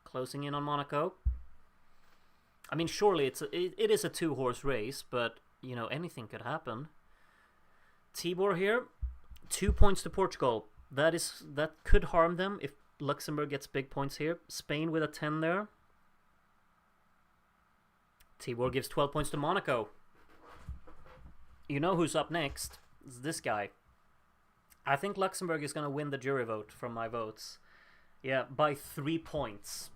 closing in on Monaco. I mean, surely it is a 2-horse race, but... you know, anything could happen. Tibor here, 2 points to Portugal. That could harm them if Luxembourg gets big points here. Spain with a 10 there. Tibor gives 12 points to Monaco. You know who's up next? It's this guy. I think Luxembourg is going to win the jury vote from my votes. Yeah, by 3 points.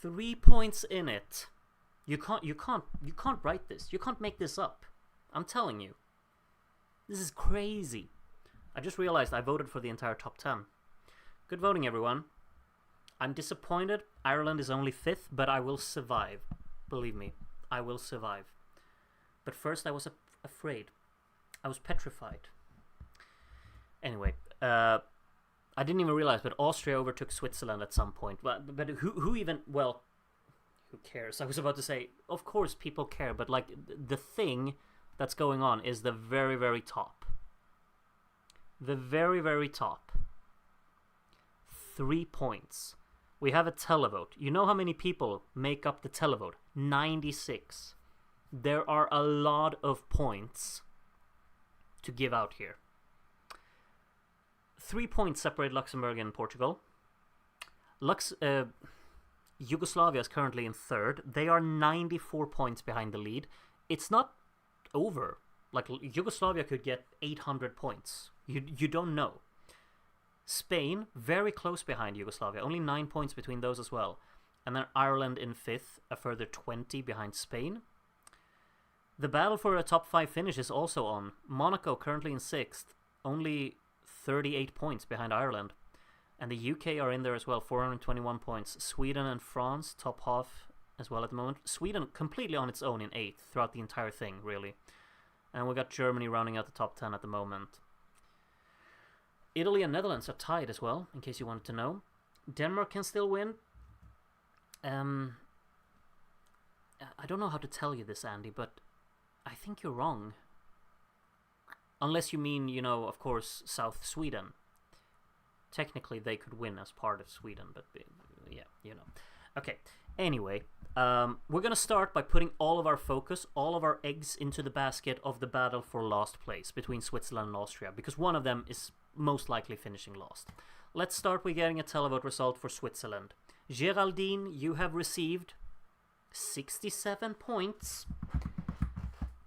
3 points in it. You can't write this. You can't make this up. I'm telling you. This is crazy. I just realized I voted for the entire top 10. Good voting, everyone. I'm disappointed. Ireland is only 5th, but I will survive. Believe me, I will survive. But first I was afraid. I was petrified. Anyway, I didn't even realize, but Austria overtook Switzerland at some point. But who even... Well... Who cares? I was about to say, of course people care, but like the thing that's going on is the very, very top. The very, very top. 3 points. We have a televote. You know how many people make up the televote? 96. There are a lot of points to give out here. 3 points separate Luxembourg and Portugal. Yugoslavia is currently in 3rd. They are 94 points behind the lead. It's not over. Like, Yugoslavia could get 800 points. You don't know. Spain, very close behind Yugoslavia. Only 9 points between those as well. And then Ireland in 5th, a further 20 behind Spain. The battle for a top 5 finish is also on. Monaco currently in 6th. Only 38 points behind Ireland. And the UK are in there as well, 421 points. Sweden and France, top half as well at the moment. Sweden completely on its own in 8th throughout the entire thing, really. And we got Germany rounding out the top 10 at the moment. Italy and Netherlands are tied as well, in case you wanted to know. Denmark can still win. I don't know how to tell you this, Andy, but I think you're wrong. Unless you mean, you know, of course, South Sweden. Technically, they could win as part of Sweden, but yeah, you know. Okay, anyway, we're going to start by putting all of our focus, all of our eggs into the basket of the battle for last place between Switzerland and Austria, because one of them is most likely finishing last. Let's start with getting a televote result for Switzerland. Geraldine, you have received 67 points.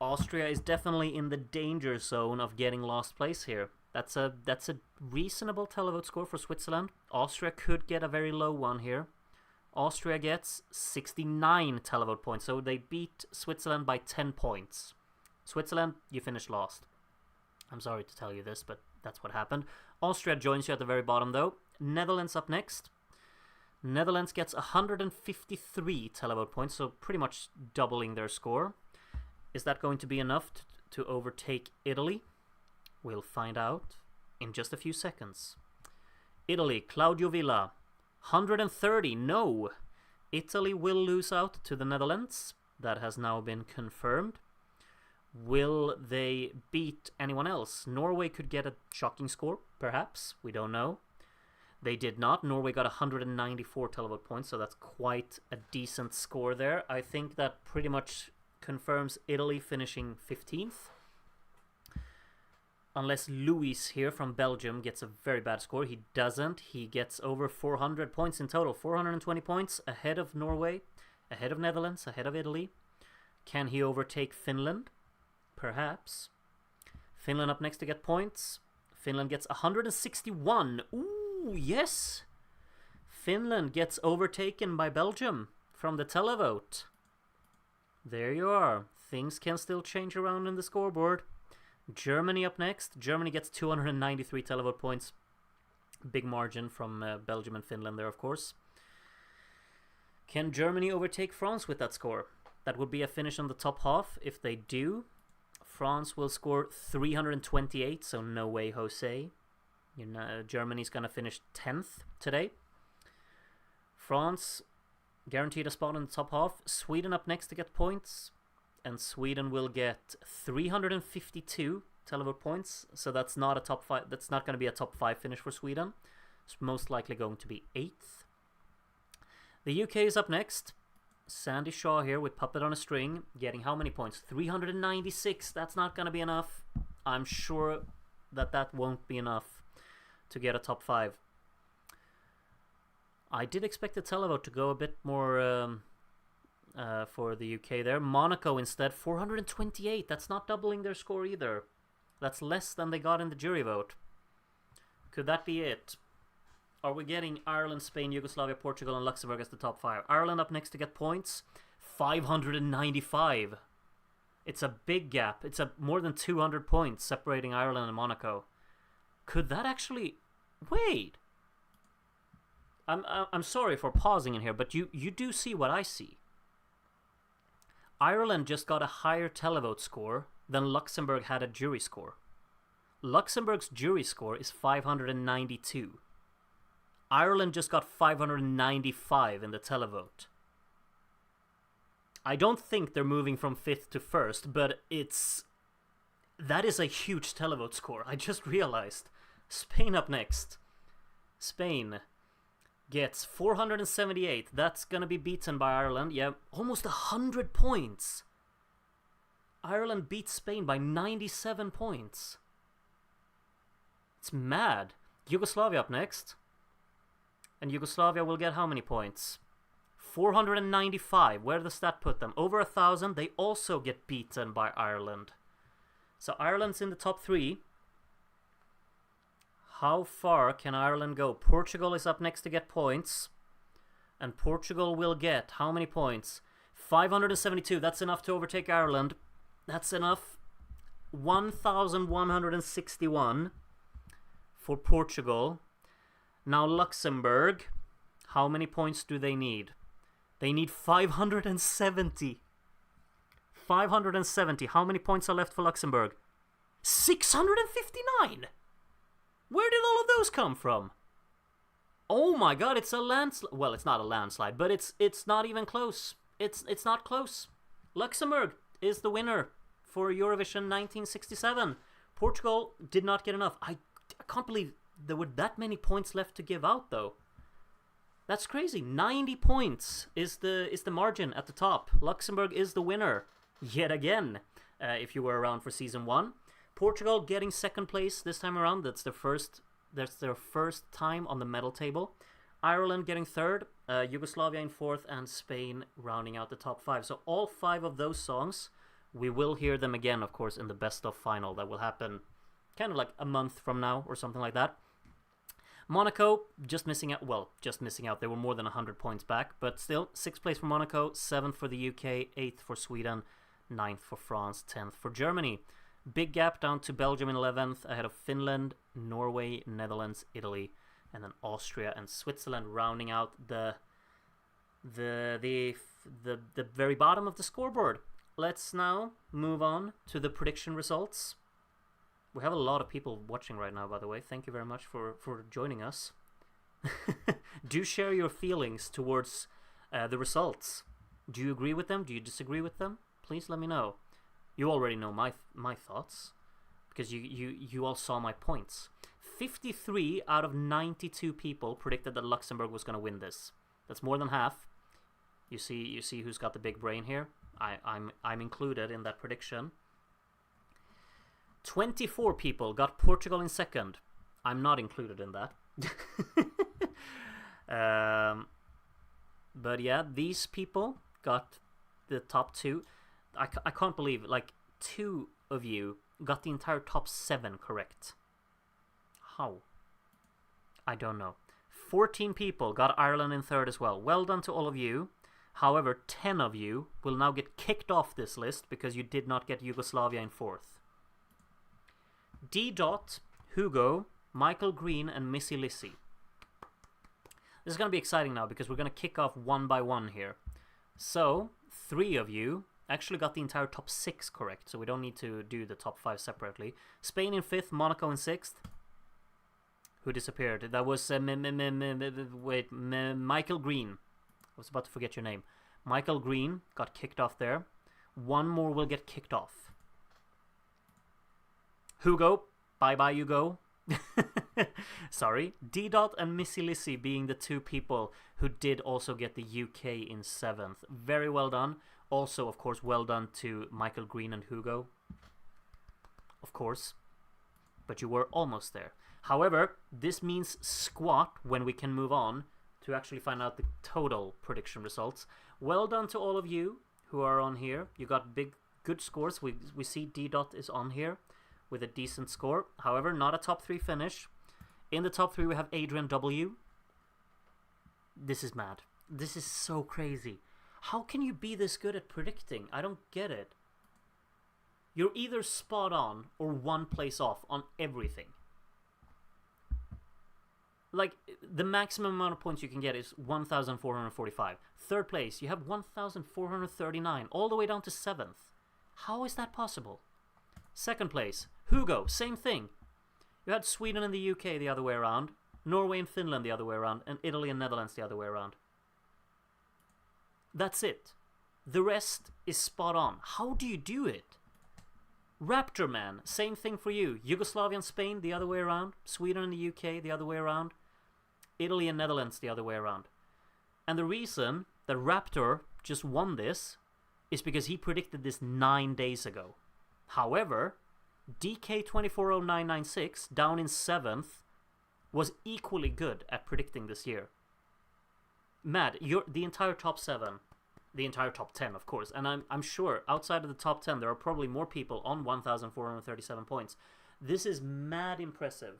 Austria is definitely in the danger zone of getting last place here. That's a reasonable televote score for Switzerland. Austria could get a very low one here. Austria gets 69 televote points, so they beat Switzerland by 10 points. Switzerland, you finished last. I'm sorry to tell you this, but that's what happened. Austria joins you at the very bottom, though. Netherlands up next. Netherlands gets 153 televote points, so pretty much doubling their score. Is that going to be enough to overtake Italy? We'll find out in just a few seconds. Italy, Claudio Villa, 130. No! Italy will lose out to the Netherlands. That has now been confirmed. Will they beat anyone else? Norway could get a shocking score, perhaps. We don't know. They did not. Norway got 194 televote points, so that's quite a decent score there. I think that pretty much confirms Italy finishing 15th. Unless Luis here from Belgium gets a very bad score. He doesn't. He gets over 400 points in total. 420 points ahead of Norway, ahead of Netherlands, ahead of Italy. Can he overtake Finland? Perhaps. Finland up next to get points. Finland gets 161. Ooh, yes! Finland gets overtaken by Belgium from the televote. There you are. Things can still change around in the scoreboard. Germany up next. Germany gets 293 televote points. Big margin from Belgium and Finland there, of course. Can Germany overtake France with that score? That would be a finish on the top half. If they do, France will score 328, so no way, Jose. You know, Germany's going to finish 10th today. France guaranteed a spot in the top half. Sweden up next to get points. And Sweden will get 352 televote points. So that's not a top 5. That's not going to be a top 5 finish for Sweden. It's most likely going to be 8th. The UK is up next. Sandy Shaw here with Puppet on a String. Getting how many points? 396. That's not going to be enough. I'm sure that won't be enough to get a top 5. I did expect the televote to go a bit more for the UK there. Monaco instead, 428. That's not doubling their score either. That's less than they got in the jury vote. Could that be it? Are we getting Ireland, Spain, Yugoslavia, Portugal, and Luxembourg as the top 5? Ireland up next to get points, 595. It's a big gap. It's a more than 200 points separating Ireland and Monaco. Could that actually... Wait! I'm sorry for pausing in here, but you do see what I see. Ireland just got a higher televote score than Luxembourg had a jury score. Luxembourg's jury score is 592. Ireland just got 595 in the televote. I don't think they're moving from 5th to 1st, but that is a huge televote score. I just realized. Spain up next. Spain gets 478. That's going to be beaten by Ireland. Yeah, almost 100 points. Ireland beats Spain by 97 points. It's mad. Yugoslavia up next. And Yugoslavia will get how many points? 495. Where does that put them? Over 1,000. They also get beaten by Ireland. So Ireland's in the top 3. How far can Ireland go? Portugal is up next to get points. And Portugal will get how many points? 572. That's enough to overtake Ireland. That's enough. 1,161 for Portugal. Now Luxembourg. How many points do they need? They need 570. 570. How many points are left for Luxembourg? 659! Where did all of those come from? Oh my god, it's a landslide. Well, it's not a landslide, but it's not even close. It's not close. Luxembourg is the winner. for Eurovision 1967. Portugal did not get enough. I can't believe there were that many points left to give out, though. That's crazy. 90 points is the margin at the top. Luxembourg is the winner yet again. If you were around for season 1, Portugal getting second place this time around. That's their first time on the medal table. Ireland getting third, Yugoslavia in fourth, and Spain rounding out the top 5. So all 5 of those songs, we will hear them again, of course, in the best of final that will happen kind of like a month from now or something like that. Monaco, just missing out. Well, just missing out. They were more than 100 points back, but still, 6th place for Monaco, 7th for the UK, 8th for Sweden, 9th for France, 10th for Germany. Big gap down to Belgium in 11th, ahead of Finland, Norway, Netherlands, Italy, and then Austria and Switzerland rounding out the very bottom of the scoreboard. Let's now move on to the prediction results. We have a lot of people watching right now, by the way. Thank you very much for joining us. Do share your feelings towards the results. Do you agree with them? Do you disagree with them? Please let me know. You already know my thoughts, because you all saw my points. 53 out of 92 people predicted that Luxembourg was going to win this. That's more than half. You see who's got the big brain here? I'm included in that prediction. 24 people got Portugal in second. I'm not included in that. But yeah, these people got the top 2. I can't believe, like, 2 of you got the entire top 7 correct. How? I don't know. 14 people got Ireland in third as well. Well done to all of you. However, 10 of you will now get kicked off this list because you did not get Yugoslavia in fourth. D. Hugo, Michael Green, and Missy Lissy. This is going to be exciting now because we're going to kick off one by one here. So, 3 of you actually got the entire top 6 correct, so we don't need to do the top 5 separately. Spain in 5th, Monaco in 6th. Who disappeared? That was Michael Green. I was about to forget your name. Michael Green got kicked off there. 1 more will get kicked off. Hugo, bye-bye you go. Sorry. D. and Missy Lissy being the 2 people who did also get the UK in 7th. Very well done. Also, of course, well done to Michael Green and Hugo. Of course. But you were almost there. However, this means squat when we can move on to actually find out the total prediction results. Well done to all of you who are on here. You got good scores. We see D. is on here with a decent score. However, not a top 3 finish. In the top 3 we have Adrian W. This is mad. This is so crazy. How can you be this good at predicting? I don't get it. You're either spot on or 1 place off on everything. Like, the maximum amount of points you can get is 1,445. Third place, you have 1,439, all the way down to 7th. How is that possible? Second place, Hugo, same thing. You had Sweden and the UK the other way around, Norway and Finland the other way around, and Italy and Netherlands the other way around. That's it. The rest is spot on. How do you do it? Raptor Man, same thing for you. Yugoslavia and Spain the other way around, Sweden and the UK the other way around, Italy and Netherlands the other way around. And the reason that Raptor just won this is because he predicted this 9 days ago. However, DK240996 down in 7th was equally good at predicting this year. Mad, the entire top 7, the entire top 10, of course, and I'm sure outside of the top 10 there are probably more people on 1,437 points. This is mad impressive.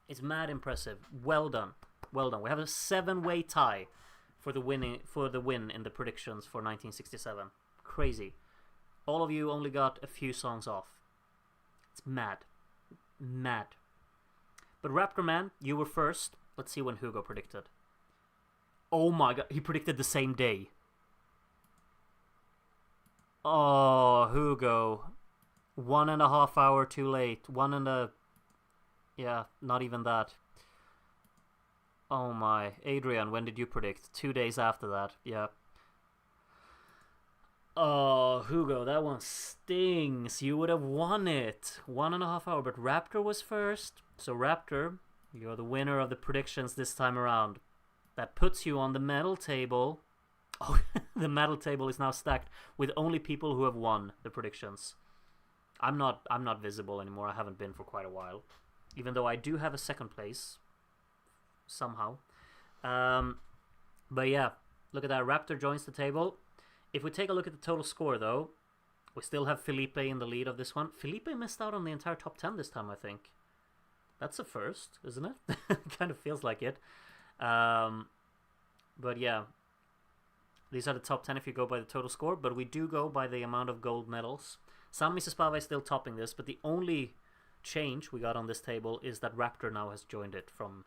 It's mad impressive. Well done. Well done. We have a 7-way tie for the win in the predictions for 1967. Crazy. All of you only got a few songs off. It's mad. Mad. But Raptor Man, you were first. Let's see when Hugo predicted. Oh my god, he predicted the same day. Oh, Hugo. 1.5 hours too late. Yeah, not even that. Oh my. Adrian, when did you predict? 2 days after that. Yeah. Oh, Hugo, that one stings. You would have won it. 1.5 hours, but Raptor was first. So Raptor, you're the winner of the predictions this time around. That puts you on the medal table. Oh, the medal table is now stacked with only people who have won the predictions. I'm not visible anymore. I haven't been for quite a while. Even though I do have a second place. Somehow. But yeah, look at that. Raptor joins the table. If we take a look at the total score, though, we still have Felipe in the lead of this one. Felipe missed out on the entire top 10 this time, I think. That's a first, isn't it? Kind of feels like it. But yeah, these are the top 10 if you go by the total score, but we do go by the amount of gold medals. San Misespava is still topping this, but the only change we got on this table is that Raptor now has joined it from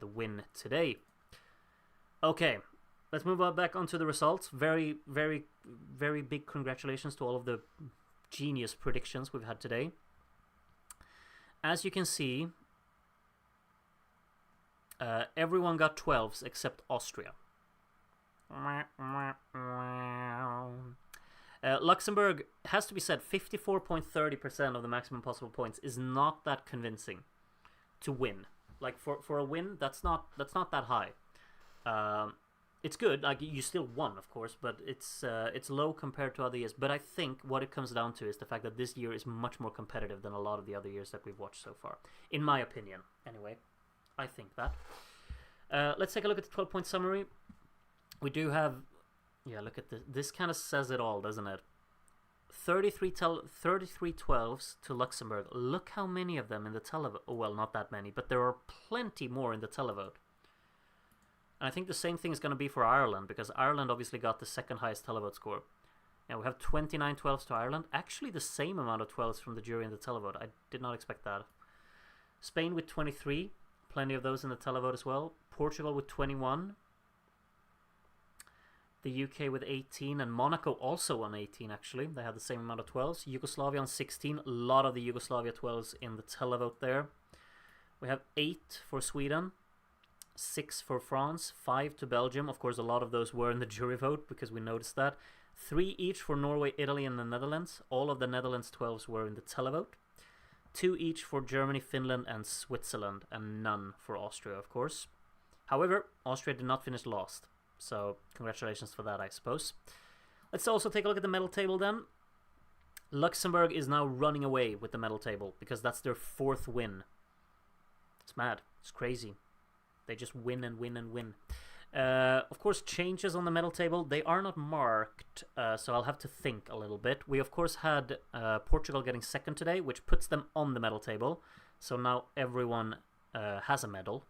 the win today. Okay, let's move on back onto the results. Very, very, very big congratulations to all of the genius predictions we've had today. As you can see, everyone got 12s except Austria. Luxembourg, has to be said, 54.30% of the maximum possible points is not that convincing to win. Like for a win, that's not that high. It's good. Like you still won, of course, but it's low compared to other years. But I think what it comes down to is the fact that this year is much more competitive than a lot of the other years that we've watched so far. In my opinion, anyway. I think that. Let's take a look at the 12-point summary. We do have... Yeah, look at this. This kind of says it all, doesn't it? 33 12s to Luxembourg. Look how many of them in the televote. Oh, well, not that many, but there are plenty more in the televote. And I think the same thing is going to be for Ireland, because Ireland obviously got the second highest televote score. Now we have 29 12s to Ireland. Actually, the same amount of 12s from the jury in the televote. I did not expect that. Spain with 23. Plenty of those in the televote as well. Portugal with 21. The UK with 18, and Monaco also on 18, actually. They had the same amount of 12s. Yugoslavia on 16. A lot of the Yugoslavia 12s in the televote there. We have 8 for Sweden. 6 for France. 5 to Belgium. Of course, a lot of those were in the jury vote, because we noticed that. 3 each for Norway, Italy, and the Netherlands. All of the Netherlands 12s were in the televote. 2 each for Germany, Finland, and Switzerland, and none for Austria, of course. However, Austria did not finish last. So, congratulations for that, I suppose. Let's also take a look at the medal table then. Luxembourg is now running away with the medal table because that's their 4th win. It's mad. It's crazy. They just win and win and win. Of course, changes on the medal table. They are not marked, so I'll have to think a little bit. We, of course, had Portugal getting 2nd today, which puts them on the medal table. So now everyone has a medal.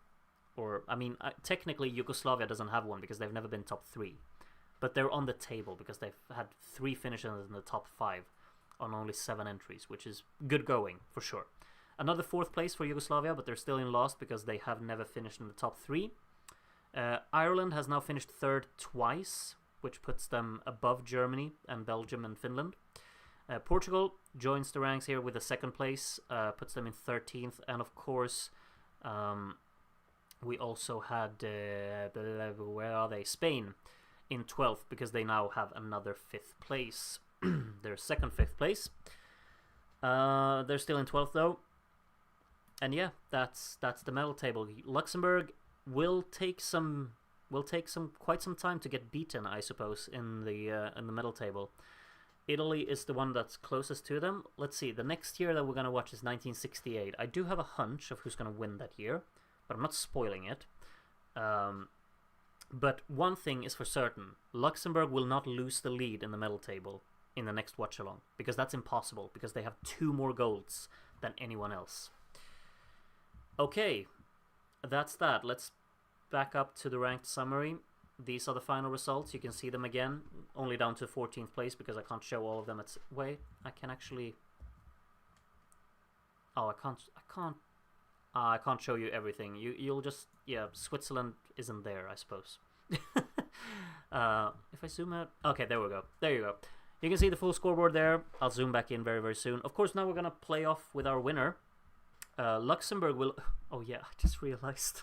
Or, I mean, technically Yugoslavia doesn't have one because they've never been top 3. But they're on the table because they've had 3 finishes in the top 5 on only 7 entries, which is good going, for sure. Another 4th place for Yugoslavia, but they're still in last because they have never finished in the top 3. Ireland has now finished 3rd twice, which puts them above Germany and Belgium and Finland. Portugal joins the ranks here with a 2nd place, puts them in 13th, and of course... we also had, where are they? Spain in 12th, because they now have another 5th place. Their second 5th place. They're still in 12th though. And yeah, that's the medal table. Luxembourg will take quite some time to get beaten, I suppose, in the medal table. Italy is the one that's closest to them. Let's see, the next year that we're going to watch is 1968. I do have a hunch of who's going to win that year, but I'm not spoiling it. But one thing is for certain. Luxembourg will not lose the lead in the medal table in the next watch-along, because that's impossible, because they have 2 more golds than anyone else. Okay, that's that. Let's back up to the ranked summary. These are the final results. You can see them again, only down to 14th place, because I can't show all of them. Wait, I can actually... Oh, I can't show you everything. You'll just... Yeah, Switzerland isn't there, I suppose. If I zoom out... Okay, there we go. There you go. You can see the full scoreboard there. I'll zoom back in very, very soon. Of course, now we're going to play off with our winner. Luxembourg will... Oh, yeah, I just realized.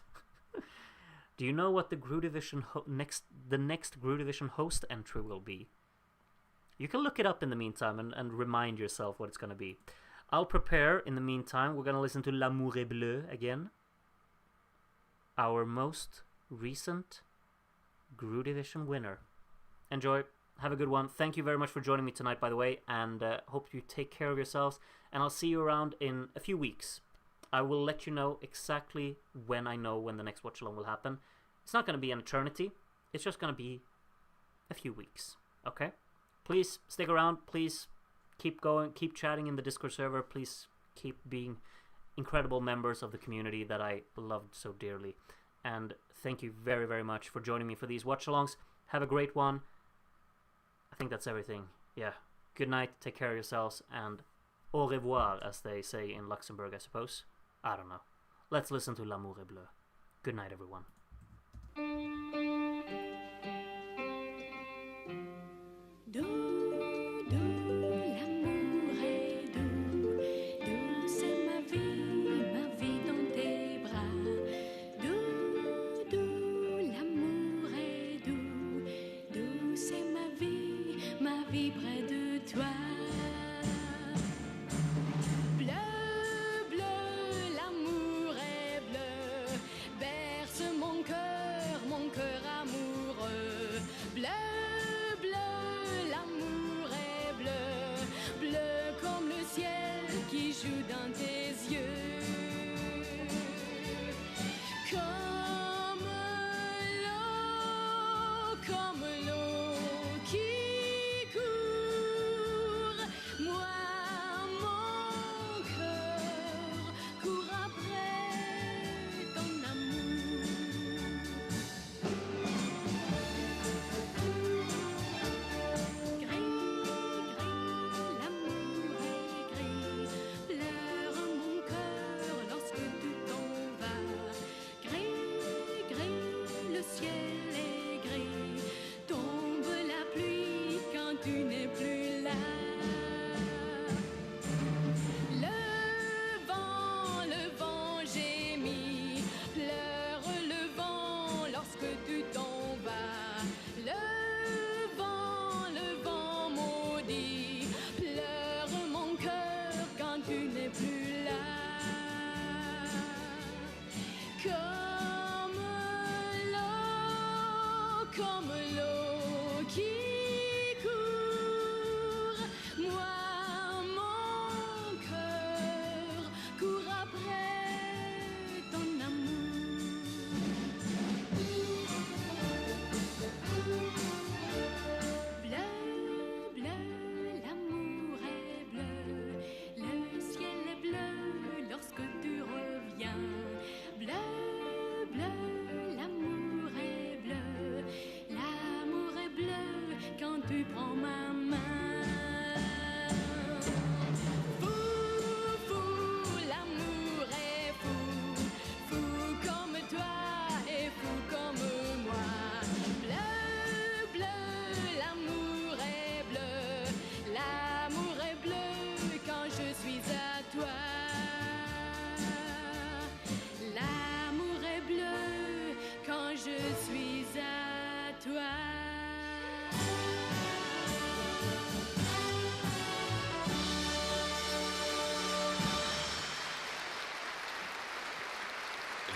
Do you know what the Gru Division the next Gru Division host entry will be? You can look it up in the meantime and remind yourself what it's going to be. I'll prepare in the meantime. We're going to listen to L'amour est bleu again. Our most recent Eurovision winner. Enjoy. Have a good one. Thank you very much for joining me tonight, by the way, and hope you take care of yourselves, and I'll see you around in a few weeks. I will let you know exactly when I know when the next Watchalong will happen. It's not going to be an eternity. It's just going to be a few weeks. Okay? Please stick around. Please keep going. Keep chatting in the Discord server. Please keep being incredible members of the community that I loved so dearly. And thank you very, very much for joining me for these Watchalongs. Have a great one. I think that's everything. Yeah. Good night. Take care of yourselves. And au revoir, as they say in Luxembourg, I suppose. I don't know. Let's listen to L'amour est bleu. Good night, everyone.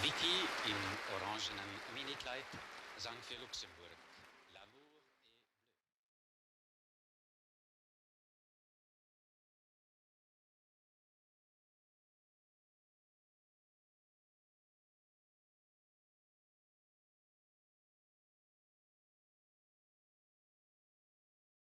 Vicky im orangenen Minikleid sang für Luxemburg.